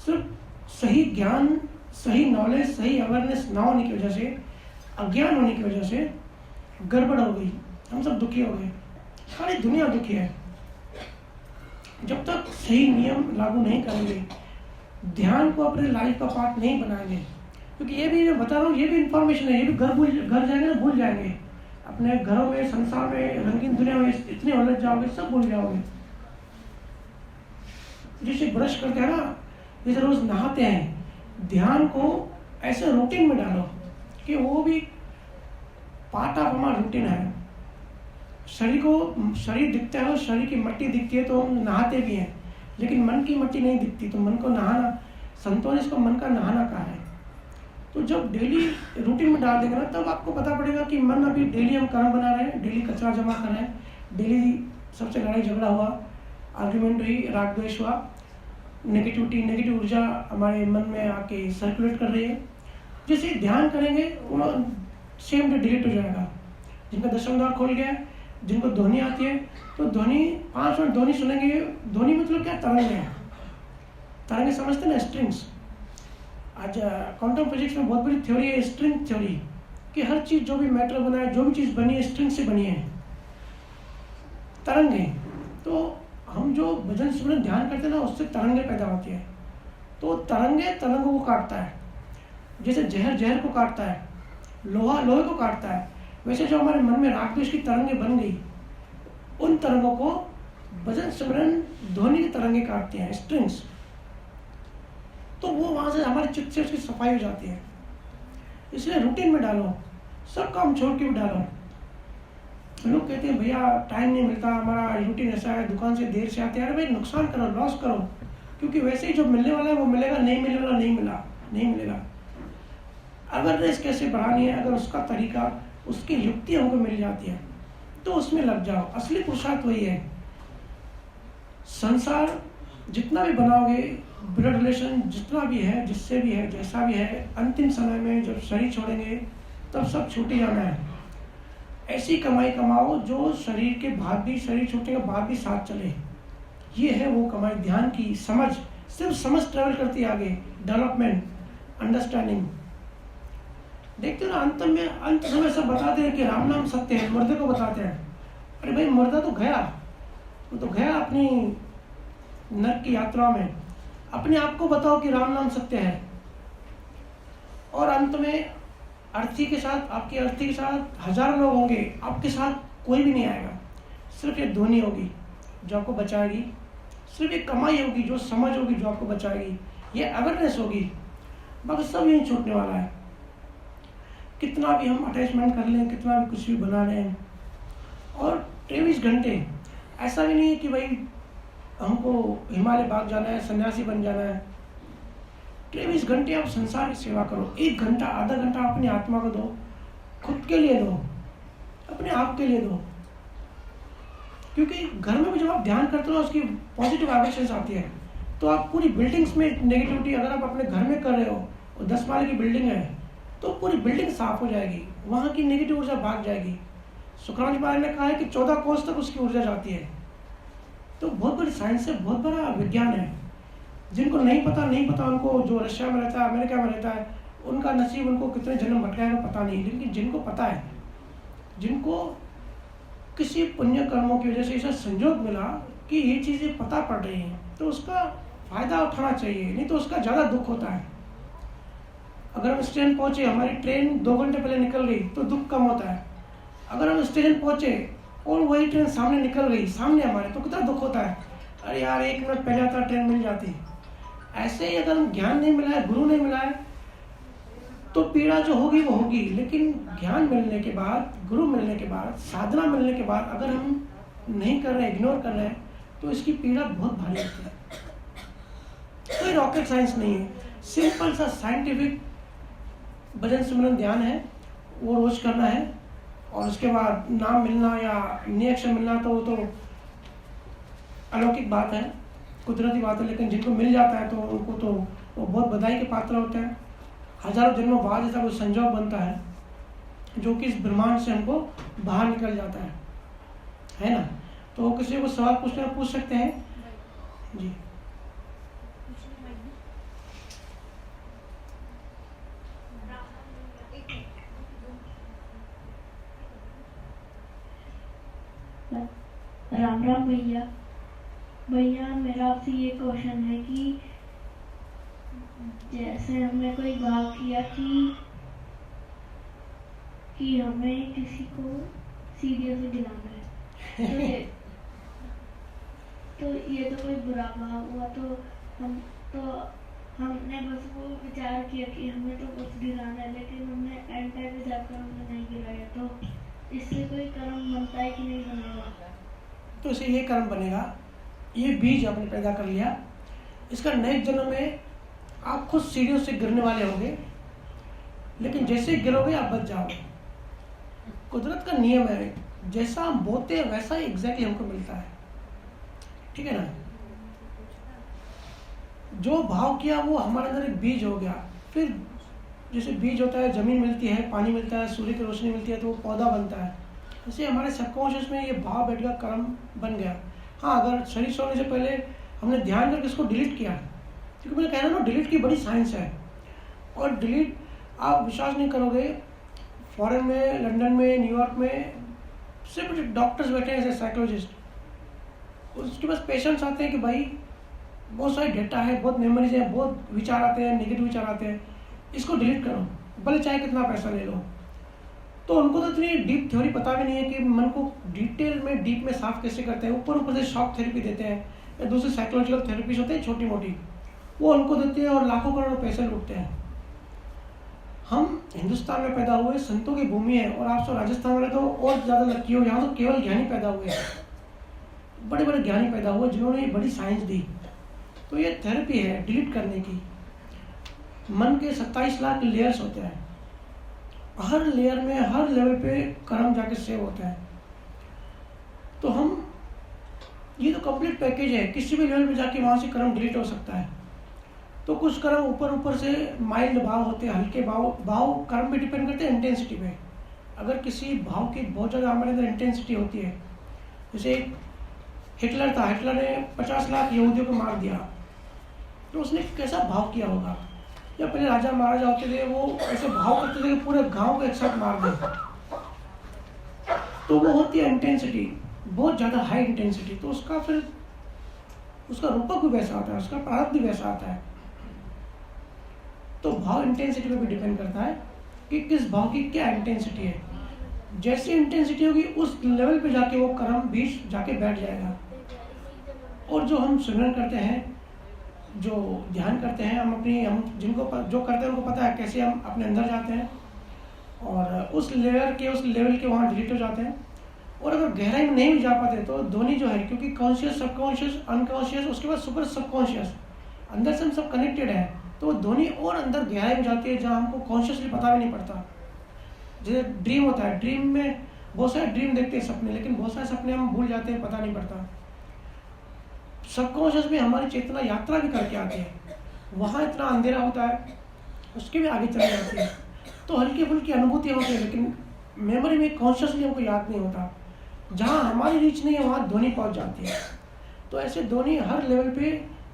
सिर्फ सही ज्ञान, सही नॉलेज, सही अवेयरनेस ना होने की वजह से, अज्ञान होने की वजह से गड़बड़ हो गई, हम सब दुखी हो गए, सारी दुनिया दुखी है। जब तक सही नियम लागू नहीं करेंगे, ध्यान को अपने लाइफ का पार्ट नहीं बनाएंगे, क्योंकि ये भी मैं बता रहा हूँ, ये भी इंफॉर्मेशन है, ये भी घर जाएंगे ना भूल जाएंगे, अपने घरों में, संसार में, रंगीन दुनिया में इतने उलझ जाओगे, सब भूल जाओगे। जैसे ब्रश करते हैं ना, जैसे रोज नहाते हैं, ध्यान को ऐसे रूटीन में डालो कि वो भी पार्ट ऑफ हमारा रूटीन है। शरीर दिखता है, शरीर की मट्टी दिखती है तो हम नहाते भी हैं, लेकिन मन की मट्टी नहीं दिखती, तो मन को नहाना, संतों ने इसको मन का नहाना कहा है। तो जब डेली रूटीन में डाल देंगे ना, तब आपको पता पड़ेगा कि मन अभी डेली हम कर्म बना रहे हैं, डेली कचरा जमा कर रहे हैं, डेली सबसे लड़ाई झगड़ा हुआ, आर्ग्यूमेंट हुई, राग द्वेष हुआ, नेगेटिव ऊर्जा हमारे मन में आके सर्कुलेट कर रही है। जैसे ध्यान करेंगे सेम डे डिलीट हो जाएगा। जिनका दशम द्वार खोल गया है, जिनको ध्वनि आती है, तो ध्वनि 5 मिनट ध्वनि सुनेंगे। ध्वनि मतलब क्या, तरंग है, तरंगे समझते हैं ना, स्ट्रिंग्स। आज क्वांटम फिजिक्स में बहुत बड़ी थ्योरी है स्ट्रिंग थ्योरी, कि हर चीज़ जो भी मैटर बना है, जो भी चीज़ बनी है, स्ट्रिंग से बनी है, तरंग है। तो हम जो भजन सिमरन ध्यान करते हैं ना, उससे तरंगे पैदा होती है। तो तरंगे तरंगों को काटता है, जैसे जहर को काटता है, लोहा लोहे को काटता है, वैसे जो हमारे मन में राग द्वेष की तरंगे बन गई, उन तरंगों को भजन सिमरन ध्वनि की तरंगे काटती हैं, स्ट्रिंग्स। तो वो वहाँ से हमारे चित्त से उसकी सफाई हो जाती है। इसलिए रूटीन में डालो, सब काम छोड़ के भी डालो। लोग कहते हैं भैया टाइम नहीं मिलता, हमारा रूटीन ऐसा है, दुकान से देर से आते हैं। अरे भाई नुकसान करो, लॉस करो, क्योंकि वैसे ही जो मिलने वाला है वो मिलेगा, नहीं मिलने वाला नहीं मिलेगा। अवेयरनेस कैसे बढ़ानी है, अगर उसका तरीका, उसकी युक्ति हमको मिल जाती है तो उसमें लग जाओ। असली पुरुषार्थ वही है। संसार जितना भी बनाओगे, ब्लड रिलेशन जितना भी है, जिससे भी है, जैसा भी है, अंतिम समय में जब शरीर छोड़ेंगे तब सब छूट ही जाना है। ऐसी कमाई कमाओ जो शरीर के बाद भी, शरीर छूटने के बाद भी साथ चले। ये है वो कमाई, ध्यान की समझ, सिर्फ समझ ट्रेवल करती है आगे, डेवलपमेंट, अंडरस्टैंडिंग। देखते हो ना, अंत समय सब बताते हैं कि राम नाम सत्य है, मुर्दे को बताते हैं। अरे भाई मुर्दा तो गया, वो तो गया अपनी नरक की यात्रा में। अपने आप को बताओ कि राम नाम सत्य है। और अंत में अर्थी के साथ, आपकी अर्थी के साथ हजारों लोग होंगे, आपके साथ कोई भी नहीं आएगा। सिर्फ ये ध्वनि होगी जो आपको बचाएगी, सिर्फ एक कमाई होगी जो समझ होगी जो आपको बचाएगी, ये अवेयरनेस होगी, बाकी सब यही छूटने वाला है। कितना भी हम अटैचमेंट कर लें, कितना भी कुछ भी बना लें, और 23 घंटे ऐसा भी नहीं है कि भाई हमको हिमालय भाग जाना है, सन्यासी बन जाना है। 23 घंटे आप संसार की सेवा करो, 1 घंटा आधा घंटा अपनी आत्मा को दो, खुद के लिए दो, अपने आप के लिए दो। क्योंकि घर में भी जब आप ध्यान करते हो उसकी पॉजिटिव वाइब्रेशंस आती है, तो आप पूरी बिल्डिंग्स में नेगेटिविटी अगर आप अपने घर में कर रहे हो और 10 माले की बिल्डिंग है तो पूरी बिल्डिंग साफ हो जाएगी, वहाँ की नेगेटिव ऊर्जा भाग जाएगी। सुखराम जी महाराज ने कहा है कि 14 कोस तक उसकी ऊर्जा जाती है। तो बहुत बड़ी साइंस है, बहुत बड़ा विज्ञान है। जिनको नहीं पता उनको, जो रशिया में रहता है, अमेरिका में रहता है, उनका नसीब उनको कितने जन्म भटकाएगा पता नहीं। लेकिन जिनको पता है, जिनको किसी पुण्य कर्मों की वजह से ऐसा संयोग मिला कि ये चीज़ें पता पड़ रही हैं, तो उसका फायदा उठाना चाहिए, नहीं तो उसका ज़्यादा दुख होता है। अगर हम स्टेशन पहुंचे, हमारी ट्रेन 2 घंटे पहले निकल गई तो दुख कम होता है। अगर हम स्टेशन पहुंचे और वही ट्रेन सामने निकल गई, सामने हमारे, तो कितना दुख होता है, अरे यार 1 मिनट पहले आता ट्रेन मिल जाती। ऐसे ही अगर हम ज्ञान नहीं मिला है, गुरु नहीं मिला है, तो पीड़ा जो होगी वो होगी। लेकिन ज्ञान मिलने के बाद, गुरु मिलने के बाद, साधना मिलने के बाद अगर हम नहीं कर रहे, इग्नोर कर रहे हैं, तो इसकी पीड़ा बहुत भारी होती है। कोई रॉकेट साइंस नहीं है, सिंपल सा साइंटिफिक भजन सिमरन ध्यान है, वो रोज करना है। और उसके बाद नाम मिलना या नियक्षर मिलना तो वो तो अलौकिक बात है, कुदरती बात है। लेकिन जिनको मिल जाता है तो उनको तो वो बहुत बधाई के पात्र होते हैं। हजारों जन्मों बाद ऐसा कोई संजोग बनता है जो कि इस ब्रह्मांड से हमको बाहर निकल जाता है ना। तो किसी को सवाल पूछना पूछ सकते हैं जी। राम राम भैया। भैया मेरा आपसे ये क्वेश्चन है कि जैसे हमने कोई भाव किया कि हमें किसी को सीढ़ियों से गिराना है, तो ये तो कोई बुरा भाव हुआ। तो हमने बस वो विचार किया कि हमें तो बस गिराना है, लेकिन हमने एंड टाइम में जाकर हमने नहीं गिराया, तो इससे कोई कर्म बनता है कि नहीं बनेगा? तो इसे ये कर्म बनेगा, ये बीज आपने पैदा कर लिया, इसका नेक्स्ट जन्म में आप खुद सीढ़ियों से गिरने वाले होंगे, लेकिन जैसे गिरोगे आप बच जाओगे। कुदरत का नियम है, जैसा हम बोते हैं वैसा ही एग्जैक्टली हमको मिलता है, ठीक है ना। जो भाव किया वो हमारे अंदर एक बीज हो गया। फिर जैसे बीज होता है, जमीन मिलती है, पानी मिलता है, सूर्य की रोशनी मिलती है, तो वो पौधा बनता है। ऐसे हमारे सबकॉन्शियस में ये भाव बैठ गया, कर्म बन गया। हाँ, अगर शरीर सोने से पहले हमने ध्यान करके इसको डिलीट किया, क्योंकि मैंने कहा ना डिलीट की बड़ी साइंस है। और डिलीट आप विश्वास नहीं करोगे, फॉरेन में, लंदन में, न्यूयॉर्क में सिर्फ डॉक्टर्स बैठे हैं ऐसे साइकोलॉजिस्ट, उसके पास पेशेंट्स आते हैं कि भाई बहुत सारी डेटा है, बहुत मेमोरीज है, बहुत विचार आते हैं, नेगेटिव विचार आते हैं, इसको डिलीट करो, भले चाहे कितना पैसा ले लो। तो उनको तो इतनी डीप थ्योरी पता भी नहीं है कि मन को डिटेल में, डीप में साफ कैसे करते हैं। ऊपर से शॉक थेरेपी देते हैं या दूसरे साइकोलॉजिकल थेरेपीज होते हैं छोटी मोटी, वो उनको देते हैं और लाखों करोड़ों पैसे लूटते हैं। हम हिंदुस्तान में पैदा हुए, संतों की भूमि है, और आप सब राजस्थान वाले तो और ज़्यादा लकी हो, यहाँ तो केवल ज्ञानी पैदा हुए हैं, बड़े बड़े ज्ञानी पैदा हुए जिन्होंने बड़ी साइंस दी। तो ये थेरेपी है डिलीट करने की। मन के 27 लाख लेयर्स होते हैं, हर लेयर में, हर लेवल पे कर्म जाके सेव होता है। तो हम, ये तो कंप्लीट पैकेज है, किसी भी लेवल पे जाके वहाँ से कर्म डिलीट हो सकता है। तो कुछ कर्म ऊपर से माइल्ड भाव होते हैं, हल्के भाव कर्म भी डिपेंड करते हैं इंटेंसिटी पे। अगर किसी भाव की बहुत ज़्यादा हमारे अंदर इंटेंसिटी होती है, जैसे हिटलर था, हिटलर ने 50 लाख यहूदियों को मार दिया, तो उसने कैसा भाव किया होगा। या पहले राजा महाराजा होते थे, वो ऐसे भाव करते थे कि पूरे गांव को एक साथ मार दें, तो वो होती है इंटेंसिटी, बहुत ज़्यादा हाई इंटेंसिटी। तो उसका फिर उसका रूपक भी वैसा आता है, उसका प्रारब्ध भी वैसा आता है। तो भाव इंटेंसिटी पे भी डिपेंड करता है कि किस भाव की क्या इंटेंसिटी है। जैसी इंटेंसिटी होगी उस लेवल पे जाके वो कर्म बीज जाके बैठ जाएगा। और जो हम सिमरन करते हैं, जो ध्यान करते हैं, हम जिनको जो करते हैं उनको पता है कैसे हम अपने अंदर जाते हैं। और उस लेवल के वहाँ डिलीट हो जाते हैं। और अगर गहराई में नहीं भी जा पाते तो ध्वनि जो है, क्योंकि कॉन्शियस, सबकॉन्शियस, अनकॉन्शियस, उसके बाद सुपर सबकॉन्शियस, अंदर से हम सब कनेक्टेड है, तो ध्वनि और अंदर गहराई में जाती है जहाँ हमको कॉन्शियसली पता भी नहीं पड़ता। जैसे ड्रीम होता है, ड्रीम में बहुत सारे ड्रीम देखते हैं सपने, लेकिन बहुत सारे सपने हम भूल जाते हैं, पता नहीं पड़ता। सबकॉन्शियस में हमारी चेतना यात्रा भी करके आती है, वहाँ इतना अंधेरा होता है, उसके भी आगे चले जाती है, तो हल्की फुल्की अनुभूति होती है, लेकिन मेमोरी में कॉन्शियसली हमको याद नहीं होता। जहाँ हमारी रीच नहीं है वहाँ ध्वनि पहुँच जाती है। तो ऐसे ध्वनि हर लेवल पे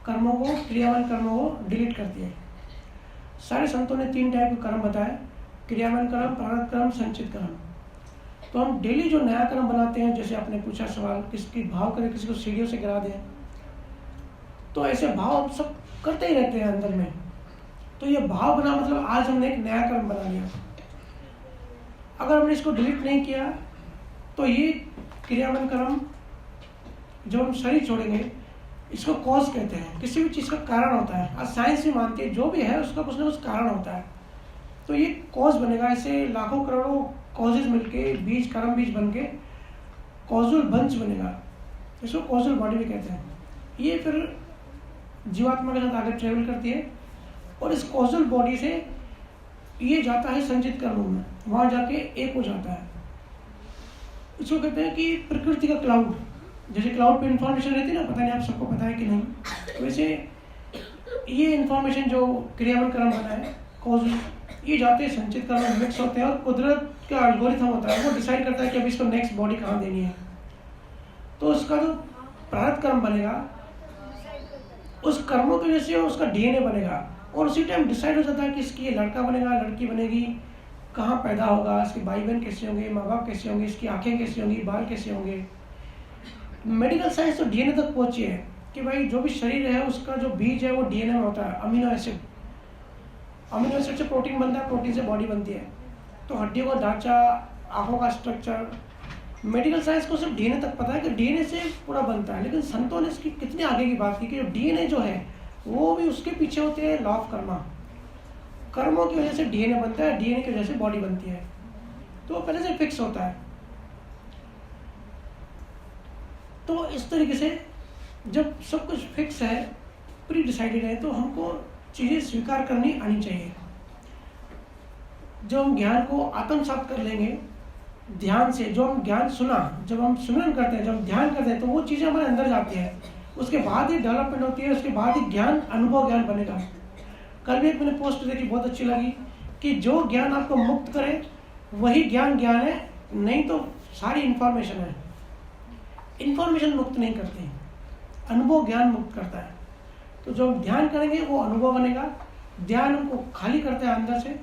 कर्मों को, क्रियावान कर्मों को डिलीट करती है। सारे संतों ने 3 टाइप के कर्म बताए, क्रियावान कर्म, प्रारब्ध कर्म, संचित कर्म। तो हम डेली जो नया कर्म बनाते हैं, जैसे आपने पूछा सवाल, किसकी भाव करें, किसी को सीढ़ियों से गिरा दें, तो ऐसे भाव हम सब करते ही रहते हैं अंदर में। तो ये भाव बना मतलब आज हमने एक नया कर्म बना लिया। अगर हमने इसको डिलीट नहीं किया तो ये क्रियावान कर्म जब हम शरीर छोड़ेंगे, इसको कॉज कहते हैं। किसी भी चीज़ का कारण होता है, आज साइंस भी मानती है, जो भी है उसका कुछ ना कुछ कारण होता है। तो ये कॉज बनेगा, ऐसे लाखों करोड़ों कॉजेज मिलके बीज, कर्म बीज बन के कॉजुअल बंच बनेगा, इसको कॉजुअल बॉडी भी कहते हैं। ये फिर जीवात्मा के साथ आगे ट्रेवल करती है और इस कॉजुअल बॉडी से ये जाता है संचित कर्मों में, वहाँ जाके एक हो जाता है। इसको कहते हैं कि प्रकृति का क्लाउड। जैसे क्लाउड पे इंफॉर्मेशन रहती है ना, पता नहीं आप सबको पता है कि नहीं, वैसे ये इंफॉर्मेशन जो क्रियावान कर्म बना है कॉजुअल, ये जाते हैं संचित कर्म में मिक्स होते हैं, और कुदरत का एल्गोरिथम होता है, वो डिसाइड करता है कि अभी इसको नेक्स्ट बॉडी कहाँ देनी है। तो उसका जो प्रारब्ध कर्म बनेगा, उस कर्मों की वजह से उसका डीएनए बनेगा, और उसी टाइम डिसाइड हो जाता है कि इसकी ये लड़का बनेगा, लड़की बनेगी, कहाँ पैदा होगा, इसके भाई बहन कैसे होंगे, माँ बाप कैसे होंगे, इसकी आंखें कैसे होंगी, बाल कैसे होंगे। मेडिकल साइंस तो डीएनए तक पहुंची है कि भाई जो भी शरीर है उसका जो बीज है वो डीएनए में होता है, अमीनो एसिड। अमीनो एसिड से प्रोटीन बनता है, प्रोटीन से बॉडी बनती है। तो हड्डियों का ढांचा, आंखों का स्ट्रक्चर, मेडिकल साइंस को सिर्फ डीएनए तक पता है कि डीएनए से पूरा बनता है, लेकिन संतों ने इसकी कितने आगे की बात की कि डीएनए जो है वो भी उसके पीछे होते हैं लॉ ऑफ कर्मा। कर्मों की वजह से डीएनए बनता है, डीएनए की वजह से बॉडी बनती है, तो वो पहले से फिक्स होता है। तो इस तरीके से जब सब कुछ फिक्स है, प्री डिसाइडेड है, तो हमको चीज़ें स्वीकार करनी आनी चाहिए। जब हम ज्ञान को आत्मसात कर लेंगे ध्यान से, जो हम ज्ञान सुना, जब हम सुमरन करते हैं, जब हम ध्यान करते हैं, तो वो चीज़ें हमारे अंदर जाती है, उसके बाद ही डेवलपमेंट होती है, उसके बाद ही ज्ञान, अनुभव ज्ञान बनेगा। कल भी एक मैंने पोस्ट देखी, बहुत अच्छी लगी, कि जो ज्ञान आपको मुक्त करे वही ज्ञान है, नहीं तो सारी इंफॉर्मेशन है। इंफॉर्मेशन मुक्त नहीं करती, अनुभव ज्ञान मुक्त करता है। तो जो हम ध्यान करेंगे वो अनुभव बनेगा। ध्यान हमको खाली करता है अंदर से,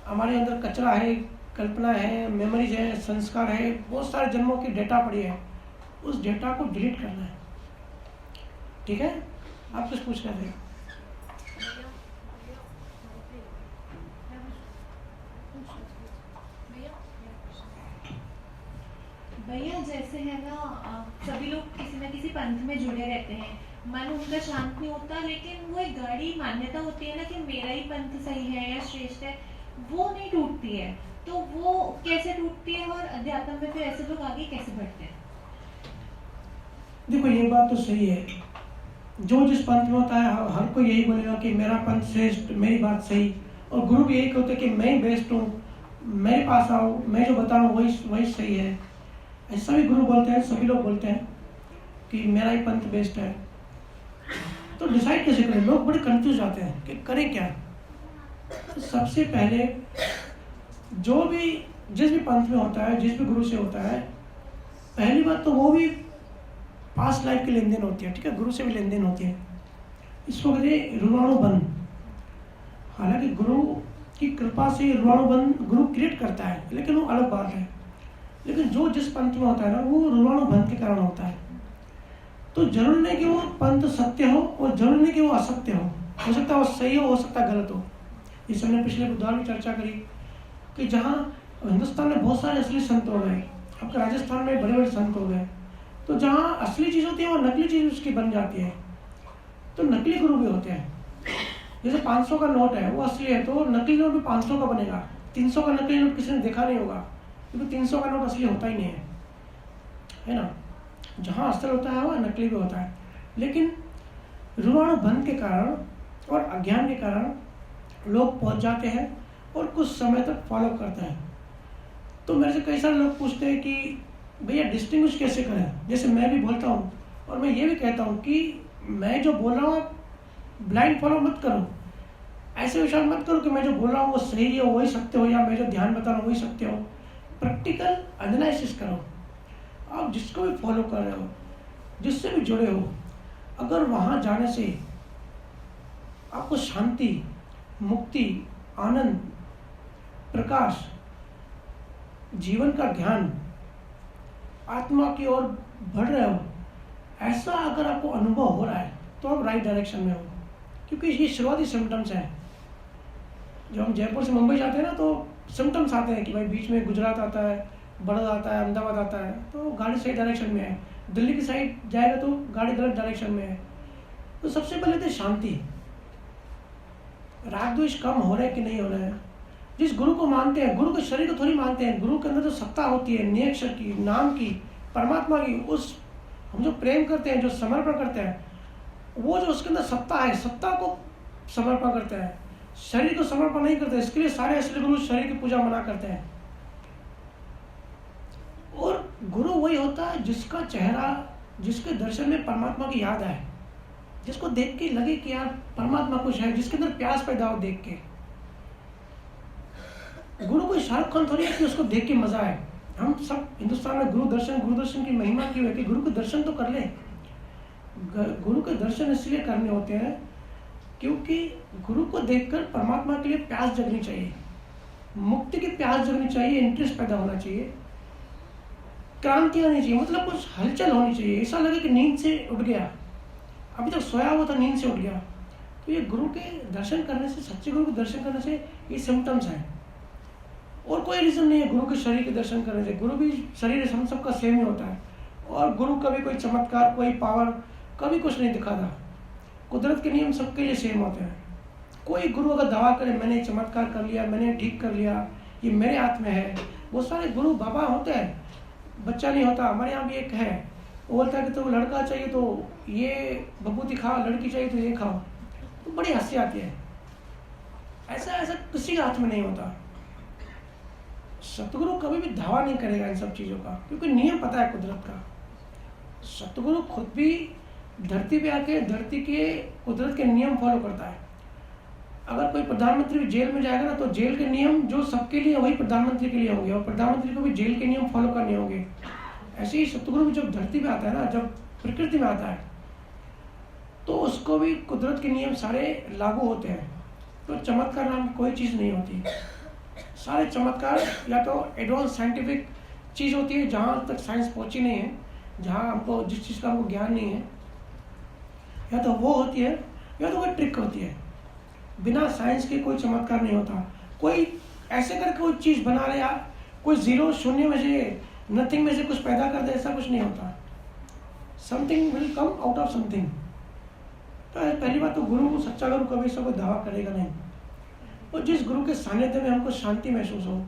हमारे अंदर कचरा है, कल्पना है, मेमोरीज है, संस्कार है, बहुत सारे जन्मों की डेटा पड़ी है, उस डेटा को डिलीट करना है। ठीक है, आप कुछ पूछ रहे थे? भैया जैसे है ना, सभी लोग किसी न किसी पंथ में जुड़े रहते हैं, मन उनका शांत नहीं होता, लेकिन वो एक गाढ़ी मान्यता होती है ना कि मेरा ही पंथ सही है या श्रेष्ठ है, वो नहीं टूटती है। तो वो कैसे टूटती है, और अध्यात्म में फिर ऐसे लोग आगे कैसे बढ़ते हैं? देखो ये बात तो सही है, जो जिस पंथ में होता है हर कोई यही बोलेगा कि मेरा पंथ श्रेष्ठ, मेरी बात सही, और गुरु भी यही कहते हैं कि मैं ही बेस्ट हूँ, मेरे पास आओ, मैं जो बता रहा हूँ वही सही है। ऐसा भी गुरु बोलते हैं, सभी लोग बोलते हैं कि मेरा ही पंथ बेस्ट है। तो डिसाइड कैसे करें? लोग बड़े कंफ्यूज आते हैं कि करें क्या। तो सबसे पहले जो भी जिस भी पंथ में होता है, जिस भी गुरु से होता है, पहली बात तो वो भी पास्ट लाइफ की लेन देन होती है। ठीक है, गुरु से भी लेन देन होती है, इसको कहते हैं ऋणानुबंध। हालांकि गुरु की कृपा से ऋणानुबंध गुरु क्रिएट करता है, लेकिन वो अलग बात है। लेकिन जो जिस पंथ में होता है ना, वो ऋणानुबंध के कारण होता है। तो जरूरी नहीं कि वो पंथ सत्य हो, और जरूरी नहीं कि वो असत्य हो सकता है वो सही हो सकता है गलत हो। इस हमने पिछले बुधवार में चर्चा करी कि जहाँ हिंदुस्तान में बहुत सारे असली संत हो गए, आपके राजस्थान में बड़े बड़े संत हो गए, तो जहाँ असली चीज़ होती है वो नकली चीज़ उसकी बन जाती है। तो नकली गुरु भी होते हैं। जैसे 500 का नोट है वो असली है, तो नकली नोट भी 500 का बनेगा, 300 का नकली नोट किसी ने देखा नहीं होगा, क्योंकि 300 का नोट असली होता ही नहीं है ना। जहाँ असल होता है वहाँ नकली भी होता है। लेकिन ऋणानुबंध के कारण और अज्ञान के कारण लोग पहुँच जाते हैं और कुछ समय तक फॉलो करते हैं। तो मेरे से कई सारे लोग पूछते हैं कि भैया डिस्टिंग्विश कैसे करें। जैसे मैं भी बोलता हूँ और मैं ये भी कहता हूँ कि मैं जो बोल रहा हूँ आप ब्लाइंड फॉलो मत करो। ऐसे विचार मत करो कि मैं जो बोल रहा हूँ वो सही हो, वही सत्य हो, या मैं जो ध्यान बता रहा हूँ वही सत्य हो। प्रैक्टिकल एनालिसिस करो। आप जिसको भी फॉलो कर रहे हो, जिससे भी जुड़े हो, अगर वहाँ जाने से आपको शांति, मुक्ति, आनंद, प्रकाश, जीवन का ज्ञान, आत्मा की ओर बढ़ रहे हो, ऐसा अगर आपको अनुभव हो रहा है तो आप राइट डायरेक्शन में हो। क्योंकि ये शुरुआती सिम्टम्स हैं। जब हम जयपुर से मुंबई जाते हैं ना तो सिम्टम्स आते हैं कि भाई बीच में गुजरात आता है, बड़ौदा आता है, अहमदाबाद आता है, तो गाड़ी सही डायरेक्शन में है। दिल्ली की साइड जाएगा तो गाड़ी गलत डायरेक्शन में है। तो सबसे पहले तो शांति, राग द्वेष कम हो रहा है कि नहीं हो रहा है। जिस गुरु को मानते हैं, गुरु के शरीर को थोड़ी मानते हैं, गुरु के अंदर जो सत्ता होती है, नियक्षर की, नाम की, परमात्मा की, उस हम जो प्रेम करते हैं, जो समर्पण करते हैं, वो जो उसके अंदर सत्ता है, सत्ता को समर्पण करते हैं, शरीर को समर्पण नहीं करते। इसके लिए सारे असली गुरु शरीर की पूजा मना करते हैं। और गुरु वही होता है जिसका चेहरा, जिसके दर्शन में परमात्मा की याद आए, जिसको देख के लगे कि यार परमात्मा कुछ है, जिसके अंदर प्यास पैदा हो देख के। गुरु कोई शाहरुख खान थोड़ी है कि उसको देख के मजा आए। हम सब हिंदुस्तान में गुरु दर्शन की महिमा क्यों है कि गुरु के दर्शन तो कर ले। गुरु के दर्शन इसलिए करने होते हैं क्योंकि गुरु को देखकर परमात्मा के लिए प्यास जगनी चाहिए, मुक्ति की प्यास जगनी चाहिए, इंटरेस्ट पैदा होना चाहिए, क्रांति आनी चाहिए, मतलब कुछ हलचल होनी चाहिए। ऐसा लगे कि नींद से उठ गया, अभी तक सोया हुआ था, नींद से उठ गया। तो ये गुरु के दर्शन करने से, सच्चे गुरु के दर्शन करने से ये सिम्टम्स हैं। और कोई रीज़न नहीं है गुरु के शरीर के दर्शन करने से। गुरु भी शरीर हम सबका सेम ही होता है। और गुरु कभी कोई चमत्कार, कोई पावर कभी कुछ नहीं दिखाता। कुदरत के नियम सबके लिए सेम होते हैं। कोई गुरु अगर दावा करे मैंने चमत्कार कर लिया, मैंने ठीक कर लिया, ये मेरे हाथ में है। बहुत सारे गुरु बाबा होते हैं, बच्चा नहीं होता। हमारे यहाँ भी एक है, वो बोलता है कि तो लड़का चाहिए तो ये बबूती खाओ, लड़की चाहिए तो ये खाओ। तो बड़ी हंसी आती है। ऐसा किसी के हाथ में नहीं होता। सतगुरु कभी भी दावा नहीं करेगा इन सब चीज़ों का, क्योंकि नियम पता है कुदरत का। सतगुरु खुद भी धरती पे आके धरती के कुदरत के नियम फॉलो करता है। अगर कोई प्रधानमंत्री भी जेल में जाएगा ना तो जेल के नियम जो सबके लिए वही प्रधानमंत्री के लिए होंगे, और प्रधानमंत्री को भी जेल के नियम फॉलो करने होंगे। ऐसे ही सतगुरु भी जब धरती पे आता है ना, जब प्रकृति में आता है, तो उसको भी कुदरत के नियम सारे लागू होते हैं। तो चमत्कार नाम की कोई चीज़ नहीं होती। सारे चमत्कार या तो एडवांस साइंटिफिक चीज़ होती है जहाँ तक साइंस पहुँची नहीं है, जहाँ हमको जिस चीज़ का हमको ज्ञान नहीं है, या तो वो होती है या तो कोई ट्रिक होती है। बिना साइंस के कोई चमत्कार नहीं होता। कोई ऐसे करके कोई चीज़ बना ले, या कोई जीरो शून्य में से, नथिंग में से कुछ पैदा कर दे, ऐसा कुछ नहीं होता। Something will come out of something. तो पहली बात तो गुरु, सच्चा गुरु कभी ऐसा कोई दावा करेगा नहीं। और जिस गुरु के सानिध्य में हमको शांति महसूस हो,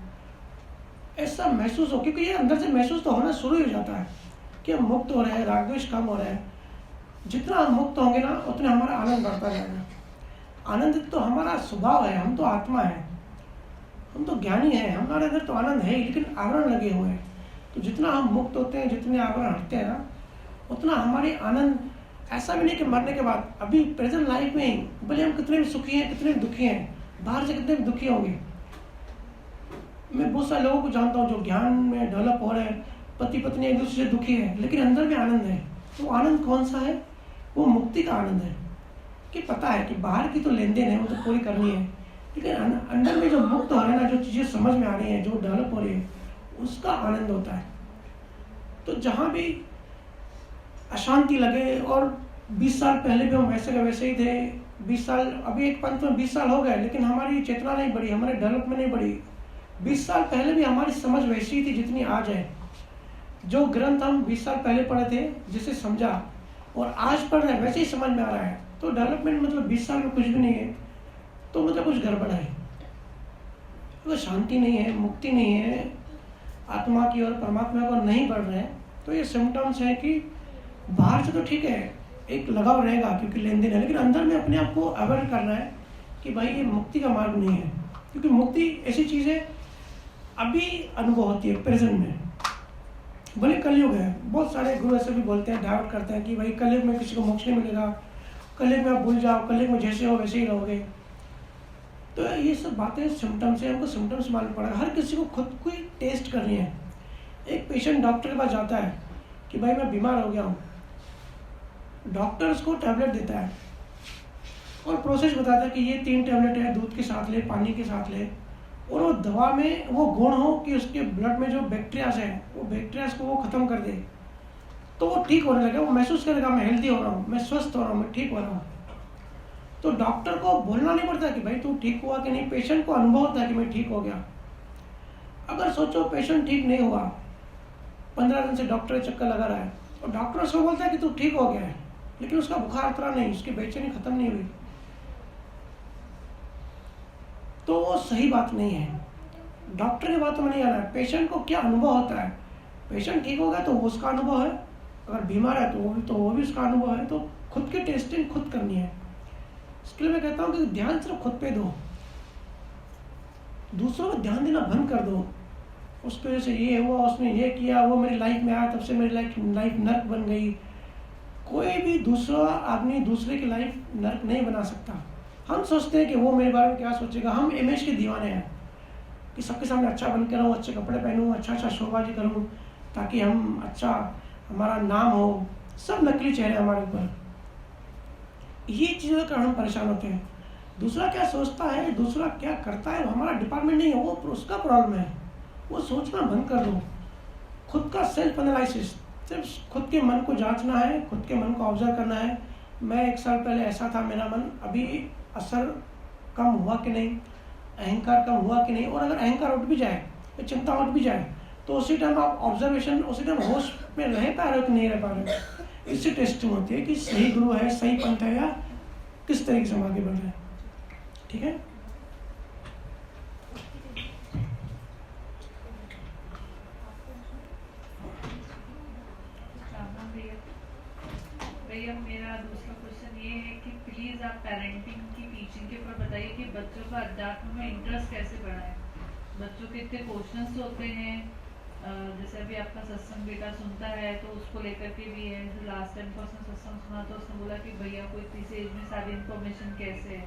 ऐसा महसूस हो, क्योंकि ये अंदर से महसूस तो होना शुरू हो जाता है कि हम मुक्त हो रहे हैं, राग द्वेष कम हो रहा है। जितना हम मुक्त होंगे ना उतना हमारा आनंद बढ़ता जाएगा। आनंद तो हमारा स्वभाव है, हम तो आत्मा है, हम तो ज्ञानी हैं, हमारे अंदर तो आनंद है, लेकिन आवरण लगे हुए हैं। तो जितना हम मुक्त होते हैं, जितने आवरण हटते हैं ना, उतना हमारे आनंद। ऐसा भी नहीं कि मरने के बाद, अभी प्रेजेंट लाइफ में भले हम कितने भी सुखी हैं, कितने भी दुखी हैं, बाहर से कितने भी दुखी होंगे। मैं बहुत सारे लोगों को जानता हूँ जो ज्ञान में डेवलप हो रहे हैं, पति पत्नी एक दूसरे से दुखी है, लेकिन अंदर में आनंद है। तो आनंद कौन सा है? वो मुक्ति का आनंद है कि पता है कि बाहर की तो लेन देन है, वो तो पूरी करनी है, लेकिन अंदर में जो मुक्त हो रहा है ना, जो चीज़ें समझ में आ रही हैं, जो डेवलप हो रही है, उसका आनंद होता है। तो जहाँ भी अशांति लगे, और 20 साल पहले भी हम वैसे के वैसे ही थे, 20 साल, अभी एक पंथ में 20 साल हो गए, लेकिन हमारी चेतना नहीं बढ़ी, हमारे डेवलपमेंट नहीं बढ़ी। 20 साल पहले भी हमारी समझ वैसी ही थी जितनी आज है। जो ग्रंथ हम 20 साल पहले पढ़े थे, जिसे समझा, और आज पढ़ रहे हैं, वैसे ही समझ में आ रहा है। तो डेवलपमेंट मतलब 20 साल में कुछ भी नहीं है, तो मतलब कुछ गड़बड़ है। अगर शांति नहीं है, मुक्ति नहीं है, आत्मा की और परमात्मा को नहीं बढ़ रहे हैं, तो ये सिम्टम्स है कि बाहर से तो ठीक है, एक लगाव रहेगा क्योंकि लेन देन है, लेकिन अंदर में अपने आप को अवॉइड करना है कि भाई ये मुक्ति का मार्ग नहीं है। क्योंकि मुक्ति ऐसी चीज़ है अभी अनुभव होती है प्रेजेंट में। भले कलयुग है, बहुत सारे गुरु ऐसे भी बोलते हैं, डाइवर्ट करते हैं कि भाई कलयुग में किसी को मोक्ष नहीं मिलेगा, कलयुग में आप भूल जाओ, कलयुग में जैसे हो वैसे ही रहोगे। तो ये सब बातें सिम्टम्स है, हमको सिम्टम्स मालूम पड़ेगा। हर किसी को खुद को ही टेस्ट करनी है। एक पेशेंट डॉक्टर के पास जाता है कि भाई मैं बीमार हो गया हूँ, डॉक्टर उसको टैबलेट देता है और प्रोसेस बताता है कि ये 3 टैबलेट है, दूध के साथ ले, पानी के साथ ले, और वो दवा में वो गुण हो कि उसके ब्लड में जो बैक्टीरियाज है वो बैक्टीरियाज को वो खत्म कर दे, तो वो ठीक होने लगे, वो महसूस करेगा मैं हेल्दी हो रहा हूँ, मैं स्वस्थ हो रहा हूँ, मैं ठीक हो रहा हूँ। तो डॉक्टर को बोलना नहीं पड़ता कि भाई तू ठीक हुआ कि नहीं, पेशेंट को अनुभव होता है कि मैं ठीक हो गया। अगर सोचो पेशेंट ठीक नहीं हुआ, 15 दिन से डॉक्टर चक्कर लगा रहा है और डॉक्टर उसको बोलता है कि तू ठीक हो गया है, लेकिन उसका बुखार उतरा नहीं, उसकी बेचैनी खत्म नहीं हुई, तो वो सही बात नहीं है। डॉक्टर की बात में नहीं आना है, पेशेंट को क्या अनुभव होता है। पेशेंट ठीक हो गया तो वो उसका अनुभव है, अगर बीमार है तो वो भी उसका अनुभव है। तो खुद की टेस्टिंग खुद करनी है। इसके लिए मैं कहता हूँ कि ध्यान सिर्फ खुद पे दो, दूसरों को ध्यान देना बंद कर दो। उसकी वजह से ये हुआ, उसने ये किया, वो मेरी लाइफ में आया तब से मेरी लाइफ नर्क बन गई। कोई भी दूसरा आदमी दूसरे की लाइफ नर्क नहीं बना सकता। हम सोचते हैं कि वो मेरे बारे में क्या सोचेगा, हम इमेज के दीवाने हैं कि सबके सामने अच्छा बन के रहूँ, अच्छे कपड़े पहनूँ, अच्छा शोबाजी करूँ ताकि हम अच्छा हमारा नाम हो। सब नकली चेहरे हमारे ऊपर। ये चीज़ों के कारण हम परेशान होते हैं। दूसरा क्या सोचता है, दूसरा क्या करता है, हमारा डिपार्टमेंट नहीं है, वो उसका प्रॉब्लम है। वो सोचना बंद कर दो। खुद का सेल्फ एनालिसिस, सिर्फ खुद के मन को जांचना है, खुद के मन को ऑब्जर्व करना है। मैं 1 साल पहले ऐसा था मेरा मन, अभी असर कम हुआ कि नहीं, अहंकार कम हुआ कि नहीं। और अगर अहंकार उठ भी जाए, चिंता उठ भी जाए, तो उसी टाइम आप ऑब्जर्वेशन, उसी टाइम होश में रह पा रहे हो कि नहीं रह पा रहे हो। इससे टेस्टिंग होती है कि सही गुरु है, सही पंथ है, या किस तरीके से हम आगे बढ़ रहे हैं। ठीक है। भैया मेरा दूसरा क्वेश्चन ये है कि प्लीज आप पेरेंटिंग की टीचिंग के ऊपर बताइए कि बच्चों का अध्यात्म में इंटरेस्ट कैसे बढ़ाएं। बच्चों के इतने क्वेश्चंस होते हैं, जैसे अभी आपका सत्संग बेटा सुनता है तो उसको लेकर के भी है। लास्ट टाइम को उसने सत्संग सुना तो उसने बोला कि भैया को इतनी सी एज में सारी इन्फॉर्मेशन कैसे है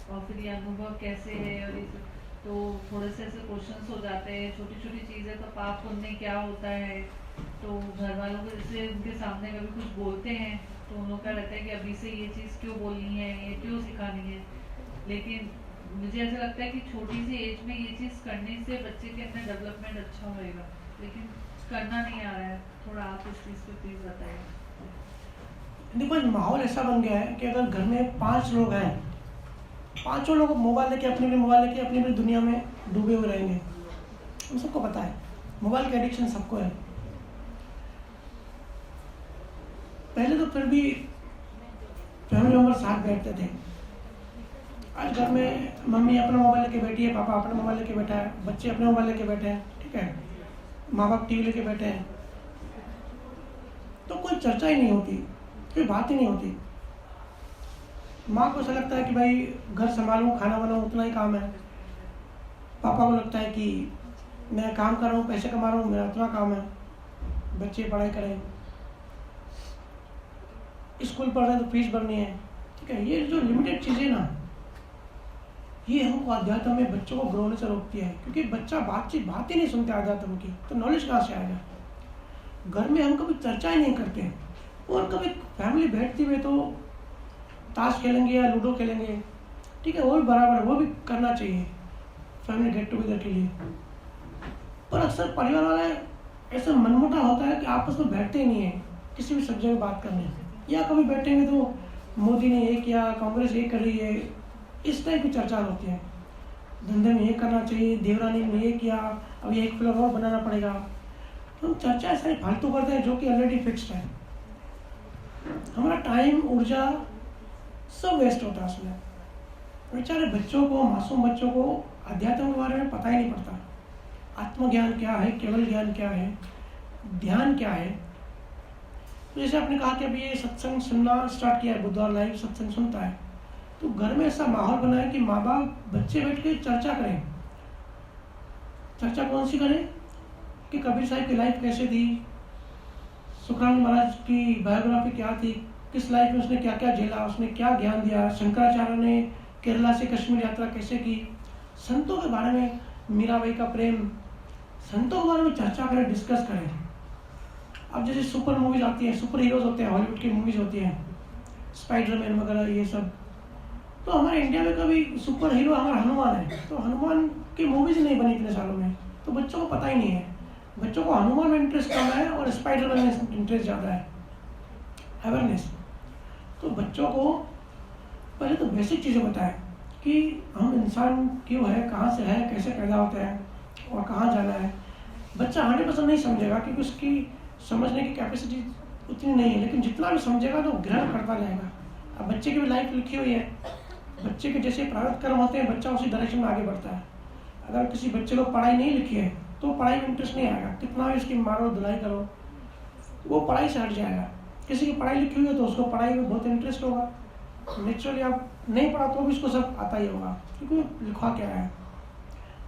और फिर ये अनुभव कैसे है, और ये तो थोड़े से ऐसे क्वेश्चंस हो जाते हैं। छोटी छोटी चीज़ें तो पाप पुण्य क्या होता है, तो घर वालों को जैसे उनके सामने कभी कुछ बोलते हैं तो उन लोग का रहता है कि अभी से ये चीज़ क्यों बोलनी है, ये क्यों सिखानी है। लेकिन मुझे ऐसा लगता है कि छोटी सी एज में ये चीज़ करने से बच्चे के अंदर डेवलपमेंट अच्छा होएगा, लेकिन करना नहीं आ रहा है। थोड़ा आप इस चीज़ पे प्लीज़ बताइए। देखो माहौल ऐसा बन गया है कि अगर घर में 5 लोग हैं, 5 लोग मोबाइल लेके अपनी अपनी दुनिया में डूबे हुए रहेंगे। हम सबको पता है मोबाइल का एडिक्शन सबको है। पहले तो फिर भी फैमिली मेंबर साथ बैठते थे। आज घर में मम्मी अपना मोबाइल लेके बैठी है, पापा अपना मोबाइल लेके बैठा है, बच्चे अपने मोबाइल लेके बैठे हैं, ठीक है, माँ बाप टीवी लेके बैठे हैं, तो कोई चर्चा ही नहीं होती, कोई बात ही नहीं होती। माँ को ऐसा लगता है कि भाई घर संभालूं, खाना बनाऊं, उतना ही काम है। पापा को लगता है कि मैं काम कर रहा हूँ, पैसे कमा रहा हूँ, मेरा उतना काम है, बच्चे पढ़ाई करें, स्कूल पढ़ रहे हैं तो फीस भरनी है, ठीक है। ये जो लिमिटेड चीज़ें ना, ये हमको अध्यात्म में बच्चों को ग्रो होने से रोकती है, क्योंकि बच्चा बात ही नहीं सुनते अध्यात्म की, तो नॉलेज कहाँ से आएगा। घर में हम कभी चर्चा ही नहीं करते, और कभी फैमिली बैठती हुई तो ताश खेलेंगे या लूडो खेलेंगे, ठीक है, वो भी बराबर है, वो भी करना चाहिए फैमिली गेट टुगेदर के लिए। पर अक्सर परिवार वाले ऐसा मनमुटा होता है कि आपस में बैठते ही नहीं है किसी भी सब्जेक्ट में बात करने, या कभी बैठेंगे तो मोदी ने ये किया, कांग्रेस ये कर रही है, इस टाइप की चर्चा होती है। धंधे में ये करना चाहिए, देवरानी ने ये किया, अब ये एक फ्लोर और बनाना पड़ेगा। तो हम चर्चा सारी फालतू करते हैं जो कि ऑलरेडी फिक्स्ड है। हमारा टाइम, ऊर्जा सब वेस्ट होता है उसमें। बेचारे बच्चों को, मासूम बच्चों को अध्यात्म के बारे में पता ही नहीं पड़ता। आत्मज्ञान क्या है, केवल ज्ञान क्या है, ध्यान क्या है। तो जैसे आपने कहा कि अभी ये सत्संग सुनना स्टार्ट किया है, बुधवार लाइव सत्संग सुनता है, तो घर में ऐसा माहौल बनाए कि माँ बाप बच्चे बैठ के चर्चा करें। चर्चा कौन सी करें कि कबीर साहब की लाइफ कैसे थी, सुखराम महाराज की बायोग्राफी क्या थी, किस लाइफ में उसने क्या क्या झेला, उसने क्या ज्ञान दिया, शंकराचार्य ने केरला से कश्मीर यात्रा कैसे की, संतों के बारे में, मीराबाई का प्रेम, संतों के बारे में चर्चा करें, डिस्कस करें। अब जैसे सुपर मूवीज आती हैं, सुपर हीरोज होते हैं, हॉलीवुड की मूवीज होती हैं, स्पाइडरमैन वगैरह ये सब, तो हमारे इंडिया में कभी सुपर हीरो हमारा हनुमान है, तो हनुमान की मूवीज नहीं बनी इतने सालों में, तो बच्चों को पता ही नहीं है। बच्चों को हनुमान में इंटरेस्ट कम है और स्पाइडरमैन में इंटरेस्ट ज़्यादा है, अवेयरनेस। तो बच्चों को पहले तो बेसिक चीज़ें बताएं कि हम इंसान क्यों है, कहाँ से है, कैसे पैदा होता है और कहाँ जाना है। बच्चा 100% नहीं समझेगा क्योंकि उसकी समझने की कैपेसिटी उतनी नहीं है, लेकिन जितना भी समझेगा तो ग्रहण करता जाएगा। अब बच्चे की भी लाइफ लिखी हुई है, बच्चे के जैसे प्रारब्ध कर्म होते हैं, बच्चा उसी डायरेक्शन में आगे बढ़ता है। अगर किसी बच्चे को पढ़ाई नहीं लिखी है तो पढ़ाई में इंटरेस्ट नहीं आएगा, कितना भी उसकी मारो धुलाई करो वो पढ़ाई से हट जाएगा। किसी की पढ़ाई लिखी हुई है तो उसको पढ़ाई में बहुत इंटरेस्ट होगा, नेचुरली आप नहीं पढ़ा तो भी उसको सब आता ही होगा क्योंकि लिखा क्या है।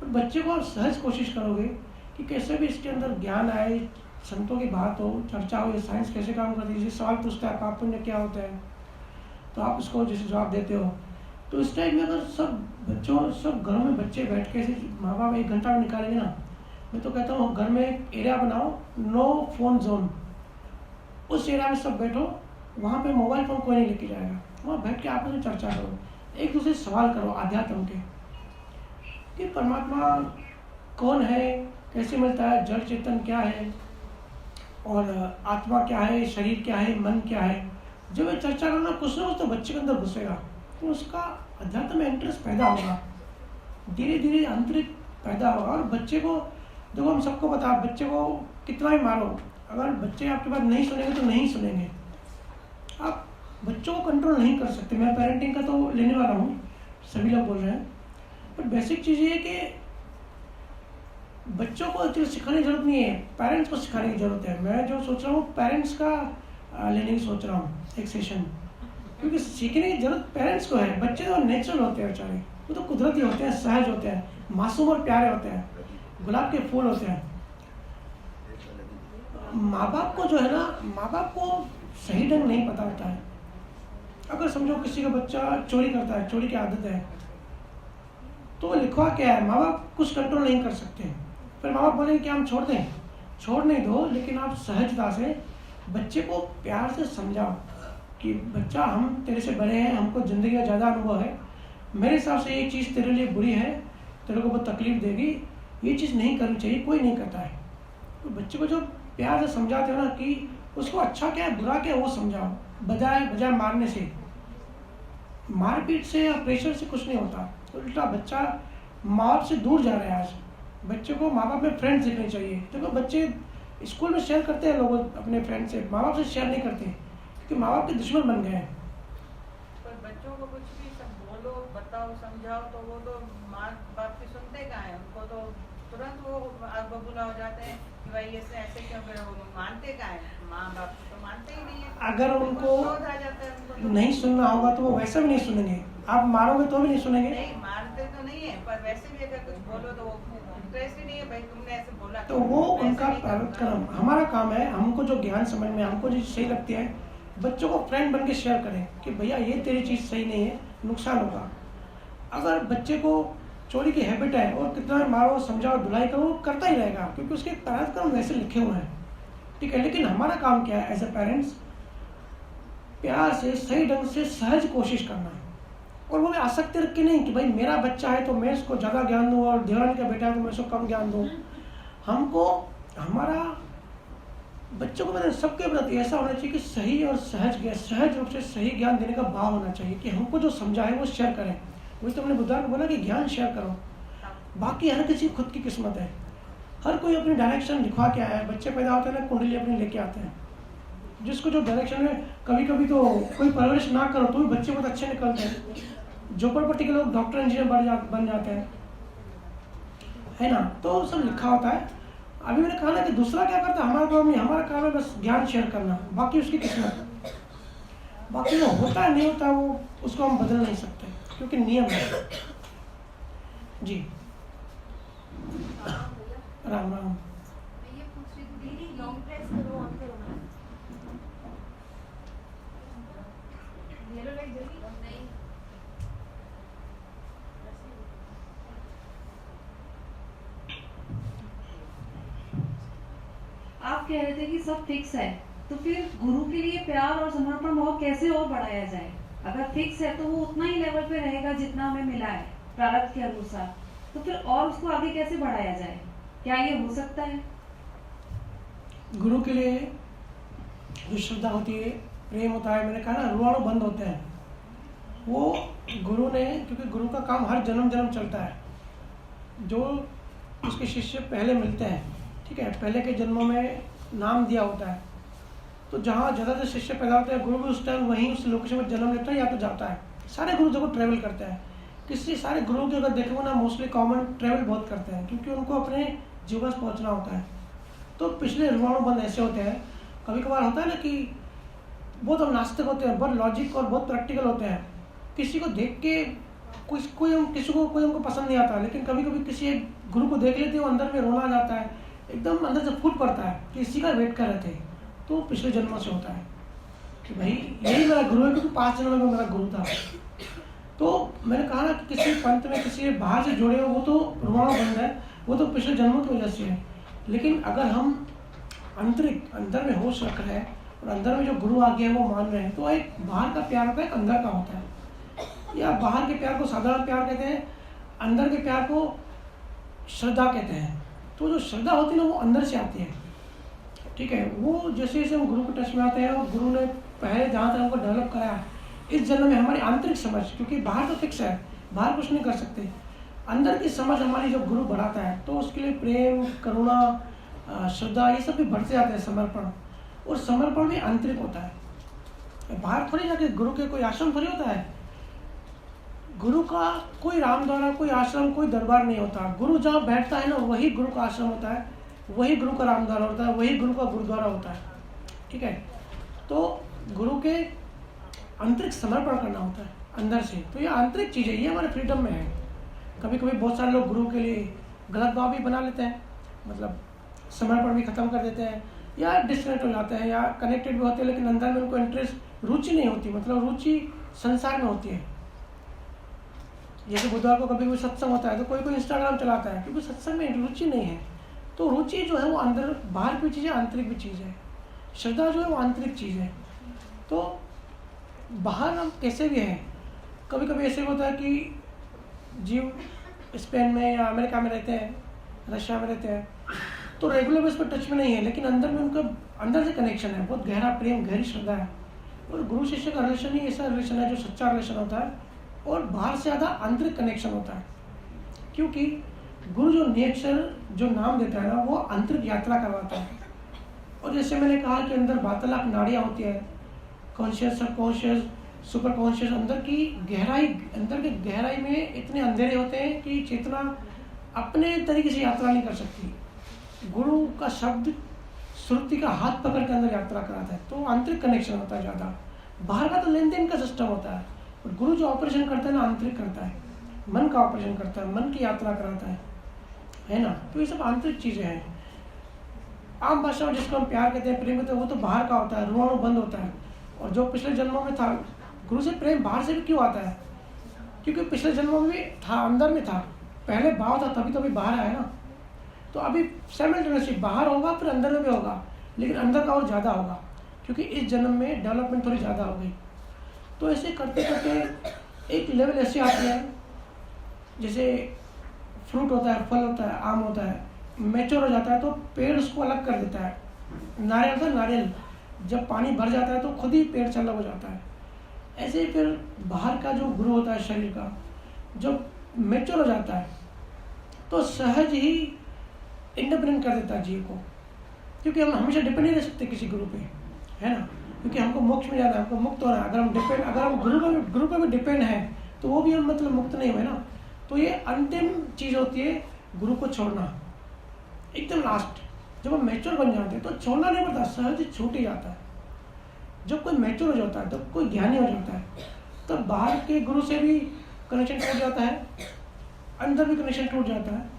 और बच्चे को आप सहज कोशिश करोगे कि कैसे भी इसके अंदर ज्ञान आए, संतों की बात हो, चर्चा हो, ये साइंस कैसे काम करती है, जैसे सवाल पूछता है पाप पुण्य क्या होता है तो आप उसको जैसे जवाब देते हो। तो इस टाइम में अगर सब घरों में बच्चे बैठ के ऐसे माँ बाप 1 घंटा में निकालेंगे ना, मैं तो कहता हूँ घर में एक एरिया बनाओ, नो फोन जोन, उस एरिया में सब बैठो, वहाँ पे मोबाइल फोन कोई नहीं लेके जाएगा, वहाँ बैठ के आपस में चर्चा करो, एक दूसरे से सवाल करो आध्यात्म के कि परमात्मा कौन है, कैसे मिलता है, जड़ चेतन क्या है और आत्मा क्या है, शरीर क्या है, मन क्या है। जब ये चर्चा करना कुछ ना कुछ तो बच्चे के अंदर घुसेगा तो उसका अध्यात्म में इंटरेस्ट पैदा होगा, धीरे धीरे आंतरिक पैदा होगा। और बच्चे को देखो, हम सबको पता है, बच्चे को कितना भी मारो, अगर बच्चे आपके बात नहीं सुनेंगे तो नहीं सुनेंगे। आप बच्चों को कंट्रोल नहीं कर सकते। मैं पेरेंटिंग का तो लेने वाला हूँ, सभी लोग बोल रहे हैं, पर बेसिक चीज़ ये है कि बच्चों को एक्चुअली सिखाने की जरूरत नहीं है, पेरेंट्स को सिखाने की जरूरत है। मैं जो सोच रहा हूँ पेरेंट्स का लेने की सोच रहा हूँ एक सेशन, क्योंकि सीखने की जरूरत पेरेंट्स को है। बच्चे तो नेचुरल होते हैं बेचारे, वो तो कुदरती होते हैं, सहज होते हैं, मासूम और प्यारे होते हैं, गुलाब के फूल होते हैं। माँ बाप को जो है ना, माँ बाप को सही ढंग नहीं पता होता है। अगर समझो किसी का बच्चा चोरी करता है, चोरी की आदत है, तो लिखवा क्या है, माँ बाप कुछ कंट्रोल नहीं कर सकते। फिर माँ बाप बोलेंगे कि हम छोड़ दें, छोड़ नहीं दो, लेकिन आप सहजता से बच्चे को प्यार से समझाओ कि बच्चा हम तेरे से बड़े हैं, हमको ज़िंदगी का ज़्यादा अनुभव है, मेरे हिसाब से ये चीज़ तेरे लिए बुरी है, तेरे को बहुत तकलीफ देगी, ये चीज़ नहीं करनी चाहिए, कोई नहीं करता है। तो बच्चे को जो प्यार से समझाते हो ना कि उसको अच्छा क्या है बुरा क्या है वो समझाओ, बजाय मारने से। मारपीट से या प्रेशर से कुछ नहीं होता, उल्टा बच्चा माँ बाप से दूर जा रहा है। आज बच्चे को माँ बाप में फ्रेंड्स दिखने चाहिए। देखो बच्चे स्कूल में शेयर करते हैं लोगों अपने फ्रेंड से, माँ बाप से शेयर नहीं करते क्योंकि माँ बाप के दुश्मन बन गए हैं। पर बच्चों को कुछ भी बोलो, बताओ, समझाओ तो वो तो माँ बाप की सुनते कहाँ हैं, उनको तो तुरंत वो आग बबूला हो जाते हैं कि भाई ऐसे क्यों करे, वो मानते कहाँ हैं, माँ बाप तो मानते ही नहीं है। अगर उनको क्रोध आ जाता है उनको तो। नहीं सुनना होगा तो वो वैसे भी नहीं सुनेंगे, आप मारोगे तो भी नहीं सुनेंगे। नहीं मारते तो नहीं है, पर वैसे भी अगर कुछ बोलो तो वो इंटरेस्ट ही नहीं है, भाई तुमने ऐसे बोला तो वो वैसे उनका नहीं प्रारब्ध करूँगा। कर्म। हमारा काम है, हमको जो ज्ञान समझ में, हमको जो सही लगती है, बच्चों को फ्रेंड बन के शेयर करें कि भैया ये तेरी चीज़ सही नहीं है, नुकसान होगा। अगर बच्चे को चोरी की हैबिट है और कितना भी मारो, समझाओ, धुलाई करो, वो करता ही रहेगा क्योंकि उसके प्रारब्ध कर्म वैसे लिखे हुए हैं, ठीक है। लेकिन हमारा काम क्या है एज ए पेरेंट्स, प्यार से सही ढंग से सहज कोशिश करना है। और वो भी आसक्ति रख के नहीं कि भाई मेरा बच्चा है तो मैं इसको ज़्यादा ज्ञान दूँ और देवरानी का बेटा है तो मैं इसको कम ज्ञान दूँ। हमको हमारा बच्चों को सबके प्रति ऐसा होना चाहिए कि सही और सहज रूप से सही ज्ञान देने का भाव होना चाहिए कि हमको जो समझा है वो शेयर करें। वही तो हमने बुद्धा को बोला कि ज्ञान शेयर करो। बाकी हर किसी की खुद की किस्मत है, हर कोई अपनी डायरेक्शन लिखवा के आया है। बच्चे पैदा होते हैं ना, कुंडली अपनी लेके आते हैं, जिसको जो डायरेक्शन में कभी कभी तो कोई परवरिश ना करो तो भी बच्चे बहुत अच्छे निकलते हैं। झोपड़पट्टी के लोग डॉक्टर इंजीनियर बन जाते हैं, है ना, तो सब लिखा होता है। अभी मैंने कहा ना कि दूसरा क्या करता है, हमारा काम नहीं, हमारा काम है बस ज्ञान शेयर करना, बाकी उसकी किस्मत, बाकी जो होता है नहीं होता वो उसको हम बदल नहीं सकते क्योंकि नियम है। जी राम राम। मैं ये पूछ रही थी दीदी, लॉन्ग प्रेस करो, ऑन करो ना, येलो लाइट जल्दी नहीं। आप कह रहे थे कि सब फिक्स है, तो फिर गुरु के लिए प्यार और समर्पण भाव कैसे और बढ़ाया जाए? अगर फिक्स है तो वो उतना ही लेवल पे रहेगा जितना हमें मिला है प्रारब्ध के अनुसार, तो फिर और उसको आगे कैसे बढ़ाया जाए? क्या ये हो सकता है? गुरु के लिए जो श्रद्धा होती है, प्रेम होता है, मैंने कहा ना रुआणु बंद होते हैं, वो गुरु ने, क्योंकि गुरु का काम हर जन्म जन्म चलता है। जो उसके शिष्य पहले मिलते हैं, ठीक है, पहले के जन्मों में नाम दिया होता है, तो जहाँ ज़्यादा शिष्य पैदा होते हैं, गुरु भी उस टाइम वहीं उस लोकेशन में जन्म लेता है या तो जाता है। सारे गुरु देखो ट्रैवल करते हैं, किसी सारे गुरुओं के अगर देखोगे ना मोस्टली कॉमन ट्रैवल बहुत करते हैं क्योंकि उनको अपने जीवन से पहुँचना होता है। तो पिछले रुआणु बंद ऐसे होते हैं, कभी कभार होता है ना कि बहुत हम नास्तिक होते हैं, बहुत लॉजिक और बहुत प्रैक्टिकल होते हैं, किसी को देख के कोई हमको पसंद नहीं आता, लेकिन कभी कभी किसी एक गुरु को देख लेते हो अंदर में रोना आ जाता है, एकदम अंदर से फूट पड़ता है कि इसी का वेट कर रहे थे। तो पिछले जन्मों से होता है कि भाई यही मेरा गुरु है, क्योंकि 5 जन्मों में मेरा गुरु था। तो मैंने कहा ना कि किसी पंथ में किसी बाहर से जुड़े हो वो तो रुआणु बंद है, वो तो पिछले जन्मों की वजह से है। लेकिन अगर हम आंतरिक अंदर में होश रख रहे हैं और अंदर में जो गुरु आ गया है वो मान रहे हैं, तो एक बाहर का प्यार होता है, एक अंदर का होता है। या बाहर के प्यार को साधारण प्यार कहते हैं, अंदर के प्यार को श्रद्धा कहते हैं। तो जो श्रद्धा होती है ना वो अंदर से आती है, ठीक है। वो जैसे जैसे हम गुरु के टच में आते हैं और गुरु ने पहले जहाँ तक हमको डेवलप कराया, इस जन्म में हमारी आंतरिक समझ, क्योंकि बाहर तो फिक्स है, बाहर कुछ नहीं कर सकते, अंदर की समझ हमारी जब गुरु बढ़ाता है तो उसके लिए प्रेम, करुणा, श्रद्धा ये सब भी बढ़ते जाते हैं, समर्पण। और समर्पण भी आंतरिक होता है, बाहर थोड़ी जाके गुरु के कोई आश्रम थोड़ी होता है, गुरु का कोई रामद्वारा, कोई आश्रम, कोई दरबार नहीं होता। गुरु जहाँ बैठता है ना वही गुरु का आश्रम होता है, वही गुरु का रामद्वारा होता है, वही गुरु का गुरुद्वारा होता है, ठीक है। तो गुरु के आंतरिक समर्पण करना होता है अंदर से। तो ये आंतरिक चीज़ है, ये हमारे फ्रीडम में है। कभी कभी बहुत सारे लोग गुरु के लिए गलत भाव भी बना लेते हैं, मतलब समर्पण भी खत्म कर देते हैं, या डिस्कनेक्ट हो जाते हैं, या कनेक्टेड भी होते हैं, लेकिन अंदर में उनको इंटरेस्ट, रुचि नहीं होती, मतलब रुचि संसार में होती है। जैसे बुधवार को कभी कोई सत्संग होता है तो कोई कोई इंस्टाग्राम चलाता है, क्योंकि सत्संग में रुचि नहीं है। तो रुचि जो है वो अंदर, बाहर की चीज़ है, आंतरिक भी चीज़ है। श्रद्धा जो है वो आंतरिक चीज़ है। तो बाहर हम कैसे भी हैं, कभी कभी ऐसे होता है कि जीव स्पेन में या अमेरिका में रहते हैं, रशिया में रहते हैं, तो रेगुलर बेस पर टच में नहीं है, लेकिन अंदर में उनका अंदर से कनेक्शन है, बहुत गहरा प्रेम, गहरी श्रद्धा है। और गुरु शिष्य का रिलेशन ही ऐसा रिलेशन है जो सच्चा रिलेशन होता है, और बाहर से ज़्यादा आंतरिक कनेक्शन होता है। क्योंकि गुरु जो नेचर, जो नाम देता है ना, वो आंतरिक यात्रा करवाता है। और जैसे मैंने कहा कि अंदर 12 नाड़ियाँ होती है, कॉन्शियस, सबकॉन्शियस, सुपर कॉन्शियस। अंदर की गहराई, अंदर के गहराई में इतने अंधेरे होते हैं कि चेतना अपने तरीके से यात्रा नहीं कर सकती। गुरु का शब्द श्रुति का हाथ पकड़ के अंदर यात्रा कराता है, तो आंतरिक कनेक्शन होता है ज़्यादा। बाहर का तो लेन देन का सिस्टम होता है, और गुरु जो ऑपरेशन करता है ना, आंतरिक करता है, मन का ऑपरेशन करता है, मन की यात्रा कराता है ना। तो ये सब आंतरिक चीज़ें हैं। आम भाषा में जिसको हम प्यार कहते हैं, प्रेम कहते हैं, वो तो बाहर का होता है, रुआणु बंद होता है। और जो पिछले जन्मों में था, गुरु से प्रेम बाहर से भी क्यों आता है? क्योंकि पिछले जन्मों में भी था, अंदर में था, पहले भाव था, तभी तो अभी बाहर आया ना। तो अभी साइमल्टेनियसली बाहर होगा, फिर अंदर में भी होगा, लेकिन अंदर का और ज़्यादा होगा, क्योंकि इस जन्म में डेवलपमेंट थोड़ी ज़्यादा हो गई। तो ऐसे करते करते एक लेवल ऐसे आती है, जैसे फ्रूट होता है, फल होता है, आम होता है, मैच्योर हो जाता है तो पेड़ उसको अलग कर देता है। नारियल होता है, नारियल जब पानी भर जाता है तो खुद ही पेड़ अलग हो जाता है। ऐसे ही फिर बाहर का जो गुरु होता है शरीर का, जब मैच्योर हो जाता है तो सहज ही इंडिपेंडेंट कर देता है जीव को, क्योंकि हम हमेशा डिपेंड नहीं रह सकते किसी गुरु पे, है ना। क्योंकि हमको मोक्ष में जाना है, हमको मुक्त होना है। अगर हम गुरु पर भी डिपेंड हैं तो वो भी हम मतलब मुक्त नहीं हुए ना। तो ये अंतिम चीज़ होती है गुरु को छोड़ना एकदम लास्ट। जब हम मैच्योर बन जाते हैं तो छोड़ना नहीं पड़ता, सहज छूट ही जाता है। जब कोई मैच्योर हो जाता है, जब कोई ज्ञानी हो जाता है, तब बाहर के गुरु से भी कनेक्शन टूट जाता है, अंदर भी कनेक्शन टूट जाता है।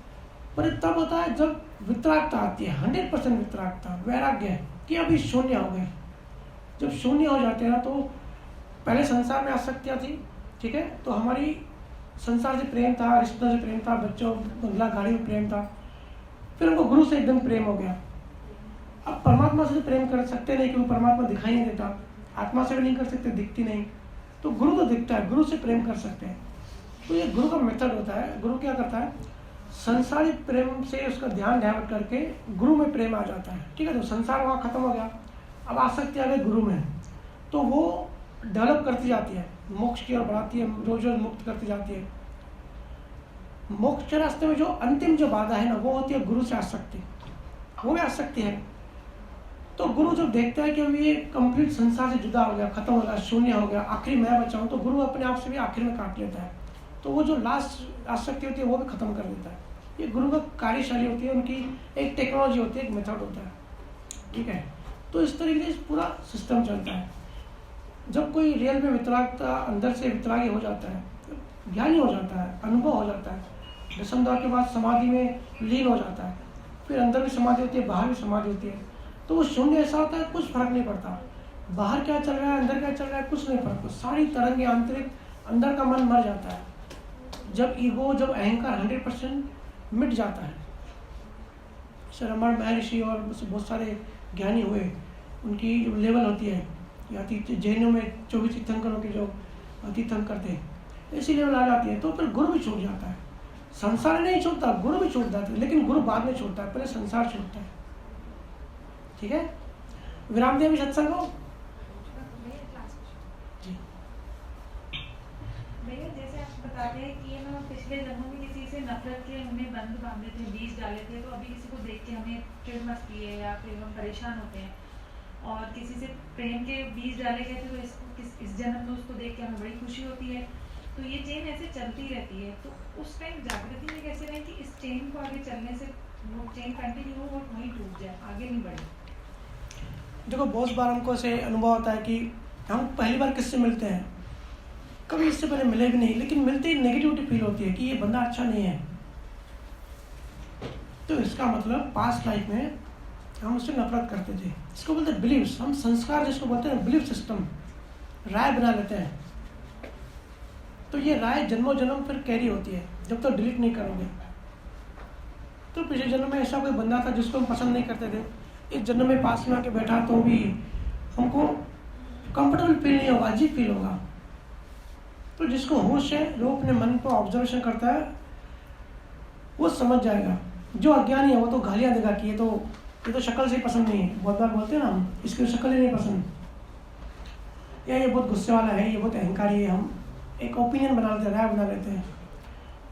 पर तब होता है जब वितरागता आती है, 100% वितरागता, वैराग्य कि अभी शून्य हो गए। जब शून्य हो जाते हैं ना, तो पहले संसार में आसक्तियाँ थी, ठीक है, तो हमारी संसार से प्रेम था, रिश्तों से प्रेम था, बच्चों बंगला गाड़ी में प्रेम था। फिर हमको गुरु से एकदम प्रेम हो गया। अब परमात्मा से तो प्रेम कर सकते नहीं क्योंकि परमात्मा दिखाई नहीं देता, आत्मा से भी नहीं कर सकते, दिखती नहीं। तो गुरु तो दिखता है, गुरु से प्रेम कर सकते हैं। तो ये गुरु का मेथड होता है। गुरु क्या करता है, संसारिक प्रेम से उसका ध्यान डाइवर्ट करके गुरु में प्रेम आ जाता है, ठीक है। तो संसार वहाँ खत्म हो गया, अब आसक्ति आ गई गुरु में, तो वो डेवलप करती जाती है, मोक्ष की ओर बढ़ाती है, रोज रोज मुक्त करती जाती है। मोक्ष के रास्ते में जो अंतिम जो बाधा है ना, वो होती है गुरु से आसक्ति, वो भी आसक्ति है। तो गुरु जब देखता है कि अब ये कंप्लीट संसार से जुदा हो गया, खत्म हो गया, शून्य हो गया, आखिरी मैं बचा हूँ, तो गुरु अपने आप से भी आखिर में काट लेता है। तो वो जो लास्ट आसक्ति होती है वो भी खत्म कर देता है। ये गुरु का कार्यशैली होती है, उनकी एक टेक्नोलॉजी होती है, एक मेथड होता है, ठीक है। तो इस तरीके से पूरा सिस्टम चलता है। जब कोई रियल में वितरागता, अंदर से वितरागी हो जाता है, ज्ञानी हो जाता है, अनुभव हो जाता है, दशमद्वार के बाद समाधि में लीन हो जाता है, फिर अंदर भी समाधि होती है, बाहर भी समाधि होती है, तो वो शून्य ऐसा होता है, कुछ फर्क नहीं पड़ता, बाहर क्या चल रहा है, अंदर क्या चल रहा है, कुछ नहीं फर्क। सारी तरंगे आंतरिक, अंदर का मन मर जाता है। जब ईगो, जब अहंकार 100% मिट जाता है। रमण महर्षि और बहुत सारे ज्ञानी हुए, उनकी जो लेवल होती है, या जैनों में 24 तीर्थंकरों के जो तीर्थंकर थे, ऐसी लेवल आ जाती है, तो फिर गुरु भी छूट जाता है। संसार नहीं छूटता, गुरु भी छूट जाता है, लेकिन गुरु बाद में छूटता है, पहले संसार छूटता है, ठीक है। विराम देवी सत्संग हो जी। भैया जैसे आप बताते हैं कि हम पिछले जन्मों में किसी से नफरत के हमें बंध बांधे थे, बीज डाले थे, तो अभी किसी को देख के हमें चिढ़ मचती है या फिर हम परेशान होते हैं, और किसी से प्रेम के बीज डाले गए थे तो इस जन्म में उसको देख के हमें बड़ी खुशी होती है। तो ये चेन ऐसे चलती रहती है। तो उस टाइम जागृति में कैसे रहें कि इस चेन को आगे चलने से वो चेन कंटिन्यू हो और वहीं टूट जाए, आगे नहीं बढ़े। देखो, बहुत बार हमको से अनुभव होता है कि हम पहली बार किससे मिलते हैं, कभी इससे पहले मिले भी नहीं, लेकिन मिलते ही नेगेटिविटी फील होती है कि ये बंदा अच्छा नहीं है। तो इसका मतलब पास्ट लाइफ में हम उससे नफरत करते थे। इसको बोलते हैं बिलीव्स, हम संस्कार जिसको बोलते हैं बिलीफ सिस्टम, राय बना लेते हैं। तो ये राय जन्मों जन्म फिर कैरी होती है जब तक डिलीट नहीं करोगे। तो पिछले जन्म में ऐसा कोई बंदा था जिसको हम पसंद नहीं करते थे, इस जन्म में पास में आके बैठा तो भी हमको कंफर्टेबल फील नहीं होगा, अजीब फील होगा। तो जिसको होश है, जो अपने मन को ऑब्जर्वेशन करता है, वो समझ जाएगा। जो अज्ञानी है वो तो गालियाँ देगा कि ये तो शक्ल से ही पसंद नहीं है। बहुत बार बोलते हैं ना हम, इसकी शक्ल ही नहीं पसंद, या ये बहुत गुस्से वाला है, ये बहुत अहंकारी है। हम एक ओपिनियन बना लेते हैं, राय बना लेते हैं।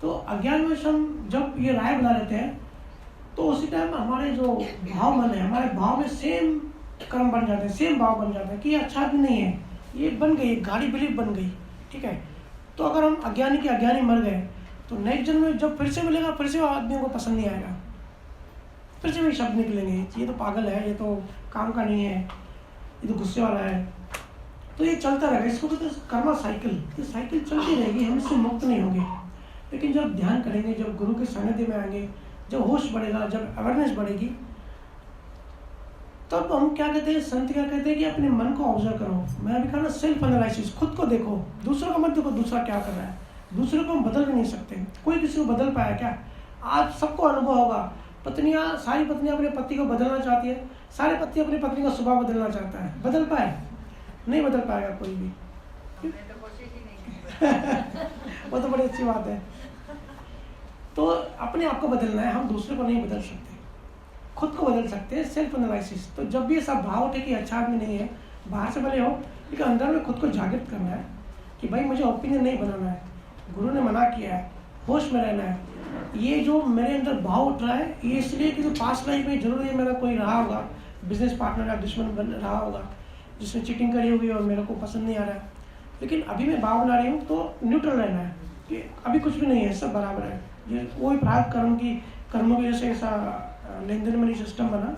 तो अज्ञान में हम जब ये राय बना लेते हैं तो उसी टाइम हमारे जो भाव मन है, हमारे भाव में सेम कर्म बन जाते हैं, सेम भाव बन जाते हैं कि ये अच्छा आदमी नहीं है, ये बन गई गाड़ी बिलीफ बन गई, ठीक है। तो अगर हम अज्ञानी के अज्ञानी मर गए तो नेक्स्ट जन्म में जब फिर से मिलेगा, फिर से आदमियों को पसंद नहीं आएगा, फिर से भी शब्द निकलेंगे, ये तो पागल है, ये तो काम का नहीं है, ये तो गुस्से वाला है। तो ये चलता रहेगा। इसको कहते हैं कर्मा साइकिल। ये साइकिल चलती रहेगी, हम इससे मुक्त नहीं होंगे। लेकिन जब ध्यान करेंगे, जब गुरु के सानिध्य में आएंगे, जब होश बढ़ेगा, जब अवेयरनेस बढ़ेगी, तब हम क्या कहते हैं, संत क्या कहते हैं कि अपने मन को ऑब्जर्व करो। मैं अभी कहा ना, सेल्फ एनालिसिस, खुद को देखो, दूसरों को मत देखो दूसरा क्या कर रहा है। दूसरों को हम बदल भी नहीं सकते, कोई किसी को बदल पाया क्या? आज सबको अनुभव होगा, पत्नियां, सारी पत्नियां अपने पति को बदलना चाहती है, सारे पति अपनी पत्नी का स्वभाव बदलना चाहता है, बदल पाए? नहीं बदल पाएगा कोई भी। हमने तो कोशिश ही नहीं की। वो तो बड़ी अच्छी बात है। तो अपने आप को बदलना है, हम दूसरे को नहीं बदल सकते, खुद को बदल सकते हैं। Self analysis. तो जब भी ये सब भाव उठे कि अच्छा आदमी नहीं है, बाहर से भले हो, लेकिन अंदर में खुद को जागृत करना है कि भाई मुझे ओपिनियन नहीं बनाना है, गुरु ने मना किया है, होश में रहना है। ये जो मेरे अंदर भाव उठ रहा है, ये इसलिए कि जो पास्ट लाइफ में जरूर ये मेरा कोई रहा होगा, बिजनेस पार्टनर या दुश्मन बन रहा होगा, जिसने चीटिंग करी होगी और मेरे को पसंद नहीं आ रहा है। लेकिन अभी मैं भाव बना रही हूँ तो न्यूट्रल रहना है कि अभी कुछ भी नहीं है, सब बराबर है। वही प्रारब्ध कर्मों की जैसे ऐसा लेन देन में नहीं सिस्टम बना,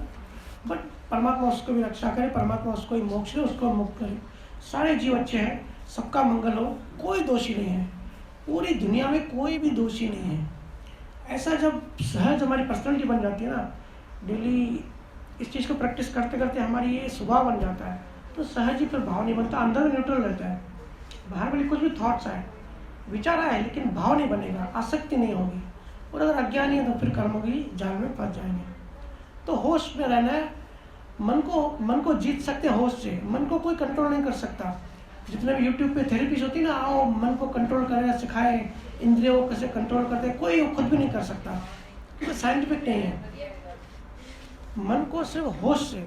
बट परमात्मा उसको भी रक्षा करे, परमात्मा उसको ही मोक्ष दे, उसको मुक्त करे। सारे जीव अच्छे हैं, सबका मंगल हो, कोई दोषी नहीं है, पूरी दुनिया में कोई भी दोषी नहीं है। ऐसा जब सहज हमारी पर्सनैलिटी बन जाती है ना, डेली इस चीज़ को प्रैक्टिस करते करते हमारी ये स्वभाव बन जाता है, तो सहज ही फिर भाव नहीं बनता, अंदर में न्यूट्रल रहता है। बाहर वाली कुछ भी थॉट्स आए, विचार आए, लेकिन भाव नहीं बनेगा, आसक्ति नहीं होगी। और अगर अज्ञानी है तो फिर कर्मों की जाल में फंस जाएंगे। तो होश में रहना है, मन को जीत सकते हैं होश से, मन को कोई कंट्रोल नहीं कर सकता। जितने भी यूट्यूब पे थेरेपीज होती है ना, आओ मन को कंट्रोल करें, सिखाएं, इंद्रियों को कैसे कंट्रोल करते हैं, कोई खुद भी नहीं कर सकता, क्योंकि साइंटिफिक नहीं है। मन को सिर्फ होश से,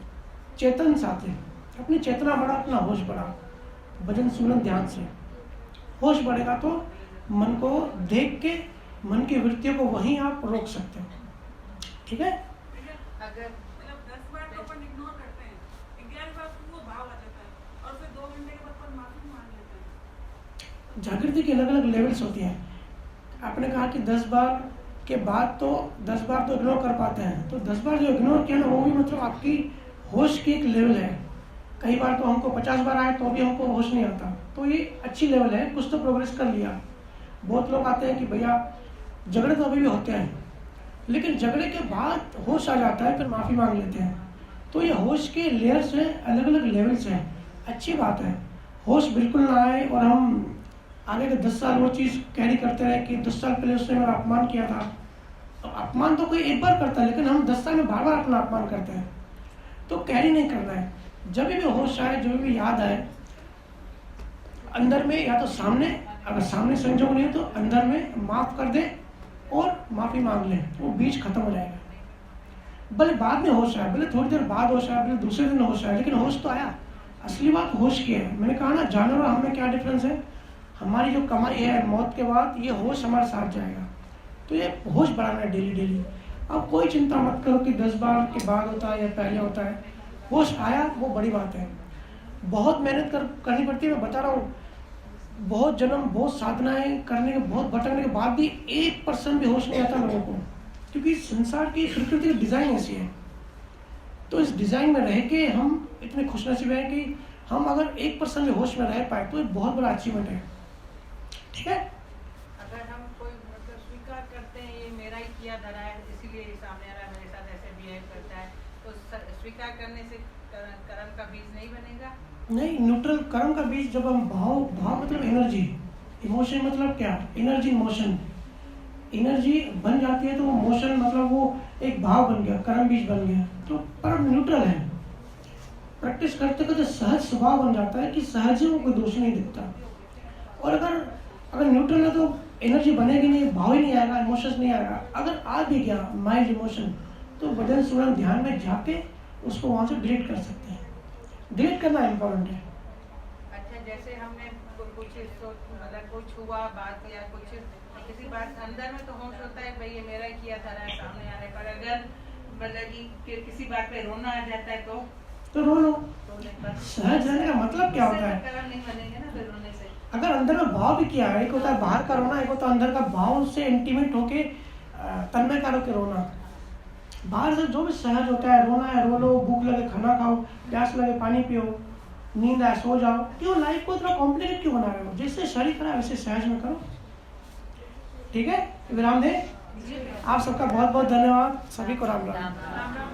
चेतन साथ, अपनी चेतना बढ़ा, अपना होश बढ़ा, भजन सुमरन ध्यान से होश बढ़ेगा तो मन को देख के मन की वृत्तियों को वहीं आप रोक सकते हो। ठीक है, अगर मतलब 10 बार तो अपन इग्नोर करते हैं, 11 बार वो भाव आ जाता है और फिर 2 घंटे के बाद अपन माफी मांग लेते हैं। जागृति की अलग अलग लेवल्स होती हैं। आपने कहा कि 10 बार के बाद तो 10 बार तो इग्नोर कर पाते हैं, तो 10 बार जो इग्नोर किया ना, वो भी मतलब आपकी होश की एक लेवल है। कई बार तो हमको 50 बार आए तो भी हमको होश नहीं आता, तो ये अच्छी लेवल है, कुछ तो प्रोग्रेस कर लिया। बहुत लोग आते हैं कि भैया झगड़े तो अभी भी होते हैं, लेकिन झगड़े के बाद होश आ जाता है, फिर माफ़ी मांग लेते हैं। तो ये होश के लेयर्स हैं, अलग अलग लेवल्स हैं, अच्छी बात है। होश बिल्कुल ना आए और हम आगे के 10 साल वो चीज़ कैरी करते रहे कि 10 साल पहले उसने मेरा अपमान किया था। तो अपमान तो कोई एक बार करता है, लेकिन हम 10 साल में बार बार अपना अपमान करते हैं, तो कैरी नहीं करना है। जब भी होश आए, जब भी याद आए, अंदर में या तो सामने, अगर सामने संजोग नहीं है तो अंदर में माफ़ कर दे और माफ़ी मांग लें, वो बीच खत्म हो जाएगा। भले बाद में होश आए, भले थोड़ी देर बाद होश आए, भले दूसरे दिन होश आए, लेकिन होश तो आया। असली बात होश की है। मैंने कहा ना, जानवर और हमें क्या डिफरेंस है, हमारी जो कमाई है मौत के बाद, ये होश हमारे साथ जाएगा। तो ये होश बढ़ाना है डेली डेली। अब कोई चिंता मत करो कि 10 बार के बाद होता है या पहले होता है, होश आया वो बड़ी बात है। बहुत मेहनत करनी पड़ती है, मैं बता रहा हूँ, बहुत जन्म, बहुत साधनाएं करने के, बहुत भटकने के बाद भी 1% भी होश नहीं आता लोगों को, क्योंकि संसार की प्रकृति की डिज़ाइन ऐसी है। तो इस डिज़ाइन में रह के हम इतने खुशनसीब हैं कि हम अगर 1% भी होश में रह पाए तो एक बहुत बड़ा अचीवमेंट है। ठीक है, अगर हम कोई मतलब स्वीकार करते हैं ये मेरा ही किया धरा है, इसीलिए ये सामने वाला मेरे साथ ऐसे बिहेव करता है, तो स्वीकार करने से कर्म का बीज नहीं बनेगा। नहीं, न्यूट्रल कर्म का बीज जब हम भाव मतलब एनर्जी, इमोशन मतलब क्या, एनर्जी मोशन, एनर्जी बन जाती है तो वो मोशन मतलब वो एक भाव बन गया, कर्म बीज बन गया, तो परम न्यूट्रल है। प्रैक्टिस करते करते सहज स्वभाव बन जाता है कि सहज में कोई दोष नहीं दिखता। और अगर न्यूट्रल है तो एनर्जी बनेगी नहीं, भाव ही नहीं आएगा, इमोशंस नहीं आएगा। अगर आ भी गया माइल्ड इमोशन तो भजन सुमरन ध्यान में जाके उसको वहाँ से डिलीट कर सकते हैं। डिलीट करना इम्पोर्टेंट है। अच्छा, जैसे हमने कुछ मतलब कुछ हुआ बात या कुछ किसी बात अंदर में तो होश होता है भाई ये मेरा ही किया था रहा सामने आने पर, अगर मतलब कि किसी बात पे रोना आ जाता है तो रो लो। रोने पर सहज रहने का मतलब क्या होता है, कर्म नहीं बनेंगे ना फिर रोने से। अगर अंदर में भाव भी किया है, एक होता है बाहर का रोना, एक होता है अंदर का भाव से इंटीमेट होके तन्मय का होके रोना। बाहर से जो भी सहज होता है, रोना है रो लो, भूख लगे खाना खाओ, प्यास लगे पानी पियो, नींद आए सो जाओ। क्यों लाइफ को इतना कॉम्प्लिकेट क्यों बना रहे हो? जैसे शरीर करा वैसे सहज में करो। ठीक है, विराम दे। आप सबका बहुत बहुत धन्यवाद। सभी को राम राम।